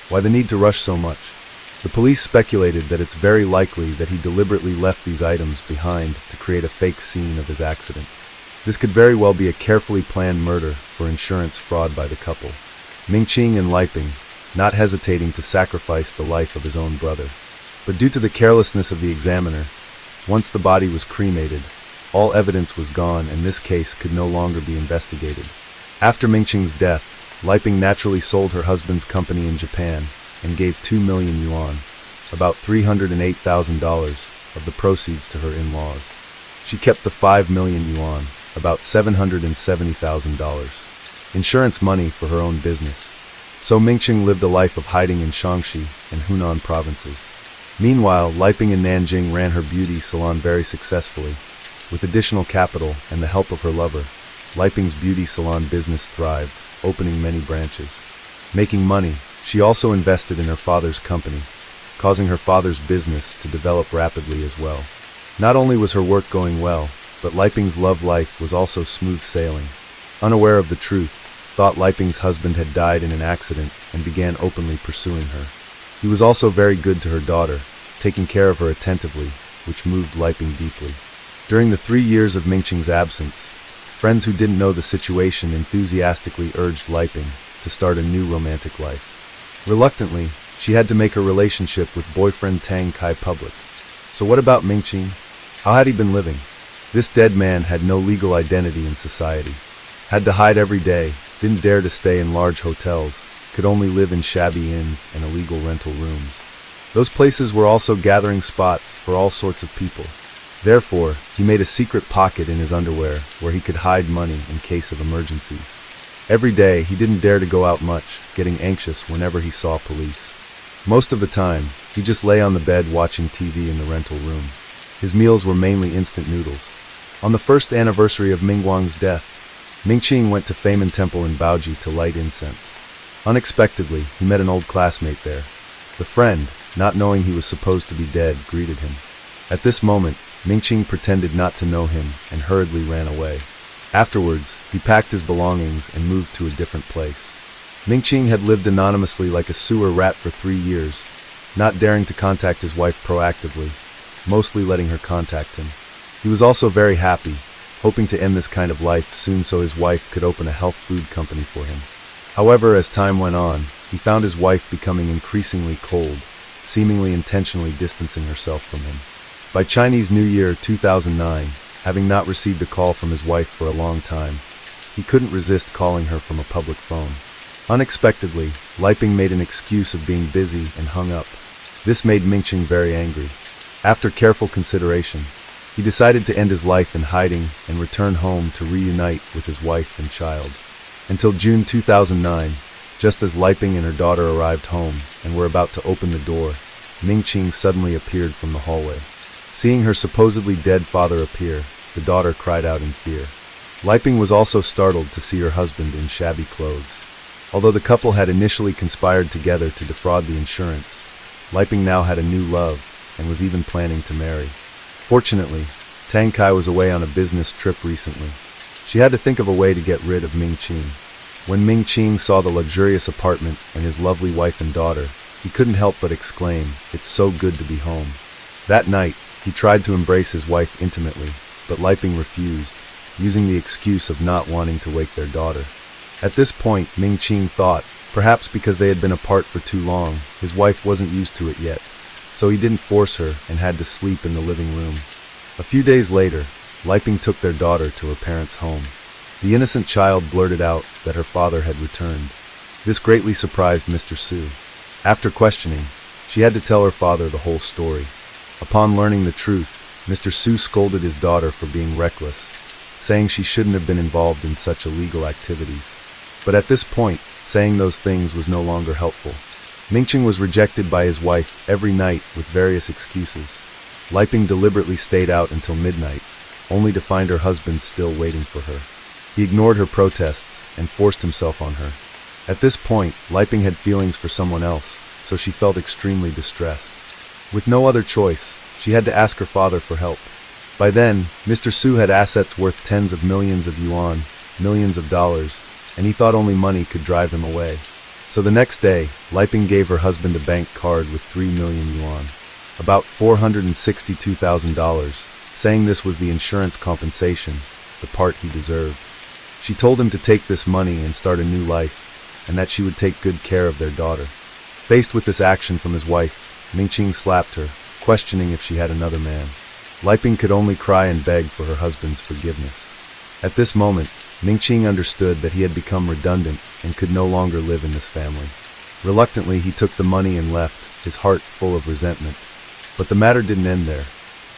Why the need to rush so much? The police speculated that it's very likely that he deliberately left these items behind to create a fake scene of his accident. This could very well be a carefully planned murder for insurance fraud by the couple. Mingqing and Liping, not hesitating to sacrifice the life of his own brother. But due to the carelessness of the examiner, once the body was cremated, all evidence was gone and this case could no longer be investigated. After Mingqing's death, Liping naturally sold her husband's company in Japan and gave 2 million yuan, about $308,000 of the proceeds to her in-laws. She kept the 5 million yuan, about $770,000, insurance money for her own business. So Mingqing lived a life of hiding in Shaanxi and Hunan provinces. Meanwhile, Liping in Nanjing ran her beauty salon very successfully. With additional capital and the help of her lover, Liping's beauty salon business thrived, opening many branches. Making money, she also invested in her father's company, causing her father's business to develop rapidly as well. Not only was her work going well, but Liping's love life was also smooth sailing. Unaware of the truth, thought Liping's husband had died in an accident and began openly pursuing her. He was also very good to her daughter, taking care of her attentively, which moved Liping deeply. During the 3 years of Mingqing's absence, friends who didn't know the situation enthusiastically urged Liping to start a new romantic life. Reluctantly, she had to make her relationship with boyfriend Tang Kai public. So what about Mingqing? How had he been living? This dead man had no legal identity in society. Had to hide every day, didn't dare to stay in large hotels, could only live in shabby inns and illegal rental rooms. Those places were also gathering spots for all sorts of people. Therefore, he made a secret pocket in his underwear where he could hide money in case of emergencies. Every day, he didn't dare to go out much, getting anxious whenever he saw police. Most of the time, he just lay on the bed watching TV in the rental room. His meals were mainly instant noodles. On the first anniversary of Mingguang's death, Mingqing went to Famen Temple in Baoji to light incense. Unexpectedly, he met an old classmate there. The friend, not knowing he was supposed to be dead, greeted him. At this moment, Mingqing pretended not to know him and hurriedly ran away. Afterwards, he packed his belongings and moved to a different place. Mingqing had lived anonymously like a sewer rat for 3 years, not daring to contact his wife proactively, mostly letting her contact him. He was also very happy, hoping to end this kind of life soon so his wife could open a health food company for him. However, as time went on, he found his wife becoming increasingly cold, seemingly intentionally distancing herself from him. By Chinese New Year 2009, having not received a call from his wife for a long time, he couldn't resist calling her from a public phone. Unexpectedly, Liping made an excuse of being busy and hung up. This made Mingqing very angry. After careful consideration, he decided to end his life in hiding and return home to reunite with his wife and child. Until June 2009, just as Liping and her daughter arrived home and were about to open the door, Mingqing suddenly appeared from the hallway. Seeing her supposedly dead father appear, the daughter cried out in fear. Liping was also startled to see her husband in shabby clothes. Although the couple had initially conspired together to defraud the insurance, Liping now had a new love and was even planning to marry. Fortunately, Tang Kai was away on a business trip recently. She had to think of a way to get rid of Mingqing. When Mingqing saw the luxurious apartment and his lovely wife and daughter, he couldn't help but exclaim, "It's so good to be home." That night, he tried to embrace his wife intimately, but Liping refused, using the excuse of not wanting to wake their daughter. At this point, Mingqing thought, perhaps because they had been apart for too long, his wife wasn't used to it yet, so he didn't force her and had to sleep in the living room. A few days later, Liping took their daughter to her parents' home. The innocent child blurted out that her father had returned. This greatly surprised Mr. Su. After questioning, she had to tell her father the whole story. Upon learning the truth, Mr. Su scolded his daughter for being reckless, saying she shouldn't have been involved in such illegal activities. But at this point, saying those things was no longer helpful. Mingqing was rejected by his wife every night with various excuses. Liping deliberately stayed out until midnight, only to find her husband still waiting for her. He ignored her protests and forced himself on her. At this point, Liping had feelings for someone else, so she felt extremely distressed. With no other choice, she had to ask her father for help. By then, Mr. Su had assets worth tens of millions of yuan, millions of dollars, and he thought only money could drive him away. So the next day, Liping gave her husband a bank card with 3 million yuan, about $462,000, saying this was the insurance compensation, the part he deserved. She told him to take this money and start a new life, and that she would take good care of their daughter. Faced with this action from his wife, Mingqing slapped her, questioning if she had another man. Liping could only cry and beg for her husband's forgiveness. At this moment, Mingqing understood that he had become redundant and could no longer live in this family. Reluctantly, he took the money and left, his heart full of resentment. But the matter didn't end there.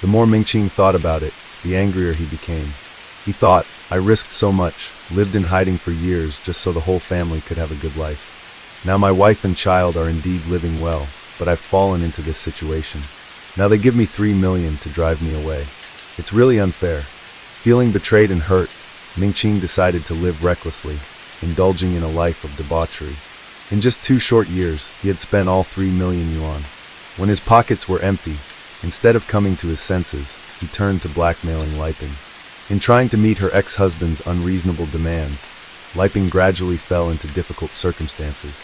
The more Mingqing thought about it, the angrier he became. He thought, I risked so much, lived in hiding for years just so the whole family could have a good life. Now my wife and child are indeed living well, but I've fallen into this situation. Now they give me 3 million to drive me away. It's really unfair. Feeling betrayed and hurt, Mingqing decided to live recklessly, indulging in a life of debauchery. In just 2 short years, he had spent all 3 million yuan. When his pockets were empty, instead of coming to his senses, he turned to blackmailing Liping. In trying to meet her ex-husband's unreasonable demands, Liping gradually fell into difficult circumstances.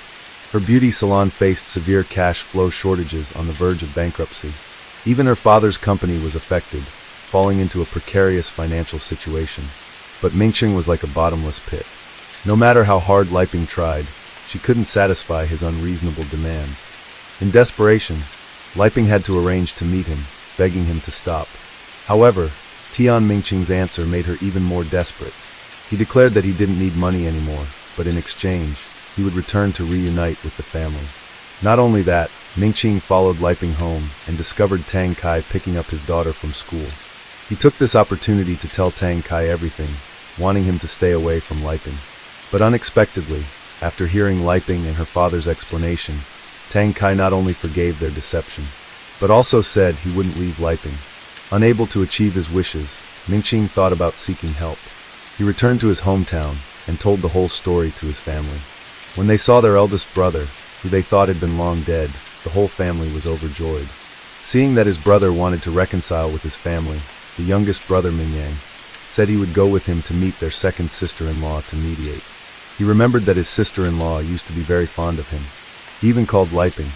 Her beauty salon faced severe cash flow shortages on the verge of bankruptcy. Even her father's company was affected, falling into a precarious financial situation. But Mingqing was like a bottomless pit. No matter how hard Liping tried, she couldn't satisfy his unreasonable demands. In desperation, Liping had to arrange to meet him, begging him to stop. However, Tian Mingqing's answer made her even more desperate. He declared that he didn't need money anymore, but in exchange, he would return to reunite with the family. Not only that, Mingqing followed Liping home and discovered Tang Kai picking up his daughter from school. He took this opportunity to tell Tang Kai everything, wanting him to stay away from Liping. But unexpectedly, after hearing Liping and her father's explanation, Tang Kai not only forgave their deception, but also said he wouldn't leave Liping. Unable to achieve his wishes, Mingqing thought about seeking help. He returned to his hometown and told the whole story to his family. When they saw their eldest brother, who they thought had been long dead, the whole family was overjoyed. Seeing that his brother wanted to reconcile with his family, the youngest brother Mingyang said he would go with him to meet their second sister-in-law to mediate. He remembered that his sister-in-law used to be very fond of him. He even called Liping,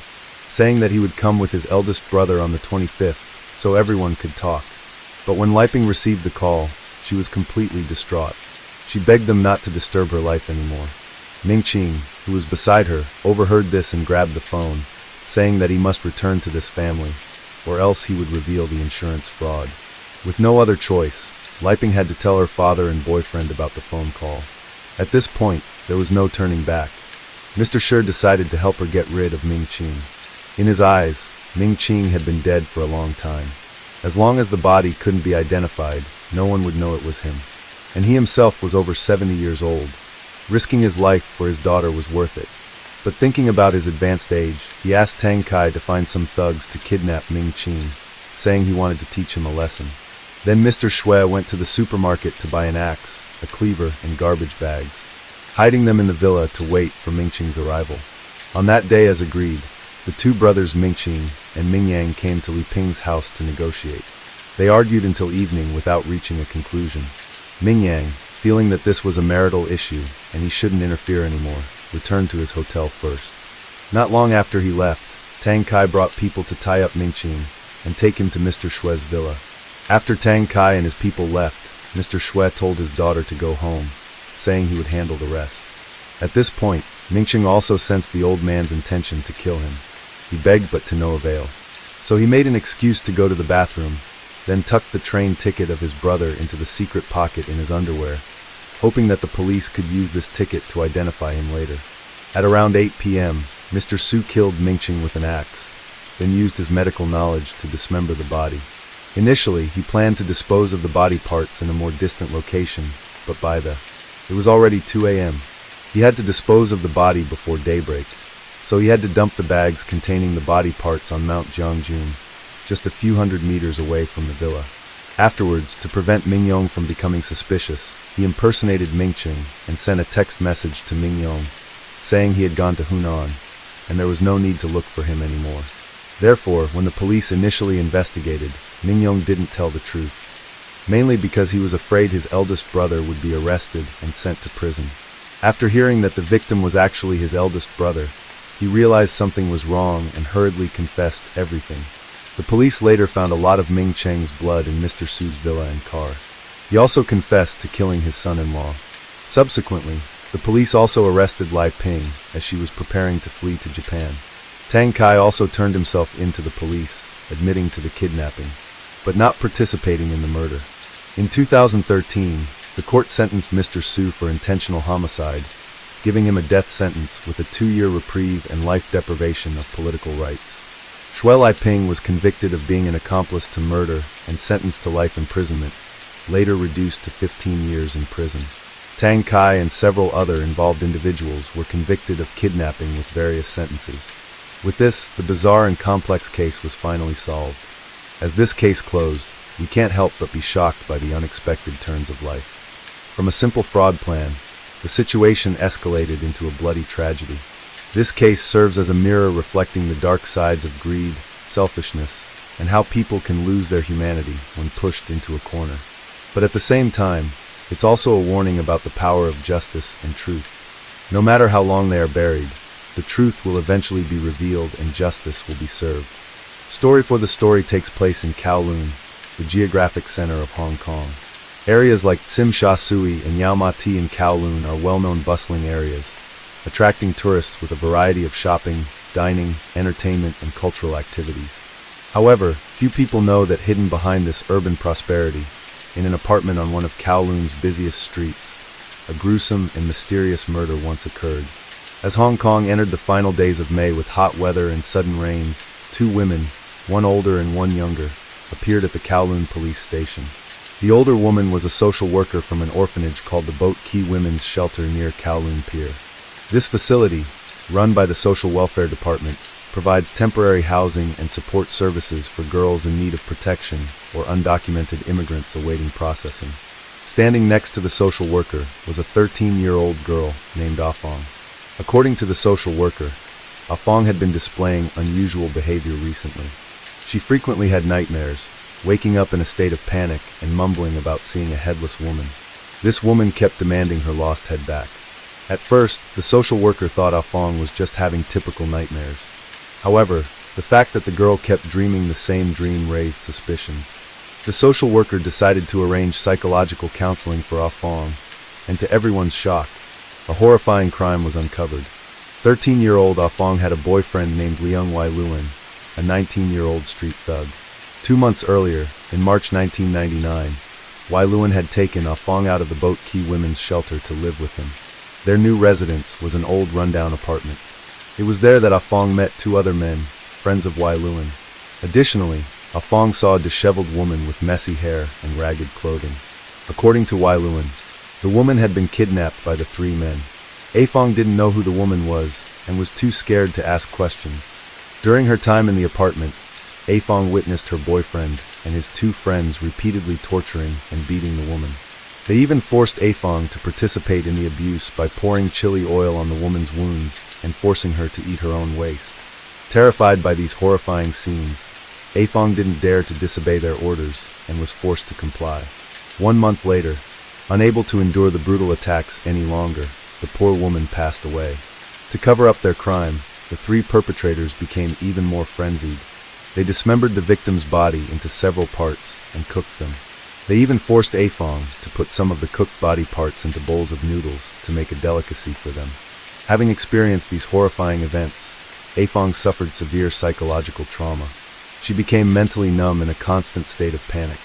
saying that he would come with his eldest brother on the 25th, so everyone could talk. But when Liping received the call, she was completely distraught. She begged them not to disturb her life anymore. Mingqing, who was beside her, overheard this and grabbed the phone, saying that he must return to this family, or else he would reveal the insurance fraud. With no other choice, Liping had to tell her father and boyfriend about the phone call. At this point, there was no turning back. Mr. Shi decided to help her get rid of Mingqing. In his eyes, Mingqing had been dead for a long time. As long as the body couldn't be identified, no one would know it was him. And he himself was over 70 years old. Risking his life for his daughter was worth it. But thinking about his advanced age, he asked Tang Kai to find some thugs to kidnap Mingqing, saying he wanted to teach him a lesson. Then Mr. Shui went to the supermarket to buy an axe, a cleaver, and garbage bags, hiding them in the villa to wait for Mingqing's arrival. On that day, as agreed, the 2 brothers Mingqing and Mingyang came to Liping's house to negotiate. They argued until evening without reaching a conclusion. Mingyang, feeling that this was a marital issue and he shouldn't interfere anymore, returned to his hotel first. Not long after he left, Tang Kai brought people to tie up Mingqing and take him to Mr. Shui's villa. After Tang Kai and his people left, Mr. Shui told his daughter to go home, saying he would handle the rest. At this point, Mingqing also sensed the old man's intention to kill him. He begged but to no avail. So he made an excuse to go to the bathroom, then tucked the train ticket of his brother into the secret pocket in his underwear, hoping that the police could use this ticket to identify him later. At around 8 p.m., Mr. Su killed Mingqing with an axe, then used his medical knowledge to dismember the body. Initially, he planned to dispose of the body parts in a more distant location, but it was already 2 a.m. He had to dispose of the body before daybreak, so he had to dump the bags containing the body parts on Mount Jiangjun, just a few hundred meters away from the villa. Afterwards, to prevent Mingyong from becoming suspicious, he impersonated Mingqing and sent a text message to Mingyong, saying he had gone to Hunan, and there was no need to look for him anymore. Therefore, when the police initially investigated, Mingyong didn't tell the truth, mainly because he was afraid his eldest brother would be arrested and sent to prison. After hearing that the victim was actually his eldest brother, he realized something was wrong and hurriedly confessed everything. The police later found a lot of Ming Cheng's blood in Mr. Su's villa and car. He also confessed to killing his son-in-law. Subsequently, the police also arrested Lai Ping as she was preparing to flee to Japan. Tang Kai also turned himself in to the police, admitting to the kidnapping, but not participating in the murder. In 2013, the court sentenced Mr. Su for intentional homicide, giving him a death sentence with a 2-year reprieve and life deprivation of political rights. Shui Laiping was convicted of being an accomplice to murder and sentenced to life imprisonment, later reduced to 15 years in prison. Tang Kai and several other involved individuals were convicted of kidnapping with various sentences. With this, the bizarre and complex case was finally solved. As this case closed, we can't help but be shocked by the unexpected turns of life. From a simple fraud plan, the situation escalated into a bloody tragedy. This case serves as a mirror reflecting the dark sides of greed, selfishness, and how people can lose their humanity when pushed into a corner. But at the same time, it's also a warning about the power of justice and truth. No matter how long they are buried, the truth will eventually be revealed and justice will be served. Story for the Story takes place in Kowloon, the geographic center of Hong Kong. Areas like Tsim Sha Tsui and Yau Ma Ti in Kowloon are well-known bustling areas, attracting tourists with a variety of shopping, dining, entertainment, and cultural activities. However, few people know that hidden behind this urban prosperity, in an apartment on one of Kowloon's busiest streets, a gruesome and mysterious murder once occurred. As Hong Kong entered the final days of May with hot weather and sudden rains, 2 women, one older and one younger, appeared at the Kowloon police station. The older woman was a social worker from an orphanage called the Boat Quay Women's Shelter near Kowloon Pier. This facility, run by the Social Welfare Department, provides temporary housing and support services for girls in need of protection or undocumented immigrants awaiting processing. Standing next to the social worker was a 13-year-old girl named Ah Fong. According to the social worker, Ah Fong had been displaying unusual behavior recently. She frequently had nightmares, waking up in a state of panic and mumbling about seeing a headless woman. This woman kept demanding her lost head back. At first, the social worker thought Ah Fong was just having typical nightmares. However, the fact that the girl kept dreaming the same dream raised suspicions. The social worker decided to arrange psychological counseling for Ah Fong, and to everyone's shock, a horrifying crime was uncovered. 13-year-old Ah Fong had a boyfriend named Liang Wailuan, a 19-year-old street thug. 2 months earlier, in March 1999, Wailuan had taken Ah Fong out of the Boat Quay Women's Shelter to live with him. Their new residence was an old rundown apartment. It was there that Ah Fong met 2 other men, friends of Wailuan. Additionally, Ah Fong saw a disheveled woman with messy hair and ragged clothing. According to Wailuan, the woman had been kidnapped by the 3 men. Ah Fong didn't know who the woman was and was too scared to ask questions. During her time in the apartment, Ah Fong witnessed her boyfriend and his 2 friends repeatedly torturing and beating the woman. They even forced Ah Fong to participate in the abuse by pouring chili oil on the woman's wounds and forcing her to eat her own waste. Terrified by these horrifying scenes, Ah Fong didn't dare to disobey their orders and was forced to comply. 1 month later, unable to endure the brutal attacks any longer, the poor woman passed away. To cover up their crime, the 3 perpetrators became even more frenzied. They dismembered the victim's body into several parts and cooked them. They even forced Ah Fong to put some of the cooked body parts into bowls of noodles to make a delicacy for them. Having experienced these horrifying events, Ah Fong suffered severe psychological trauma. She became mentally numb in a constant state of panic,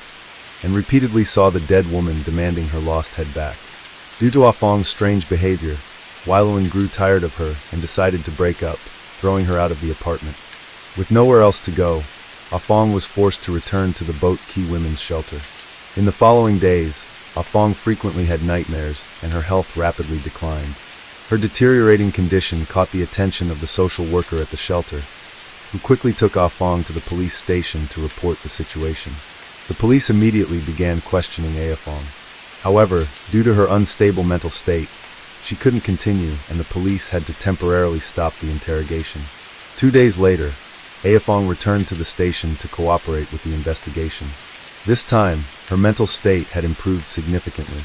and repeatedly saw the dead woman demanding her lost head back. Due to Ah Fong's strange behavior, Wailuan grew tired of her and decided to break up, throwing her out of the apartment. With nowhere else to go, Afong was forced to return to the Boat Key Women's Shelter. In the following days, Afong frequently had nightmares, and her health rapidly declined. Her deteriorating condition caught the attention of the social worker at the shelter, who quickly took Afong to the police station to report the situation. The police immediately began questioning Afong. However, due to her unstable mental state, she couldn't continue, and the police had to temporarily stop the interrogation. 2 days later, Afong returned to the station to cooperate with the investigation. This time, her mental state had improved significantly.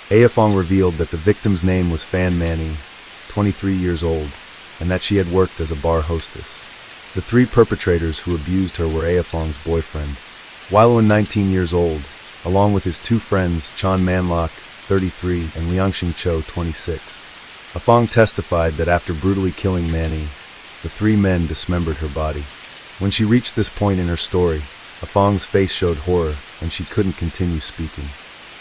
Afong revealed that the victim's name was Fan Manny, 23 years old, and that she had worked as a bar hostess. The 3 perpetrators who abused her were Afong's boyfriend, Wailun, 19 years old, along with his 2 friends, Chan Manlok, 33, and Liangxing Cho, 26. Afong testified that after brutally killing Manny, the 3 men dismembered her body. When she reached this point in her story, Afong's face showed horror, and she couldn't continue speaking.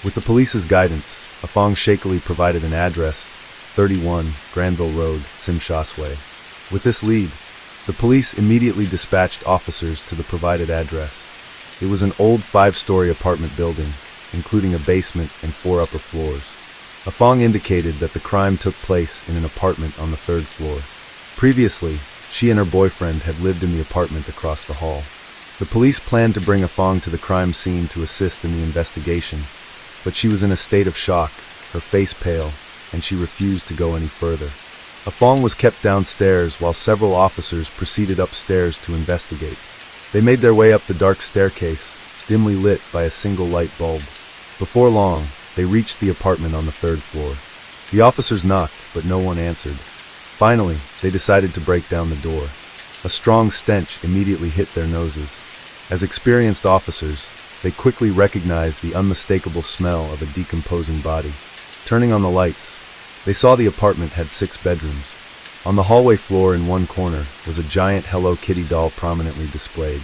With the police's guidance, Afong shakily provided an address, 31 Granville Road, Simshasway. With this lead, the police immediately dispatched officers to the provided address. It was an old 5-story apartment building, including a basement and 4 upper floors. Afong indicated that the crime took place in an apartment on the 3rd floor. Previously, she and her boyfriend had lived in the apartment across the hall. The police planned to bring Afong to the crime scene to assist in the investigation, but she was in a state of shock, her face pale, and she refused to go any further. Afong was kept downstairs while several officers proceeded upstairs to investigate. They made their way up the dark staircase, dimly lit by a single light bulb. Before long, they reached the apartment on the 3rd floor. The officers knocked, but no one answered. Finally, they decided to break down the door. A strong stench immediately hit their noses. As experienced officers, they quickly recognized the unmistakable smell of a decomposing body. Turning on the lights, they saw the apartment had 6 bedrooms. On the hallway floor in one corner was a giant Hello Kitty doll prominently displayed.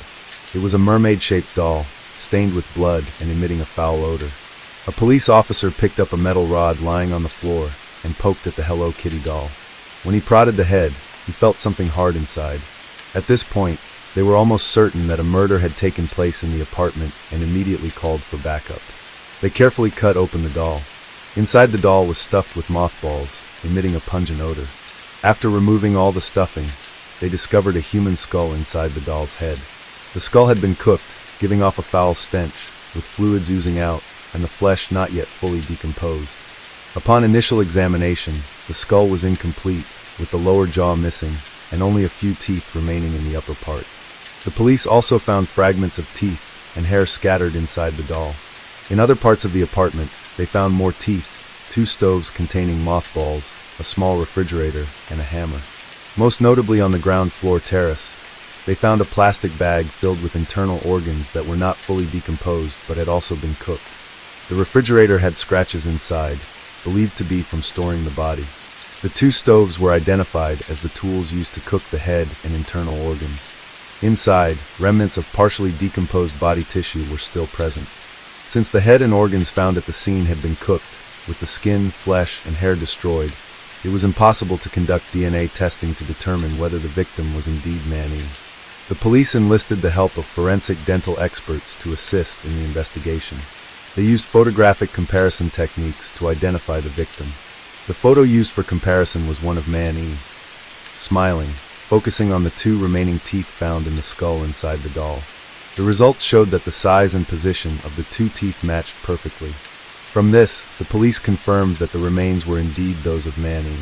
It was a mermaid-shaped doll, stained with blood and emitting a foul odor. A police officer picked up a metal rod lying on the floor and poked at the Hello Kitty doll. When he prodded the head, he felt something hard inside. At this point, they were almost certain that a murder had taken place in the apartment and immediately called for backup. They carefully cut open the doll. Inside the doll was stuffed with mothballs, emitting a pungent odor. After removing all the stuffing, they discovered a human skull inside the doll's head. The skull had been cooked, giving off a foul stench, with fluids oozing out and the flesh not yet fully decomposed. Upon initial examination, the skull was incomplete, with the lower jaw missing and only a few teeth remaining in the upper part. The police also found fragments of teeth and hair scattered inside the doll. In other parts of the apartment, they found more teeth, 2 stoves containing mothballs, a small refrigerator, and a hammer. Most notably on the ground floor terrace, they found a plastic bag filled with internal organs that were not fully decomposed but had also been cooked. The refrigerator had scratches inside, believed to be from storing the body. The 2 stoves were identified as the tools used to cook the head and internal organs. Inside, remnants of partially decomposed body tissue were still present. Since the head and organs found at the scene had been cooked, with the skin, flesh, and hair destroyed, it was impossible to conduct DNA testing to determine whether the victim was indeed Manny. The police enlisted the help of forensic dental experts to assist in the investigation. They used photographic comparison techniques to identify the victim. The photo used for comparison was one of Manny, smiling, focusing on the 2 remaining teeth found in the skull inside the doll. The results showed that the size and position of the 2 teeth matched perfectly. From this, the police confirmed that the remains were indeed those of Manny.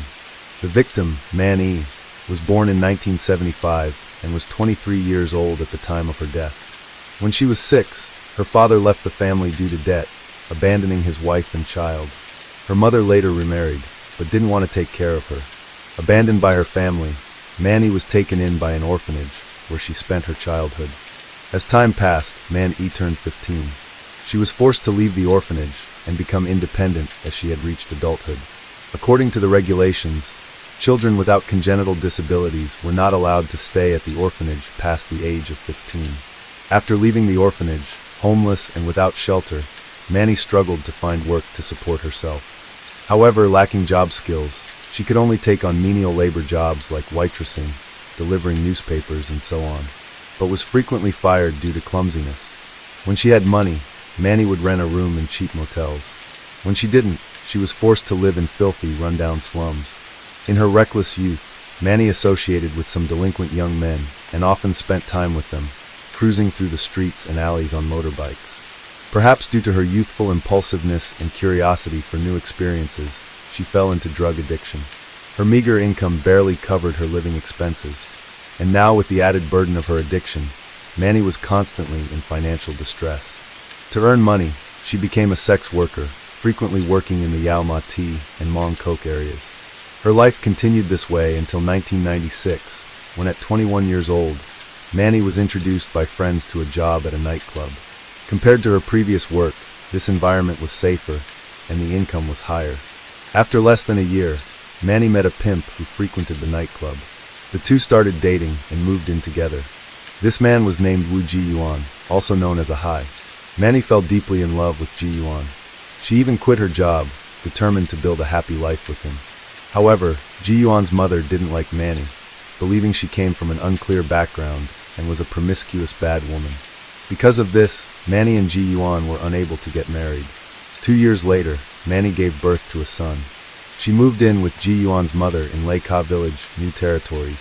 The victim, Manny, was born in 1975 and was 23 years old at the time of her death. When she was 6, her father left the family due to debt, abandoning his wife and child. Her mother later remarried, but didn't want to take care of her. Abandoned by her family, Manny was taken in by an orphanage, where she spent her childhood. As time passed, Manny turned 15. She was forced to leave the orphanage and become independent as she had reached adulthood. According to the regulations, children without congenital disabilities were not allowed to stay at the orphanage past the age of 15. After leaving the orphanage, homeless and without shelter, Manny struggled to find work to support herself. However, lacking job skills, she could only take on menial labor jobs like waitressing, delivering newspapers, and so on. but was frequently fired due to clumsiness. When she had money, Manny would rent a room in cheap motels. When she didn't, she was forced to live in filthy, run-down slums. In her reckless youth, Manny associated with some delinquent young men and often spent time with them, cruising through the streets and alleys on motorbikes. Perhaps due to her youthful impulsiveness and curiosity for new experiences, she fell into drug addiction. Her meager income barely covered her living expenses, and now with the added burden of her addiction, Manny was constantly in financial distress. To earn money, she became a sex worker, frequently working in the Yau Ma Tei and Mong Kok areas. Her life continued this way until 1996, when at 21 years old, Manny was introduced by friends to a job at a nightclub. Compared to her previous work, this environment was safer, and the income was higher. After less than a year, Manny met a pimp who frequented the nightclub. The two started dating and moved in together. This man was named Wu Ji-yuan, also known as a Hai. Manny fell deeply in love with Ji-yuan. She even quit her job, determined to build a happy life with him. However, Ji-yuan's mother didn't like Manny, believing she came from an unclear background and was a promiscuous bad woman. Because of this, Manny and Ji-yuan were unable to get married. 2 years later, Manny gave birth to a son. She moved in with Ji-yuan's mother in Leka Village, New Territories.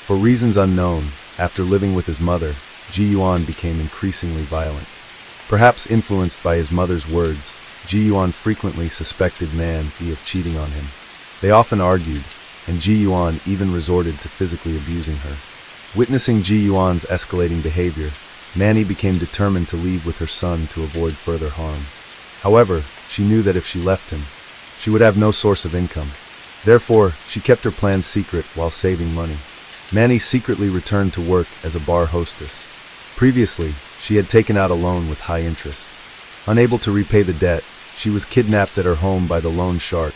For reasons unknown, after living with his mother, Ji-yuan became increasingly violent. Perhaps influenced by his mother's words, Ji-yuan frequently suspected Manny of cheating on him. They often argued, and Ji-yuan even resorted to physically abusing her. Witnessing Ji-yuan's escalating behavior, Manny became determined to leave with her son to avoid further harm. However, she knew that if she left him, she would have no source of income. Therefore, she kept her plans secret while saving money. Manny secretly returned to work as a bar hostess. Previously, she had taken out a loan with high interest. Unable to repay the debt, she was kidnapped at her home by the loan shark,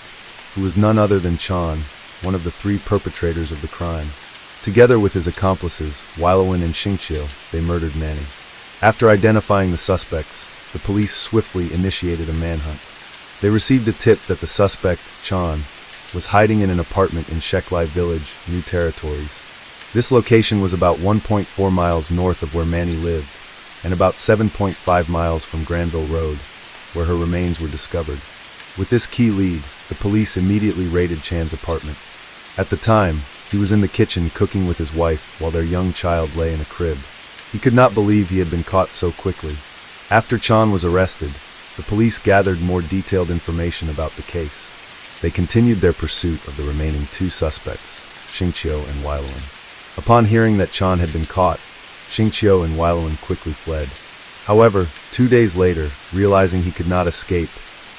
who was none other than Chan, one of the 3 perpetrators of the crime. Together with his accomplices, Wailowin and Xingqiu, they murdered Manny. After identifying the suspects, the police swiftly initiated a manhunt. They received a tip that the suspect, Chan, was hiding in an apartment in Sheklai Village, New Territories. This location was about 1.4 miles north of where Manny lived, and about 7.5 miles from Granville Road, where her remains were discovered. With this key lead, the police immediately raided Chan's apartment. At the time, he was in the kitchen cooking with his wife while their young child lay in a crib. He could not believe he had been caught so quickly. After Chan was arrested, the police gathered more detailed information about the case. They continued their pursuit of the remaining 2 suspects, Xingqiu and Wailowin. Upon hearing that Chan had been caught, Xingqiu and Wailowin quickly fled. However, 2 days later, realizing he could not escape,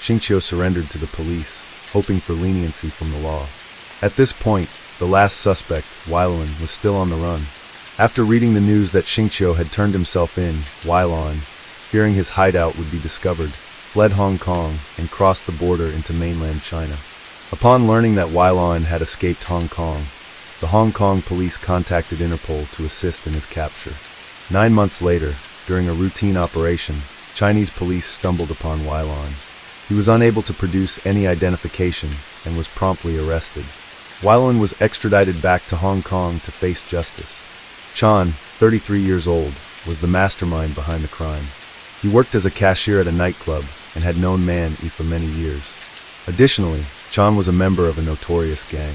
Xingqiu surrendered to the police, hoping for leniency from the law. At this point, the last suspect, Wailowin, was still on the run. After reading the news that Xingqiu had turned himself in, Wailowin, fearing his hideout would be discovered, fled Hong Kong and crossed the border into mainland China. Upon learning that Wailowin had escaped Hong Kong, the Hong Kong police contacted Interpol to assist in his capture. 9 months later, during a routine operation, Chinese police stumbled upon Wailowin. He was unable to produce any identification and was promptly arrested. Wailowin was extradited back to Hong Kong to face justice. Chan, 33 years old, was the mastermind behind the crime. He worked as a cashier at a nightclub and had known Manny for many years. Additionally, Chan was a member of a notorious gang.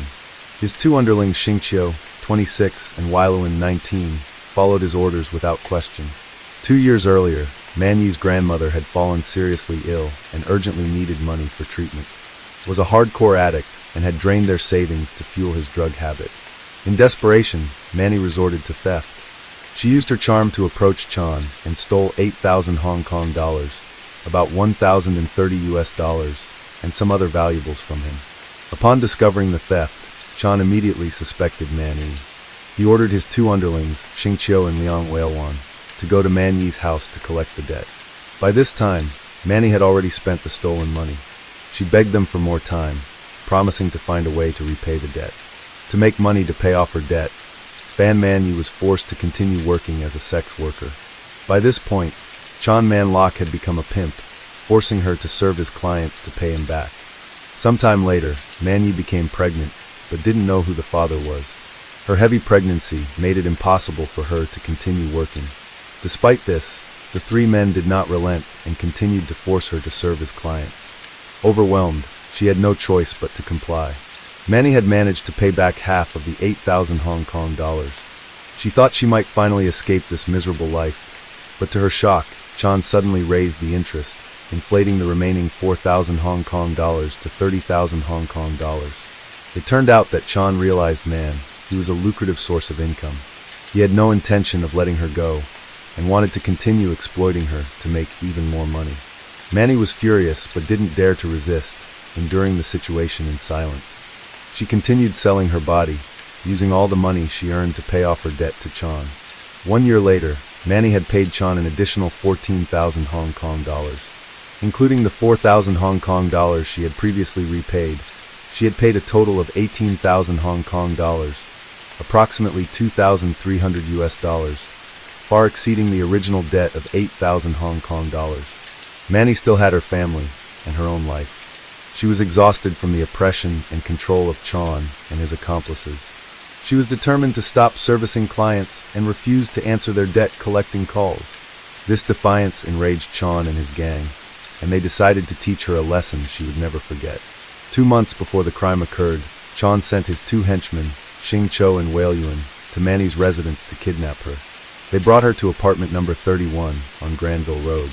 His 2 underlings, Xingqiu, 26, and Wailowin, 19, followed his orders without question. 2 years earlier, Manny's grandmother had fallen seriously ill and urgently needed money for treatment. Was a hardcore addict and had drained their savings to fuel his drug habit. In desperation, Manny resorted to theft. She used her charm to approach Chan and stole 8,000 Hong Kong dollars, about $1,030 and some other valuables from him. Upon discovering the theft, Chan immediately suspected Manny. He ordered his 2 underlings, Xingqiu and Liang Wailowin, to go to Manny's house to collect the debt. By this time, Manny had already spent the stolen money. She begged them for more time, promising to find a way to repay the debt. To make money to pay off her debt, Fan Manny was forced to continue working as a sex worker. By this point, Chan Man Lok had become a pimp, forcing her to serve his clients to pay him back. Sometime later, Manny became pregnant, but didn't know who the father was. Her heavy pregnancy made it impossible for her to continue working. Despite this, the three men did not relent and continued to force her to serve as clients. Overwhelmed, she had no choice but to comply. Manny had managed to pay back half of the 8,000 Hong Kong dollars. She thought she might finally escape this miserable life, but to her shock, Chan suddenly raised the interest, inflating the remaining 4,000 Hong Kong dollars to 30,000 Hong Kong dollars. It turned out that Chan realized he was a lucrative source of income. He had no intention of letting her go, and wanted to continue exploiting her to make even more money. Manny was furious but didn't dare to resist, enduring the situation in silence. She continued selling her body, using all the money she earned to pay off her debt to Chan. 1 year later, Manny had paid Chan an additional 14,000 Hong Kong dollars. Including the 4,000 Hong Kong dollars she had previously repaid, she had paid a total of 18,000 Hong Kong dollars, approximately 2,300 US dollars, far exceeding the original debt of 8,000 Hong Kong dollars. Manny still had her family and her own life. She was exhausted from the oppression and control of Chan and his accomplices. She was determined to stop servicing clients and refused to answer their debt-collecting calls. This defiance enraged Chan and his gang, and they decided to teach her a lesson she would never forget. 2 months before the crime occurred, Chan sent his 2 henchmen, Xing Cho and Wei Yuan, to Manny's residence to kidnap her. They brought her to apartment number 31 on Granville Road,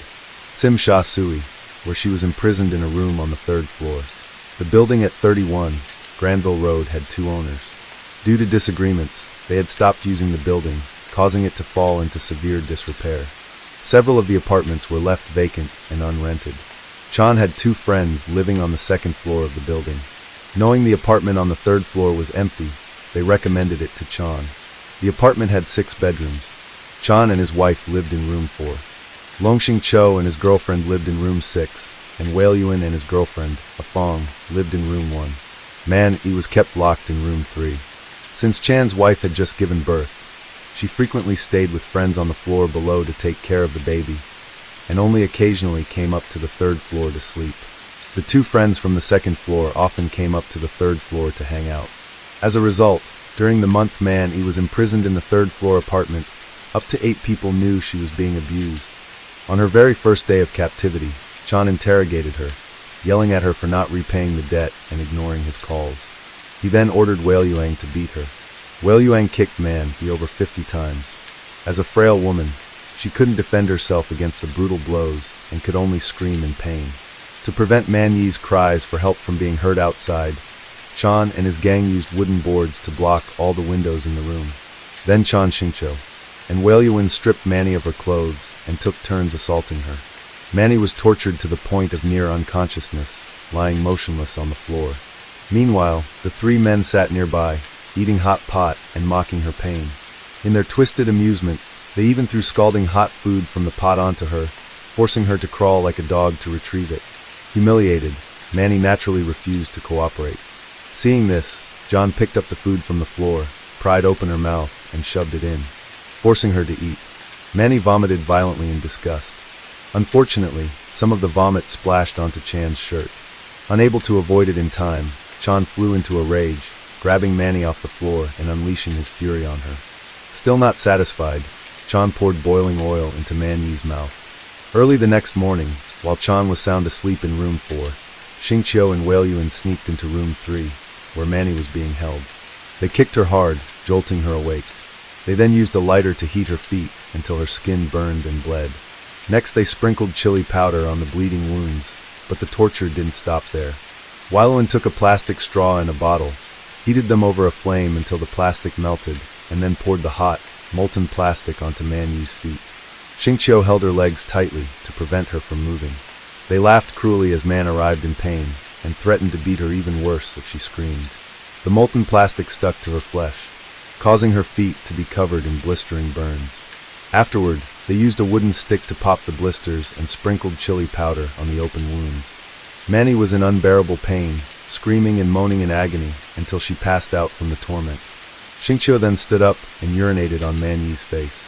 Tsim Sha Tsui, where she was imprisoned in a room on the 3rd floor. The building at 31 Granville Road had 2 owners. Due to disagreements, they had stopped using the building, causing it to fall into severe disrepair. Several of the apartments were left vacant and unrented. Chan had 2 friends living on the 2nd floor of the building. Knowing the apartment on the 3rd floor was empty, they recommended it to Chan. The apartment had 6 bedrooms. Chan and his wife lived in room 4. Longxing Cho and his girlfriend lived in room 6, and Wei Yuan and his girlfriend, A Fong, lived in room 1. He was kept locked in room 3. Since Chan's wife had just given birth, she frequently stayed with friends on the floor below to take care of the baby, and only occasionally came up to the 3rd floor to sleep. The 2 friends from the 2nd floor often came up to the 3rd floor to hang out. As a result, during the month he was imprisoned in the 3rd floor apartment, up to 8 people knew she was being abused. On her very first day of captivity, Chan interrogated her, yelling at her for not repaying the debt and ignoring his calls. He then ordered Wei Yuan to beat her. Wei Yuan kicked Manny over 50 times. As a frail woman, she couldn't defend herself against the brutal blows and could only scream in pain. To prevent Manny's cries for help from being heard outside, Chan and his gang used wooden boards to block all the windows in the room. Then Chan Xingqiu and Wei Yuan stripped Manny of her clothes and took turns assaulting her. Manny was tortured to the point of near unconsciousness, lying motionless on the floor. Meanwhile, the 3 men sat nearby, eating hot pot and mocking her pain. In their twisted amusement, they even threw scalding hot food from the pot onto her, forcing her to crawl like a dog to retrieve it. Humiliated, Manny naturally refused to cooperate. Seeing this, John picked up the food from the floor, pried open her mouth, and shoved it in, forcing her to eat. Manny vomited violently in disgust. Unfortunately, some of the vomit splashed onto Chan's shirt. Unable to avoid it in time, Chan flew into a rage, grabbing Manny off the floor and unleashing his fury on her. Still not satisfied, Chan poured boiling oil into Manny's mouth. Early the next morning, while Chan was sound asleep in room 4, Xingqiu and Wei Yuan sneaked into room 3, where Manny was being held. They kicked her hard, jolting her awake. They then used a lighter to heat her feet until her skin burned and bled. Next they sprinkled chili powder on the bleeding wounds, but the torture didn't stop there. Wei Yuan took a plastic straw and a bottle, heated them over a flame until the plastic melted, and then poured the hot, molten plastic onto Manny's feet. Xingqiu held her legs tightly to prevent her from moving. They laughed cruelly as Man arrived in pain, and threatened to beat her even worse if she screamed. The molten plastic stuck to her flesh, causing her feet to be covered in blistering burns. Afterward, they used a wooden stick to pop the blisters and sprinkled chili powder on the open wounds. Manny was in unbearable pain, screaming and moaning in agony until she passed out from the torment. Xingqiu then stood up and urinated on Manny's face.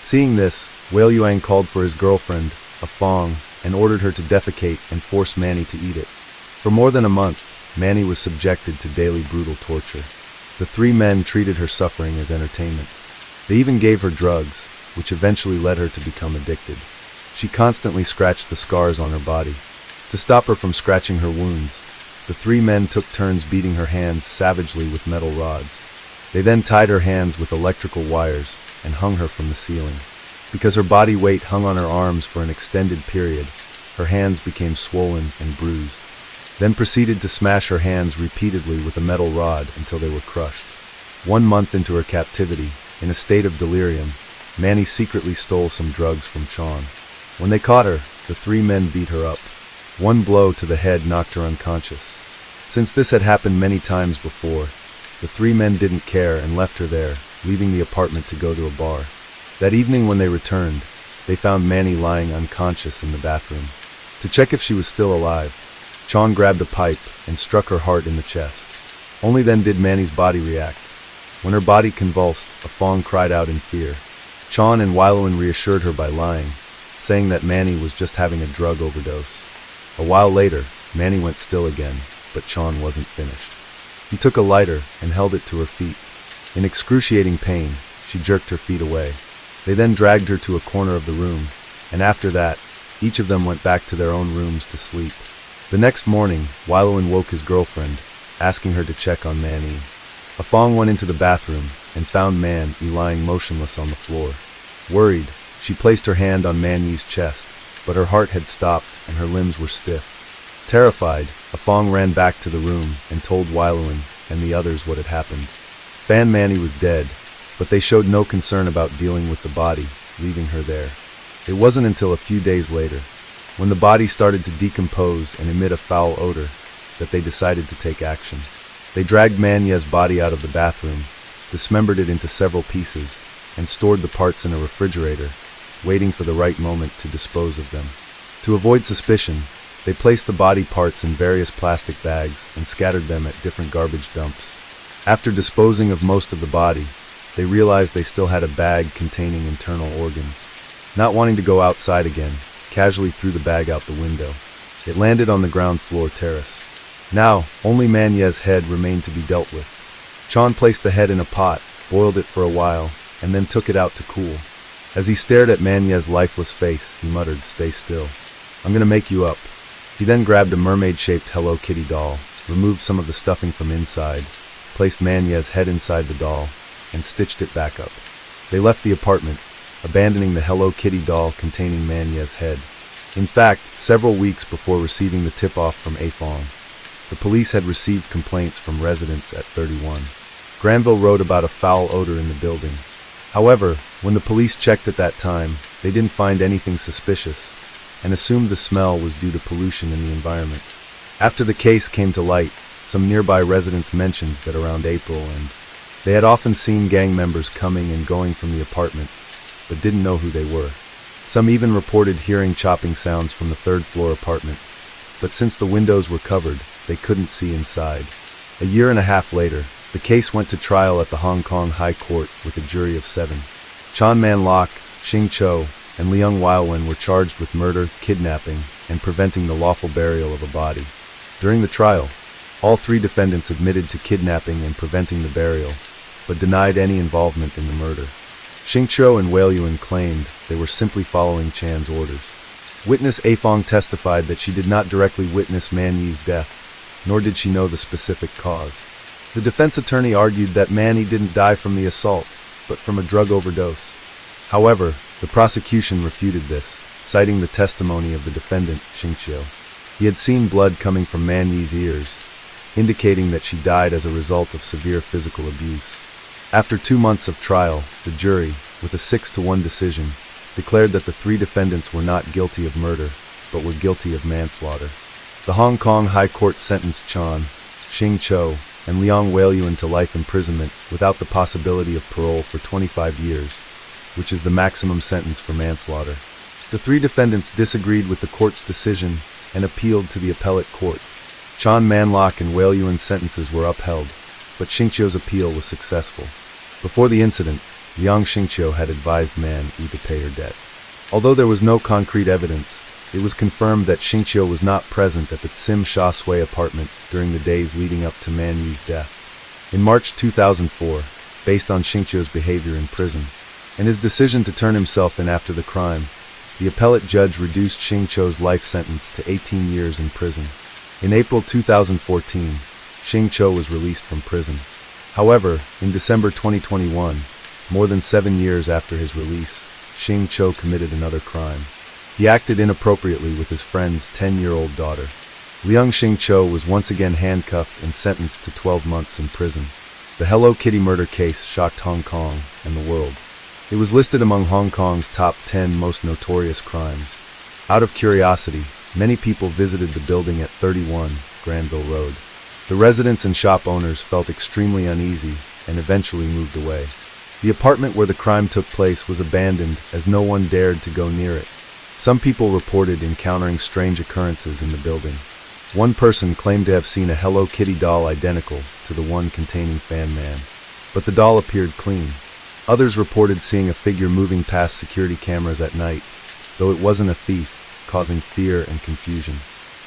Seeing this, Wei Yuan called for his girlfriend, A Fong, and ordered her to defecate and force Manny to eat it. For more than a month, Manny was subjected to daily brutal torture. The three men treated her suffering as entertainment. They even gave her drugs, which eventually led her to become addicted. She constantly scratched the scars on her body. To stop her from scratching her wounds, the three men took turns beating her hands savagely with metal rods. They then tied her hands with electrical wires and hung her from the ceiling. Because her body weight hung on her arms for an extended period, her hands became swollen and bruised. Then proceeded to smash her hands repeatedly with a metal rod until they were crushed. 1 month into her captivity, in a state of delirium, Manny secretly stole some drugs from Sean. When they caught her, the three men beat her up. One blow to the head knocked her unconscious. Since this had happened many times before, the three men didn't care and left her there, leaving the apartment to go to a bar. That evening when they returned, they found Manny lying unconscious in the bathroom. To check if she was still alive, Sean grabbed a pipe and struck her heart in the chest. Only then did Manny's body react. When her body convulsed, Afong cried out in fear. Sean and Wailuan reassured her by lying, saying that Manny was just having a drug overdose. A while later, Manny went still again, but Sean wasn't finished. He took a lighter and held it to her feet. In excruciating pain, she jerked her feet away. They then dragged her to a corner of the room, and after that, each of them went back to their own rooms to sleep. The next morning, Wailuan woke his girlfriend, asking her to check on Manny. Afong went into the bathroom and found Manny lying motionless on the floor. Worried, she placed her hand on Manny's chest, but her heart had stopped and her limbs were stiff. Terrified, Afong ran back to the room and told Wailuan and the others what had happened. Fan Manny was dead, but they showed no concern about dealing with the body, leaving her there. It wasn't until a few days later, when the body started to decompose and emit a foul odor, that they decided to take action. They dragged Manya's body out of the bathroom, dismembered it into several pieces, and stored the parts in a refrigerator, waiting for the right moment to dispose of them. To avoid suspicion, they placed the body parts in various plastic bags and scattered them at different garbage dumps. After disposing of most of the body, they realized they still had a bag containing internal organs. Not wanting to go outside again, casually threw the bag out the window. It landed on the ground floor terrace. Now, only Manya's head remained to be dealt with. Sean placed the head in a pot, boiled it for a while, and then took it out to cool. As he stared at Manya's lifeless face, he muttered, "Stay still. I'm gonna make you up." He then grabbed a mermaid-shaped Hello Kitty doll, removed some of the stuffing from inside, placed Manya's head inside the doll, and stitched it back up. They left the apartment, abandoning the Hello Kitty doll containing Manya's head. In fact, several weeks before receiving the tip-off from Afong, the police had received complaints from residents at 31. Granville wrote about a foul odor in the building. However, when the police checked at that time, they didn't find anything suspicious, and assumed the smell was due to pollution in the environment. After the case came to light, some nearby residents mentioned that around April they had often seen gang members coming and going from the apartment, but didn't know who they were. Some even reported hearing chopping sounds from the third-floor apartment, but since the windows were covered, they couldn't see inside. A year and a half later, the case went to trial at the Hong Kong High Court with a jury of 7. Chan Man Lok, Xing Cho, and Leung Wailuan were charged with murder, kidnapping, and preventing the lawful burial of a body. During the trial, all 3 defendants admitted to kidnapping and preventing the burial, but denied any involvement in the murder. Xing Cho and Wailuan claimed they were simply following Chan's orders. Witness Afong testified that she did not directly witness Manyi's death, nor did she know the specific cause. The defense attorney argued that Manny didn't die from the assault, but from a drug overdose. However, the prosecution refuted this, citing the testimony of the defendant, Xing Cho. He had seen blood coming from Manyi's ears, indicating that she died as a result of severe physical abuse. After 2 months of trial, the jury, with a 6-1 decision, declared that the 3 defendants were not guilty of murder, but were guilty of manslaughter. The Hong Kong High Court sentenced Chan, Xing Cho, and Leung Wailuan to life imprisonment without the possibility of parole for 25 years, which is the maximum sentence for manslaughter. The 3 defendants disagreed with the court's decision and appealed to the appellate court. Chan Man Lok and Wailuan's sentences were upheld, but Xing Cho's appeal was successful. Before the incident, Liang Xing Cho had advised Man Yi to pay her debt. Although there was no concrete evidence, it was confirmed that Xing Cho was not present at the Tsim Sha Sui apartment during the days leading up to Man Yi's death. In March 2004, based on Xingqiu's behavior in prison and his decision to turn himself in after the crime, the appellate judge reduced Xingqiu's life sentence to 18 years in prison. In April 2014, Xingqiu was released from prison. However, in December 2021, more than 7 years after his release, Xingqiu committed another crime. He acted inappropriately with his friend's 10-year-old daughter. Liang Xingqiu was once again handcuffed and sentenced to 12 months in prison. The Hello Kitty murder case shocked Hong Kong and the world. It was listed among Hong Kong's top 10 most notorious crimes. Out of curiosity, many people visited the building at 31 Granville Road. The residents and shop owners felt extremely uneasy and eventually moved away. The apartment where the crime took place was abandoned as no one dared to go near it. Some people reported encountering strange occurrences in the building. One person claimed to have seen a Hello Kitty doll identical to the one containing Fan Man, but the doll appeared clean. Others reported seeing a figure moving past security cameras at night, though it wasn't a thief, causing fear and confusion.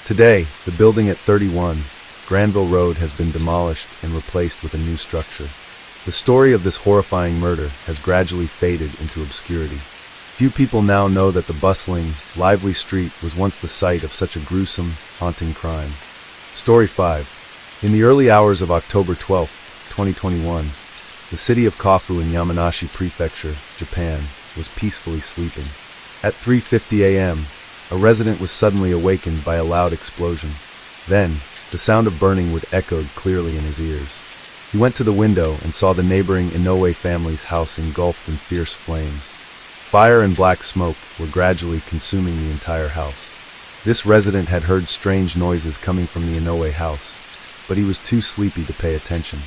Today, the building at 31 Granville Road has been demolished and replaced with a new structure. The story of this horrifying murder has gradually faded into obscurity. Few people now know that the bustling, lively street was once the site of such a gruesome, haunting crime. Story 5. In the early hours of October 12, 2021, the city of Kofu in Yamanashi Prefecture, Japan, was peacefully sleeping. At 3:50 a.m., a resident was suddenly awakened by a loud explosion. Then, the sound of burning wood echoed clearly in his ears. He went to the window and saw the neighboring Inoue family's house engulfed in fierce flames. Fire and black smoke were gradually consuming the entire house. This resident had heard strange noises coming from the Inoue house, but he was too sleepy to pay attention.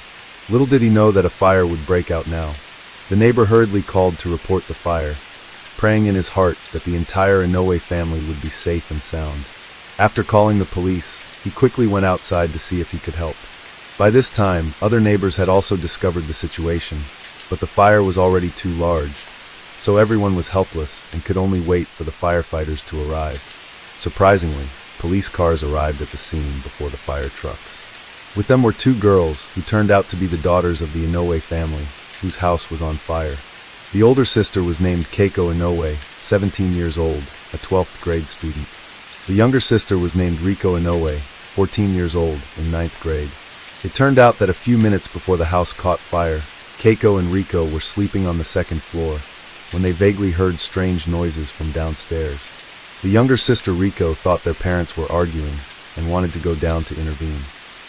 Little did he know that a fire would break out now. The neighbor hurriedly called to report the fire, praying in his heart that the entire Inoue family would be safe and sound. After calling the police, he quickly went outside to see if he could help. By this time, other neighbors had also discovered the situation, but the fire was already too large, so everyone was helpless and could only wait for the firefighters to arrive. Surprisingly, police cars arrived at the scene before the fire trucks. With them were two girls who turned out to be the daughters of the Inoue family, whose house was on fire. The older sister was named Keiko Inoue, 17 years old, a 12th grade student. The younger sister was named Riko Inoue, 14 years old, in 9th grade. It turned out that a few minutes before the house caught fire, Keiko and Riko were sleeping on the second floor when they vaguely heard strange noises from downstairs. The younger sister Riko thought their parents were arguing and wanted to go down to intervene.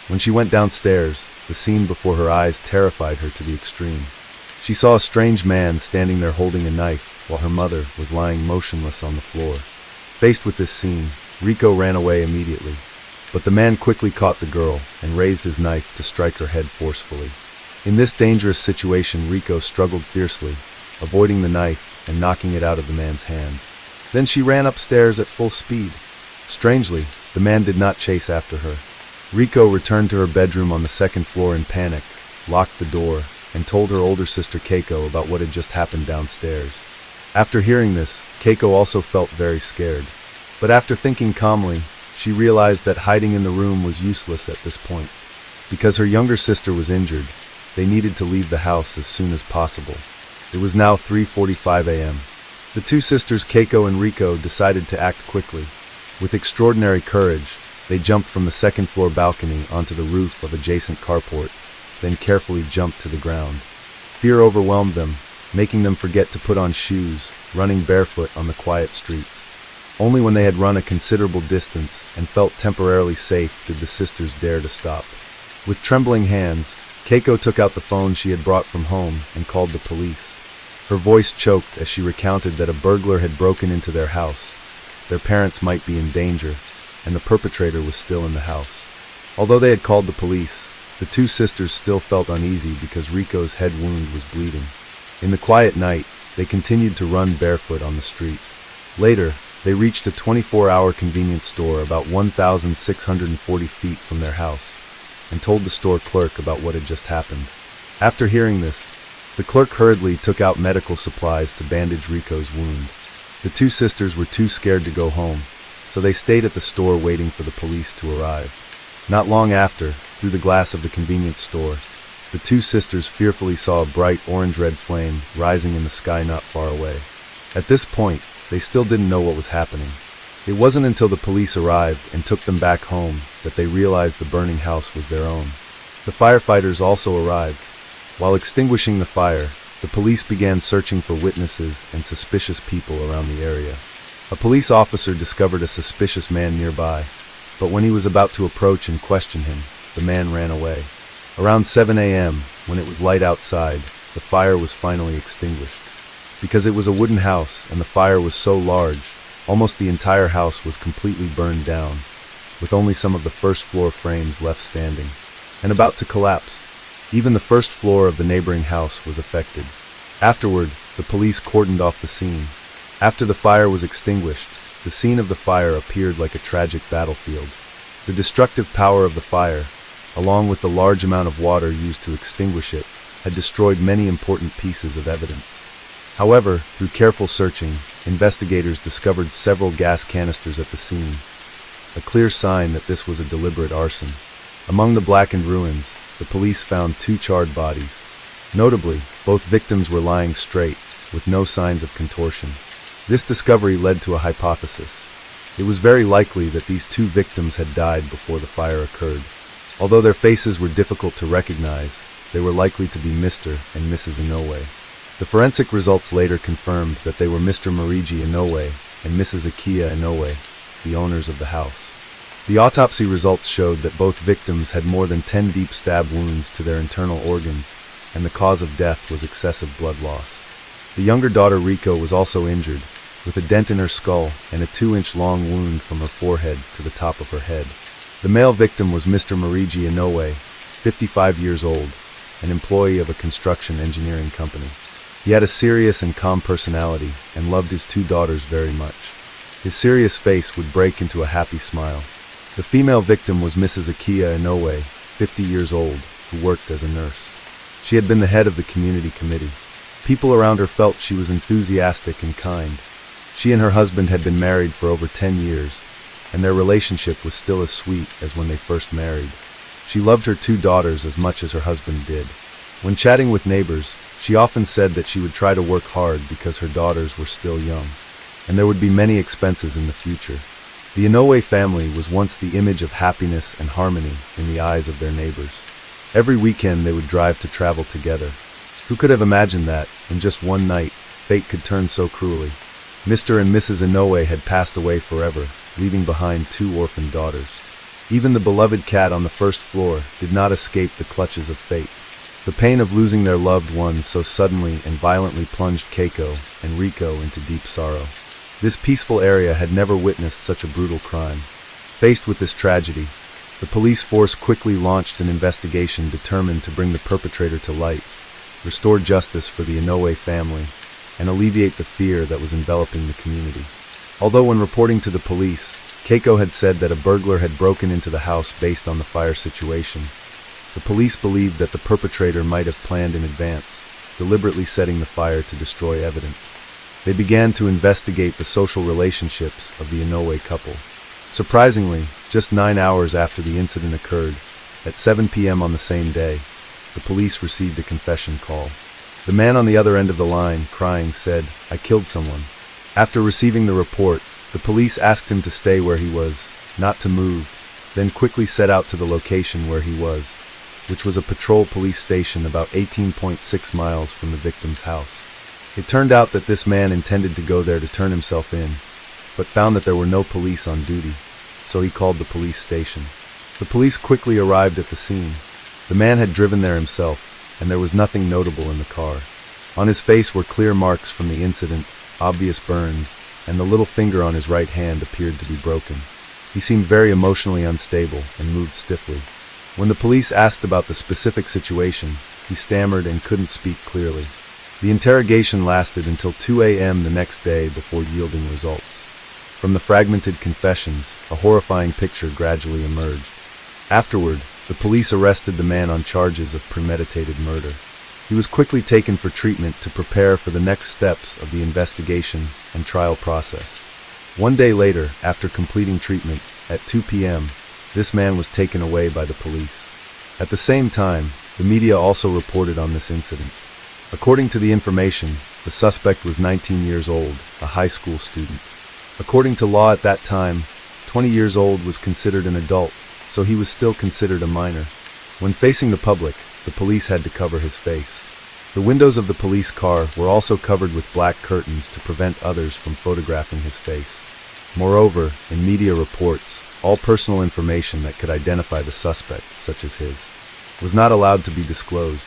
When she went downstairs, the scene before her eyes terrified her to the extreme. She saw a strange man standing there holding a knife while her mother was lying motionless on the floor. Faced with this scene, Riko ran away immediately, but the man quickly caught the girl and raised his knife to strike her head forcefully. In this dangerous situation, Riko struggled fiercely, avoiding the knife and knocking it out of the man's hand. Then she ran upstairs at full speed. Strangely, the man did not chase after her. Riko returned to her bedroom on the second floor in panic, locked the door, and told her older sister Keiko about what had just happened downstairs. After hearing this, Keiko also felt very scared. But after thinking calmly, she realized that hiding in the room was useless at this point. Because her younger sister was injured, they needed to leave the house as soon as possible. It was now 3:45 a.m. The two sisters Keiko and Riko decided to act quickly. With extraordinary courage, they jumped from the second floor balcony onto the roof of adjacent carport, then carefully jumped to the ground. Fear overwhelmed them, making them forget to put on shoes, running barefoot on the quiet streets. Only when they had run a considerable distance and felt temporarily safe did the sisters dare to stop. With trembling hands, Keiko took out the phone she had brought from home and called the police. Her voice choked as she recounted that a burglar had broken into their house. Their parents might be in danger, and the perpetrator was still in the house. Although they had called the police, the two sisters still felt uneasy because Riko's head wound was bleeding. In the quiet night, they continued to run barefoot on the street. Later, they reached a 24-hour convenience store about 1,640 feet from their house and told the store clerk about what had just happened. After hearing this, the clerk hurriedly took out medical supplies to bandage Riko's wound. The two sisters were too scared to go home, so they stayed at the store waiting for the police to arrive. Not long after, through the glass of the convenience store, the two sisters fearfully saw a bright orange-red flame rising in the sky not far away. At this point, they still didn't know what was happening. It wasn't until the police arrived and took them back home that they realized the burning house was their own. The firefighters also arrived. While extinguishing the fire, the police began searching for witnesses and suspicious people around the area. A police officer discovered a suspicious man nearby, but when he was about to approach and question him, the man ran away. Around 7 a.m., when it was light outside, the fire was finally extinguished. Because it was a wooden house and the fire was so large, almost the entire house was completely burned down, with only some of the first floor frames left standing, and about to collapse. Even the first floor of the neighboring house was affected. Afterward, the police cordoned off the scene. After the fire was extinguished, the scene of the fire appeared like a tragic battlefield. The destructive power of the fire, along with the large amount of water used to extinguish it, had destroyed many important pieces of evidence. However, through careful searching, investigators discovered several gas canisters at the scene, a clear sign that this was a deliberate arson. Among the blackened ruins, the police found 2 charred bodies. Notably, both victims were lying straight, with no signs of contortion. This discovery led to a hypothesis. It was very likely that these 2 victims had died before the fire occurred. Although their faces were difficult to recognize, they were likely to be Mr. and Mrs. Inoue. The forensic results later confirmed that they were Mr. Mariji Inoue and Mrs. Akiya Inoue, the owners of the house. The autopsy results showed that both victims had more than 10 deep stab wounds to their internal organs, and the cause of death was excessive blood loss. The younger daughter Riko was also injured, with a dent in her skull and a 2-inch long wound from her forehead to the top of her head. The male victim was Mr. Mariji Inoue, 55 years old, an employee of a construction engineering company. He had a serious and calm personality and loved his 2 daughters very much. His serious face would break into a happy smile. The female victim was Mrs. Akiya Inoue, 50 years old, who worked as a nurse. She had been the head of the community committee. People around her felt she was enthusiastic and kind. She and her husband had been married for over 10 years, and their relationship was still as sweet as when they first married. She loved her 2 daughters as much as her husband did. When chatting with neighbors, she often said that she would try to work hard because her daughters were still young, and there would be many expenses in the future. The Inoue family was once the image of happiness and harmony in the eyes of their neighbors. Every weekend they would drive to travel together. Who could have imagined that, in just one night, fate could turn so cruelly? Mr. and Mrs. Inoue had passed away forever, leaving behind 2 orphaned daughters. Even the beloved cat on the first floor did not escape the clutches of fate. The pain of losing their loved ones so suddenly and violently plunged Keiko and Riko into deep sorrow. This peaceful area had never witnessed such a brutal crime. Faced with this tragedy, the police force quickly launched an investigation determined to bring the perpetrator to light, restore justice for the Inoue family, and alleviate the fear that was enveloping the community. Although when reporting to the police, Keiko had said that a burglar had broken into the house based on the fire situation, the police believed that the perpetrator might have planned in advance, deliberately setting the fire to destroy evidence. They began to investigate the social relationships of the Inoue couple. Surprisingly, just 9 hours after the incident occurred, at 7 p.m. on the same day, the police received a confession call. The man on the other end of the line, crying, said, "I killed someone." After receiving the report, the police asked him to stay where he was, not to move, then quickly set out to the location where he was, which was a patrol police station about 18.6 miles from the victim's house. It turned out that this man intended to go there to turn himself in, but found that there were no police on duty, so he called the police station. The police quickly arrived at the scene. The man had driven there himself, and there was nothing notable in the car. On his face were clear marks from the incident, obvious burns, and the little finger on his right hand appeared to be broken. He seemed very emotionally unstable and moved stiffly. When the police asked about the specific situation, he stammered and couldn't speak clearly. The interrogation lasted until 2 a.m. the next day before yielding results. From the fragmented confessions, a horrifying picture gradually emerged. Afterward, the police arrested the man on charges of premeditated murder. He was quickly taken for treatment to prepare for the next steps of the investigation and trial process. 1 day later, after completing treatment, at 2 p.m., this man was taken away by the police. At the same time, The media also reported on this incident. According to the information, the suspect was 19 years old, a high school student. According to law at that time, 20 years old was considered an adult, so he was still considered a minor. When facing the public, the police had to cover his face. The windows of the police car were also covered with black curtains to prevent others from photographing his face. Moreover, in media reports, all personal information that could identify the suspect, such as his, was not allowed to be disclosed.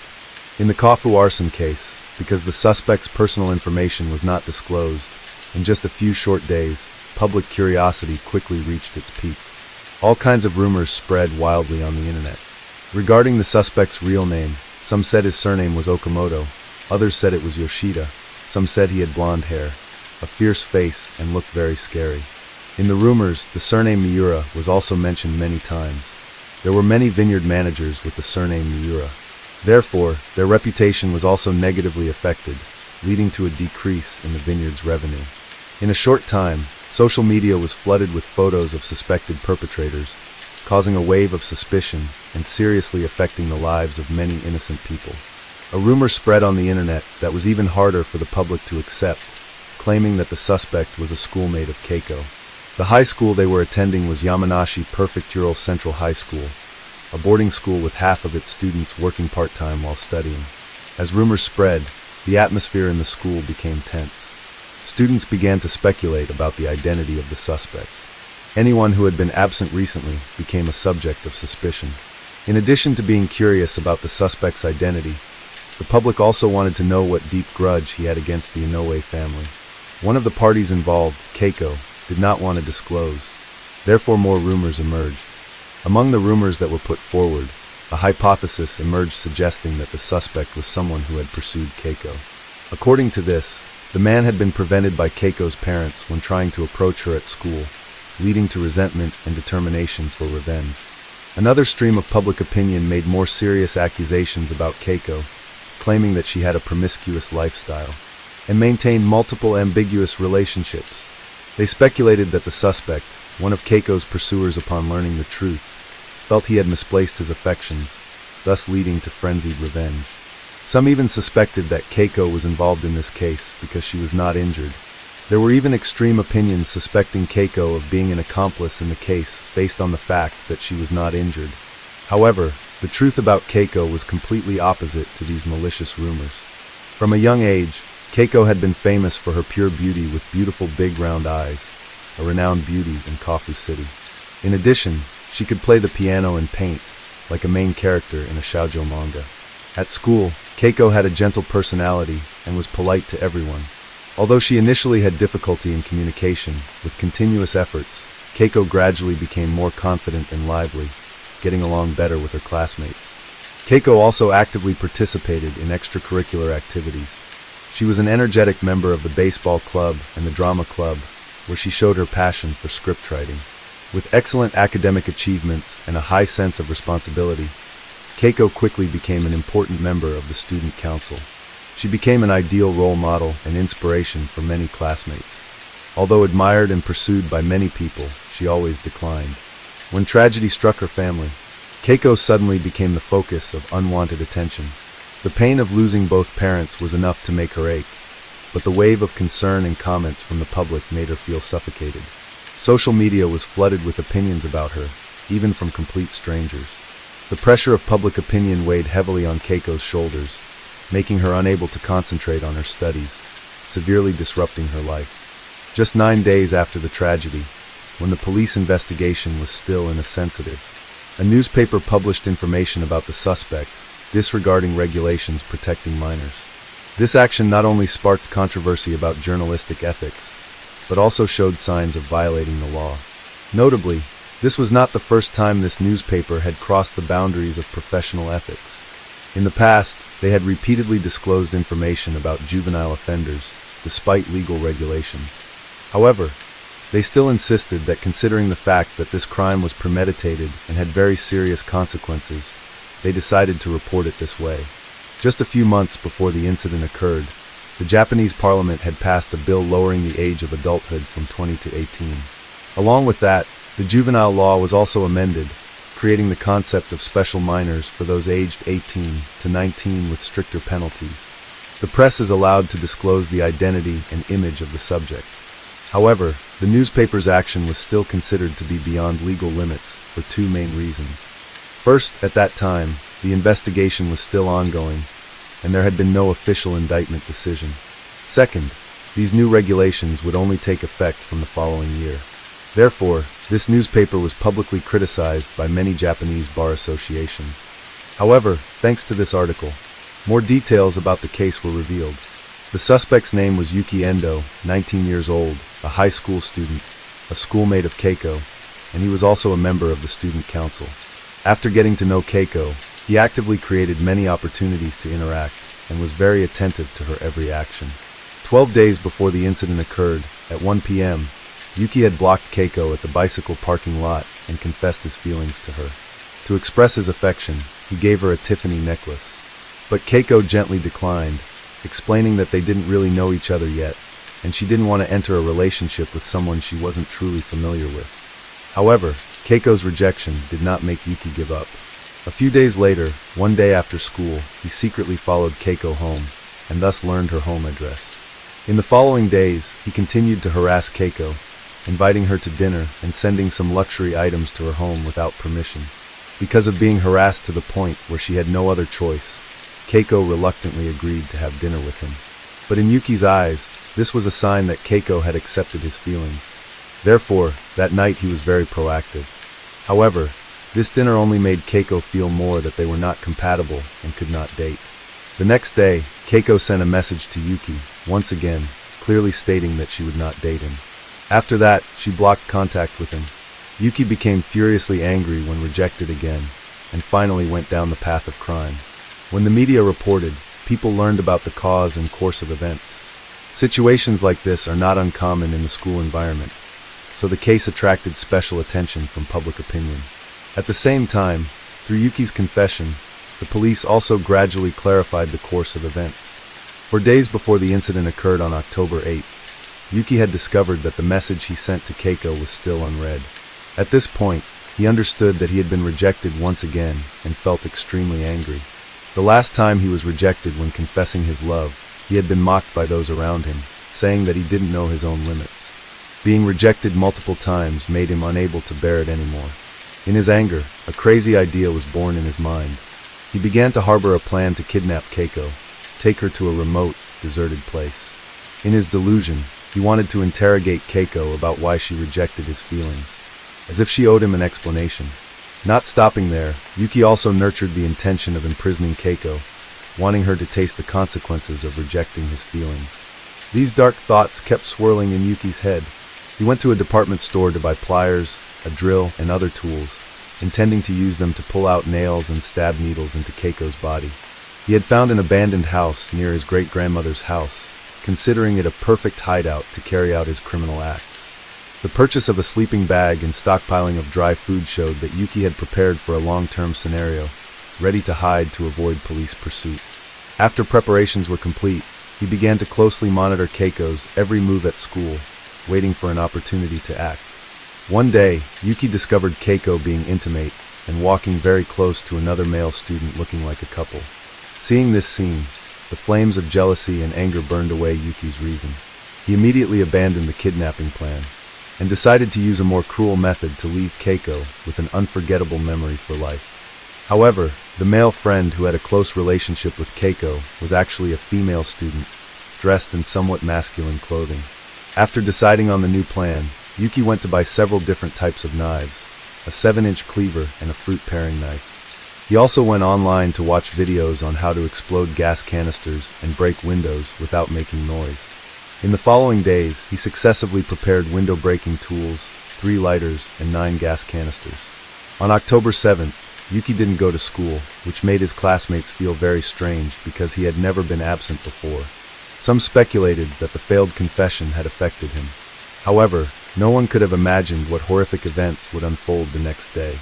In the Kofu arson case, because the suspect's personal information was not disclosed, in just a few short days, public curiosity quickly reached its peak. All kinds of rumors spread wildly on the internet. Regarding the suspect's real name, some said his surname was Okamoto, others said it was Yoshida, some said he had blonde hair, a fierce face, and looked very scary. In the rumors, the surname Miura was also mentioned many times. There were many vineyard managers with the surname Miura. Therefore, their reputation was also negatively affected, leading to a decrease in the vineyard's revenue. In a short time, social media was flooded with photos of suspected perpetrators, causing a wave of suspicion and seriously affecting the lives of many innocent people. A rumor spread on the internet that was even harder for the public to accept, claiming that the suspect was a schoolmate of Keiko. The high school they were attending was Yamanashi Prefectural Central High School, a boarding school with half of its students working part-time while studying. As rumors spread, the atmosphere in the school became tense. Students began to speculate about the identity of the suspect. Anyone who had been absent recently became a subject of suspicion. In addition to being curious about the suspect's identity, the public also wanted to know what deep grudge he had against the Inoue family. One of the parties involved, Keiko, did not want to disclose. Therefore, more rumors emerged. Among the rumors that were put forward, a hypothesis emerged suggesting that the suspect was someone who had pursued Keiko. According to this, the man had been prevented by Keiko's parents when trying to approach her at school, leading to resentment and determination for revenge. Another stream of public opinion made more serious accusations about Keiko, claiming that she had a promiscuous lifestyle and maintained multiple ambiguous relationships. They speculated that the suspect, one of Keiko's pursuers upon learning the truth, felt he had misplaced his affections, thus leading to frenzied revenge. Some even suspected that Keiko was involved in this case because she was not injured. There were even extreme opinions suspecting Keiko of being an accomplice in the case based on the fact that she was not injured. However, the truth about Keiko was completely opposite to these malicious rumors. From a young age, Keiko had been famous for her pure beauty with beautiful big round eyes, a renowned beauty in Kofu City. In addition, she could play the piano and paint, like a main character in a shoujo manga. At school, Keiko had a gentle personality and was polite to everyone. Although she initially had difficulty in communication, with continuous efforts, Keiko gradually became more confident and lively, getting along better with her classmates. Keiko also actively participated in extracurricular activities. She was an energetic member of the baseball club and the drama club, where she showed her passion for script writing. With excellent academic achievements and a high sense of responsibility, Keiko quickly became an important member of the student council. She became an ideal role model and inspiration for many classmates. Although admired and pursued by many people, she always declined. When tragedy struck her family, Keiko suddenly became the focus of unwanted attention. The pain of losing both parents was enough to make her ache, but the wave of concern and comments from the public made her feel suffocated. Social media was flooded with opinions about her, even from complete strangers. The pressure of public opinion weighed heavily on Keiko's shoulders, making her unable to concentrate on her studies, severely disrupting her life. Just 9 days after the tragedy, when the police investigation was still in a sensitive, a newspaper published information about the suspect, disregarding regulations protecting minors. This action not only sparked controversy about journalistic ethics, but also showed signs of violating the law. Notably, this was not the first time this newspaper had crossed the boundaries of professional ethics. In the past, they had repeatedly disclosed information about juvenile offenders, despite legal regulations. However, they still insisted that considering the fact that this crime was premeditated and had very serious consequences, they decided to report it this way. Just a few months before the incident occurred, the Japanese parliament had passed a bill lowering the age of adulthood from 20 to 18. Along with that, the juvenile law was also amended, creating the concept of special minors for those aged 18 to 19 with stricter penalties. The press is allowed to disclose the identity and image of the subject. However, the newspaper's action was still considered to be beyond legal limits for two main reasons. First, at that time, the investigation was still ongoing, and there had been no official indictment decision. Second, these new regulations would only take effect from the following year. Therefore, this newspaper was publicly criticized by many Japanese bar associations. However, thanks to this article, more details about the case were revealed. The suspect's name was Yuki Endo, 19 years old, a high school student, a schoolmate of Keiko, and he was also a member of the student council. After getting to know Keiko, he actively created many opportunities to interact and was very attentive to her every action. 12 days before the incident occurred, at 1 p.m., Yuki had blocked Keiko at the bicycle parking lot and confessed his feelings to her. To express his affection, he gave her a Tiffany necklace. But Keiko gently declined, explaining that they didn't really know each other yet, and she didn't want to enter a relationship with someone she wasn't truly familiar with. However, Keiko's rejection did not make Yuki give up. A few days later, one day after school, he secretly followed Keiko home, and thus learned her home address. In the following days, he continued to harass Keiko, inviting her to dinner and sending some luxury items to her home without permission. Because of being harassed to the point where she had no other choice, Keiko reluctantly agreed to have dinner with him. But in Yuki's eyes, this was a sign that Keiko had accepted his feelings. Therefore, that night he was very proactive. However, this dinner only made Keiko feel more that they were not compatible and could not date. The next day, Keiko sent a message to Yuki, once again, clearly stating that she would not date him. After that, she blocked contact with him. Yuki became furiously angry when rejected again, and finally went down the path of crime. When the media reported, people learned about the cause and course of events. Situations like this are not uncommon in the school environment, so the case attracted special attention from public opinion. At the same time, through Yuki's confession, the police also gradually clarified the course of events. For days before the incident occurred on October 8th, Yuki had discovered that the message he sent to Keiko was still unread. At this point, he understood that he had been rejected once again and felt extremely angry. The last time he was rejected when confessing his love, he had been mocked by those around him, saying that he didn't know his own limits. Being rejected multiple times made him unable to bear it anymore. In his anger, a crazy idea was born in his mind. He began to harbor a plan to kidnap Keiko, take her to a remote, deserted place. In his delusion, he wanted to interrogate Keiko about why she rejected his feelings, as if she owed him an explanation. Not stopping there, Yuki also nurtured the intention of imprisoning Keiko, wanting her to taste the consequences of rejecting his feelings. These dark thoughts kept swirling in Yuki's head. He went to a department store to buy pliers, a drill, and other tools, intending to use them to pull out nails and stab needles into Keiko's body. He had found an abandoned house near his great-grandmother's house, considering it a perfect hideout to carry out his criminal acts. The purchase of a sleeping bag and stockpiling of dry food showed that Yuki had prepared for a long-term scenario, ready to hide to avoid police pursuit. After preparations were complete, he began to closely monitor Keiko's every move at school, waiting for an opportunity to act. One day, Yuki discovered Keiko being intimate and walking very close to another male student looking like a couple. Seeing this scene, the flames of jealousy and anger burned away Yuki's reason. He immediately abandoned the kidnapping plan and decided to use a more cruel method to leave Keiko with an unforgettable memory for life. However, the male friend who had a close relationship with Keiko was actually a female student, dressed in somewhat masculine clothing. After deciding on the new plan, Yuki went to buy several different types of knives, a 7-inch cleaver and a fruit-paring knife. He also went online to watch videos on how to explode gas canisters and break windows without making noise. In the following days, he successively prepared window-breaking tools, 3 lighters, and 9 gas canisters. On October 7th, Yuki didn't go to school, which made his classmates feel very strange because he had never been absent before. Some speculated that the failed confession had affected him. However, no one could have imagined what horrific events would unfold the next day.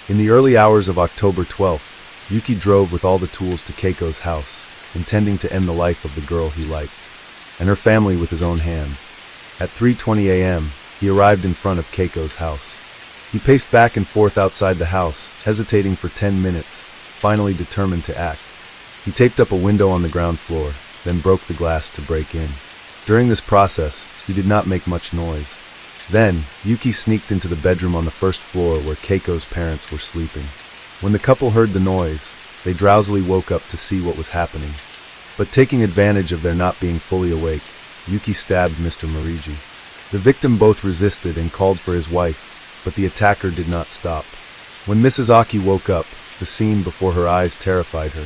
In the early hours of October 12th, Yuki drove with all the tools to Keiko's house, intending to end the life of the girl he liked, and her family with his own hands. At 3:20 a.m., he arrived in front of Keiko's house. He paced back and forth outside the house, hesitating for 10 minutes, finally determined to act. He taped up a window on the ground floor, then broke the glass to break in. During this process, he did not make much noise. Then, Yuki sneaked into the bedroom on the first floor where Keiko's parents were sleeping. When the couple heard the noise, they drowsily woke up to see what was happening. But taking advantage of their not being fully awake, Yuki stabbed Mr. Morigi. The victim both resisted and called for his wife, but the attacker did not stop. When Mrs. Aki woke up, the scene before her eyes terrified her.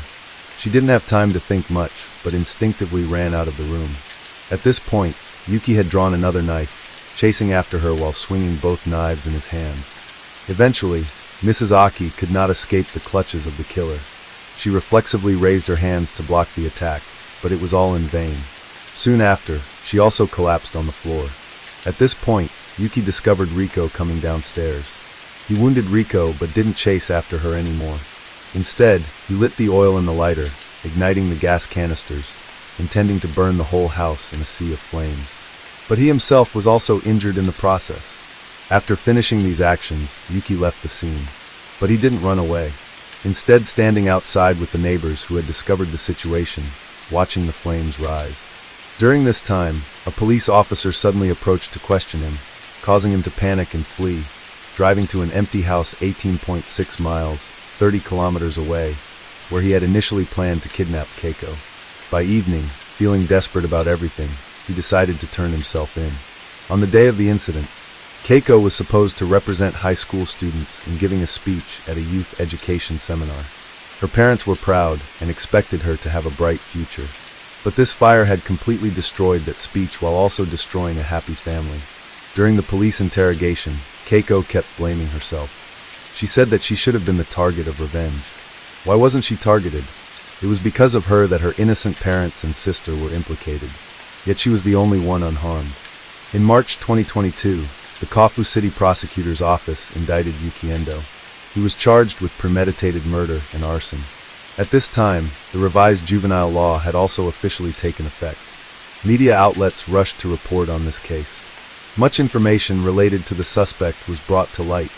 She didn't have time to think much, but instinctively ran out of the room. At this point, Yuki had drawn another knife, chasing after her while swinging both knives in his hands. Eventually, Mrs. Aki could not escape the clutches of the killer. She reflexively raised her hands to block the attack, but it was all in vain. Soon after, she also collapsed on the floor. At this point, Yuki discovered Riko coming downstairs. He wounded Riko but didn't chase after her anymore. Instead, he lit the oil in the lighter, igniting the gas canisters, intending to burn the whole house in a sea of flames. But he himself was also injured in the process. After finishing these actions, Yuki left the scene. But he didn't run away. Instead, standing outside with the neighbors who had discovered the situation, watching the flames rise. During this time, a police officer suddenly approached to question him, causing him to panic and flee, driving to an empty house 18.6 miles, 30 kilometers away, where he had initially planned to kidnap Keiko. By evening, feeling desperate about everything, he decided to turn himself in. On the day of the incident, Keiko was supposed to represent high school students in giving a speech at a youth education seminar. Her parents were proud and expected her to have a bright future. But this fire had completely destroyed that speech while also destroying a happy family. During the police interrogation, Keiko kept blaming herself. She said that she should have been the target of revenge. Why wasn't she targeted? It was because of her that her innocent parents and sister were implicated. Yet she was the only one unharmed. In March 2022, the Kofu City Prosecutor's Office indicted Yuki Endo. He was charged with premeditated murder and arson. At this time, the revised juvenile law had also officially taken effect. Media outlets rushed to report on this case. Much information related to the suspect was brought to light.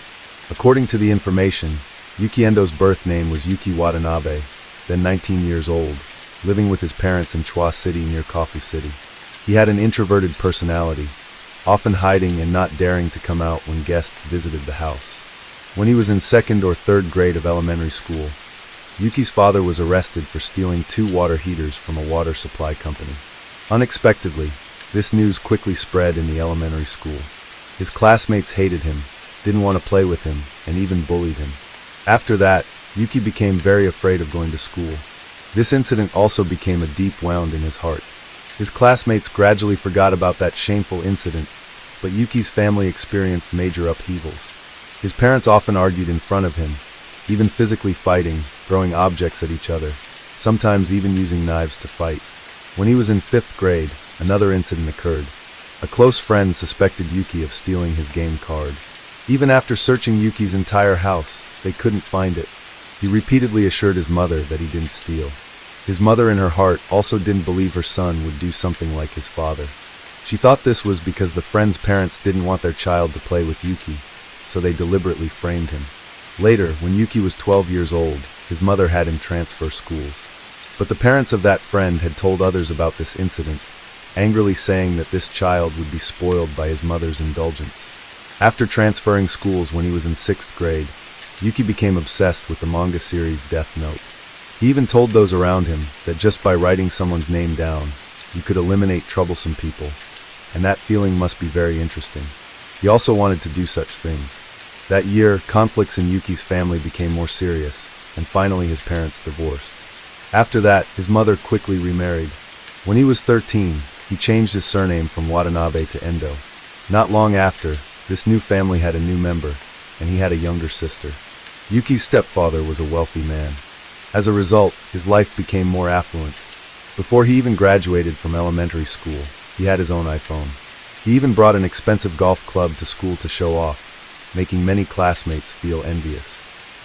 According to the information, Yuki Endo's birth name was Yuki Watanabe, then 19 years old, living with his parents in Chua City near Kofu City. He had an introverted personality, often hiding and not daring to come out when guests visited the house. When he was in 2nd or 3rd grade of elementary school, Yuki's father was arrested for stealing 2 water heaters from a water supply company. Unexpectedly, this news quickly spread in the elementary school. His classmates hated him, didn't want to play with him, and even bullied him. After that, Yuki became very afraid of going to school. This incident also became a deep wound in his heart. His classmates gradually forgot about that shameful incident, but Yuki's family experienced major upheavals. His parents often argued in front of him, even physically fighting, throwing objects at each other, sometimes even using knives to fight. When he was in 5th grade, another incident occurred. A close friend suspected Yuki of stealing his game card. Even after searching Yuki's entire house, they couldn't find it. He repeatedly assured his mother that he didn't steal. His mother in her heart also didn't believe her son would do something like his father. She thought this was because the friend's parents didn't want their child to play with Yuki, so they deliberately framed him. Later, when Yuki was 12 years old, his mother had him transfer schools. But the parents of that friend had told others about this incident, angrily saying that this child would be spoiled by his mother's indulgence. After transferring schools when he was in 6th grade, Yuki became obsessed with the manga series Death Note. He even told those around him that just by writing someone's name down, you could eliminate troublesome people, and that feeling must be very interesting. He also wanted to do such things. That year, conflicts in Yuki's family became more serious, and finally his parents divorced. After that, his mother quickly remarried. When he was 13, he changed his surname from Watanabe to Endo. Not long after, this new family had a new member, and he had a younger sister. Yuki's stepfather was a wealthy man. As a result, his life became more affluent. Before he even graduated from elementary school, he had his own iPhone. He even brought an expensive golf club to school to show off, making many classmates feel envious.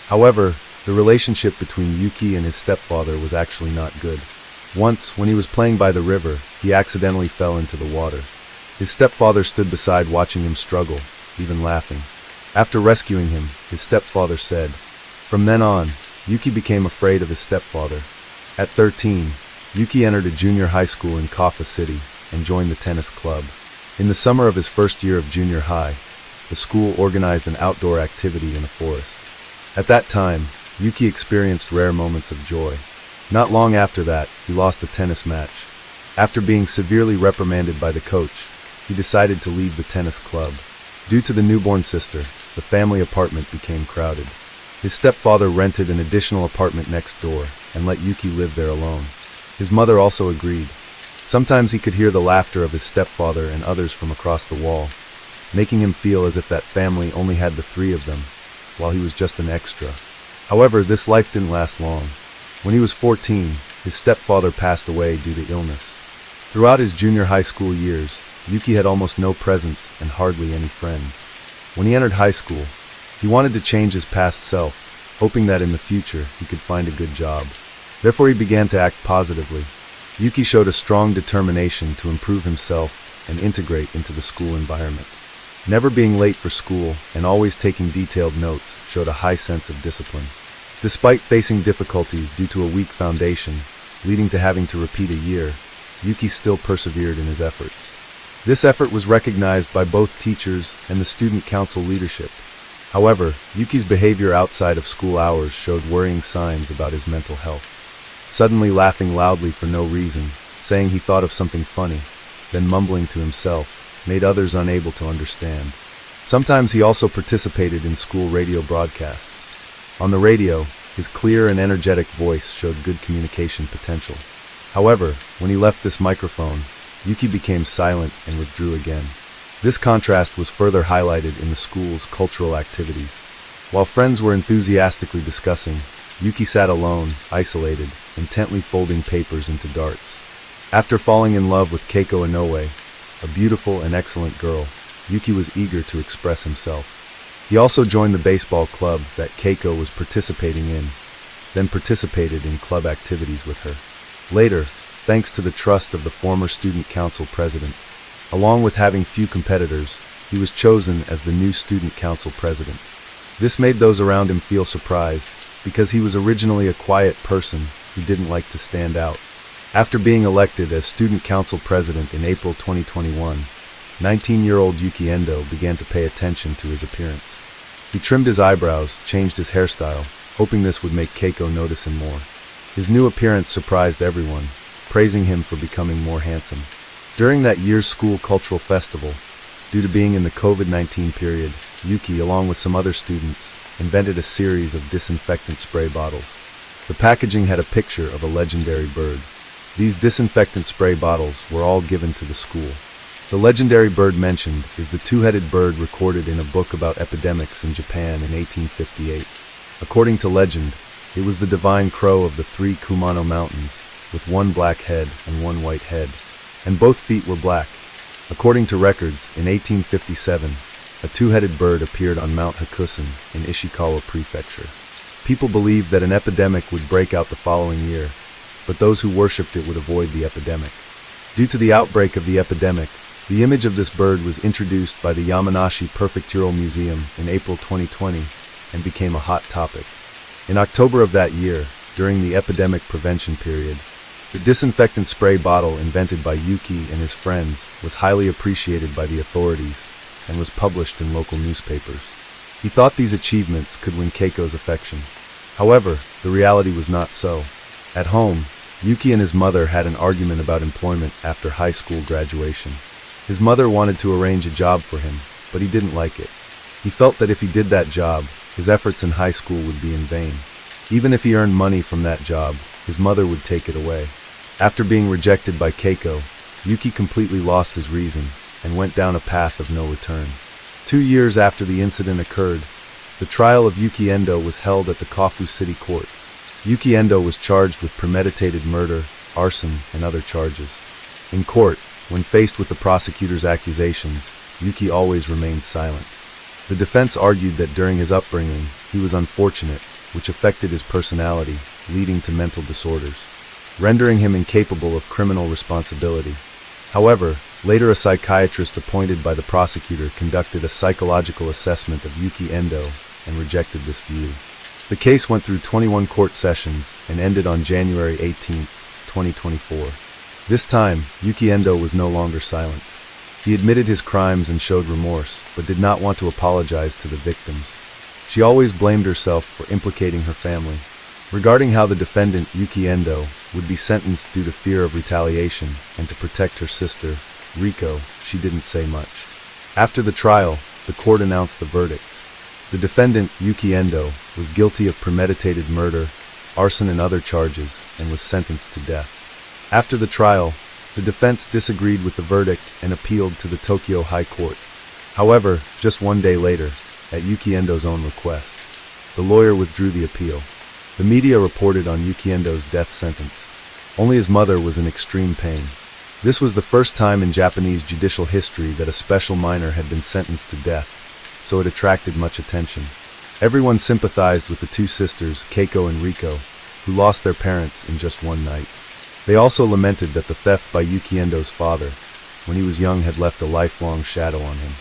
However, the relationship between Yuki and his stepfather was actually not good. Once, when he was playing by the river, he accidentally fell into the water. His stepfather stood beside watching him struggle, even laughing. After rescuing him, his stepfather said. From then on, Yuki became afraid of his stepfather. At 13, Yuki entered a junior high school in Kaffa City and joined the tennis club. In the summer of his first year of junior high, the school organized an outdoor activity in a forest. At that time, Yuki experienced rare moments of joy. Not long after that, he lost a tennis match. After being severely reprimanded by the coach, he decided to leave the tennis club. Due to the newborn sister, the family apartment became crowded. His stepfather rented an additional apartment next door and let Yuki live there alone. His mother also agreed. Sometimes he could hear the laughter of his stepfather and others from across the wall, making him feel as if that family only had the three of them, while he was just an extra. However, this life didn't last long. When he was 14, his stepfather passed away due to illness. Throughout his junior high school years, Yuki had almost no presents and hardly any friends. When he entered high school, he wanted to change his past self, hoping that in the future he could find a good job. Therefore, he began to act positively. Yuki showed a strong determination to improve himself and integrate into the school environment. Never being late for school and always taking detailed notes showed a high sense of discipline. Despite facing difficulties due to a weak foundation, leading to having to repeat a year, Yuki still persevered in his efforts. This effort was recognized by both teachers and the student council leadership. However, Yuki's behavior outside of school hours showed worrying signs about his mental health. Suddenly laughing loudly for no reason, saying he thought of something funny, then mumbling to himself, made others unable to understand. Sometimes he also participated in school radio broadcasts. On the radio, his clear and energetic voice showed good communication potential. However, when he left this microphone, Yuki became silent and withdrew again. This contrast was further highlighted in the school's cultural activities. While friends were enthusiastically discussing, Yuki sat alone, isolated, intently folding papers into darts. After falling in love with Keiko Inoue, a beautiful and excellent girl, Yuki was eager to express himself. He also joined the baseball club that Keiko was participating in, then participated in club activities with her. Later, thanks to the trust of the former student council president, along with having few competitors, he was chosen as the new student council president. This made those around him feel surprised, because he was originally a quiet person who didn't like to stand out. After being elected as student council president in April 2021, 19-year-old Yuki Endo began to pay attention to his appearance. He trimmed his eyebrows, changed his hairstyle, hoping this would make Keiko notice him more. His new appearance surprised everyone, praising him for becoming more handsome. During that year's school cultural festival, due to being in the COVID-19 period, Yuki, along with some other students, invented a series of disinfectant spray bottles. The packaging had a picture of a legendary bird. These disinfectant spray bottles were all given to the school. The legendary bird mentioned is the two-headed bird recorded in a book about epidemics in Japan in 1858. According to legend, it was the divine crow of the three Kumano Mountains, with one black head and one white head, and both feet were black. According to records, in 1857, a two-headed bird appeared on Mount Hakusen in Ishikawa Prefecture. People believed that an epidemic would break out the following year, but those who worshipped it would avoid the epidemic. Due to the outbreak of the epidemic, the image of this bird was introduced by the Yamanashi Prefectural Museum in April 2020 and became a hot topic. In October of that year, during the epidemic prevention period, the disinfectant spray bottle invented by Yuki and his friends was highly appreciated by the authorities and was published in local newspapers. He thought these achievements could win Keiko's affection. However, the reality was not so. At home, Yuki and his mother had an argument about employment after high school graduation. His mother wanted to arrange a job for him, but he didn't like it. He felt that if he did that job, his efforts in high school would be in vain. Even if he earned money from that job, his mother would take it away. After being rejected by Keiko, Yuki completely lost his reason and went down a path of no return. 2 years after the incident occurred, the trial of Yuki Endo was held at the Kofu City Court. Yuki Endo was charged with premeditated murder, arson, and other charges. In court, when faced with the prosecutor's accusations, Yuki always remained silent. The defense argued that during his upbringing, he was unfortunate, which affected his personality, leading to mental disorders, rendering him incapable of criminal responsibility. However, Later, a psychiatrist appointed by the prosecutor conducted a psychological assessment of Yuki Endo and rejected this view. The case went through 21 court sessions and ended on January 18, 2024. This time, Yuki Endo was no longer silent. He admitted his crimes and showed remorse, but did not want to apologize to the victims. She always blamed herself for implicating her family. Regarding how the defendant, Yuki Endo, would be sentenced due to fear of retaliation and to protect her sister, Riko, she didn't say much. After the trial, the court announced the verdict. The defendant, Yuki Endo, was guilty of premeditated murder, arson and other charges, and was sentenced to death. After the trial, the defense disagreed with the verdict and appealed to the Tokyo High Court. However, just one day later, at Yuki Endo's own request, the lawyer withdrew the appeal. The media reported on Yuki Endo's death sentence. Only his mother was in extreme pain. This was the first time in Japanese judicial history that a special minor had been sentenced to death, so it attracted much attention. Everyone sympathized with the two sisters, Keiko and Riko, who lost their parents in just one night. They also lamented that the theft by Yuki Endo's father, when he was young, had left a lifelong shadow on him.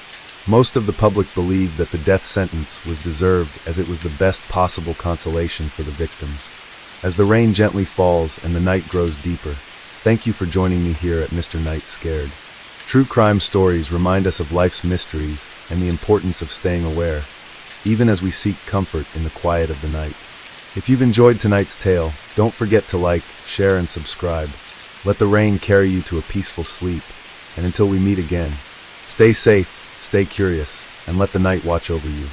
Most of the public believed that the death sentence was deserved, as it was the best possible consolation for the victims. As the rain gently falls and the night grows deeper, thank you for joining me here at Mr. Night Scared. True crime stories remind us of life's mysteries and the importance of staying aware, even as we seek comfort in the quiet of the night. If you've enjoyed tonight's tale, don't forget to like, share, and subscribe. Let the rain carry you to a peaceful sleep, and until we meet again, stay safe, stay curious, and let the night watch over you.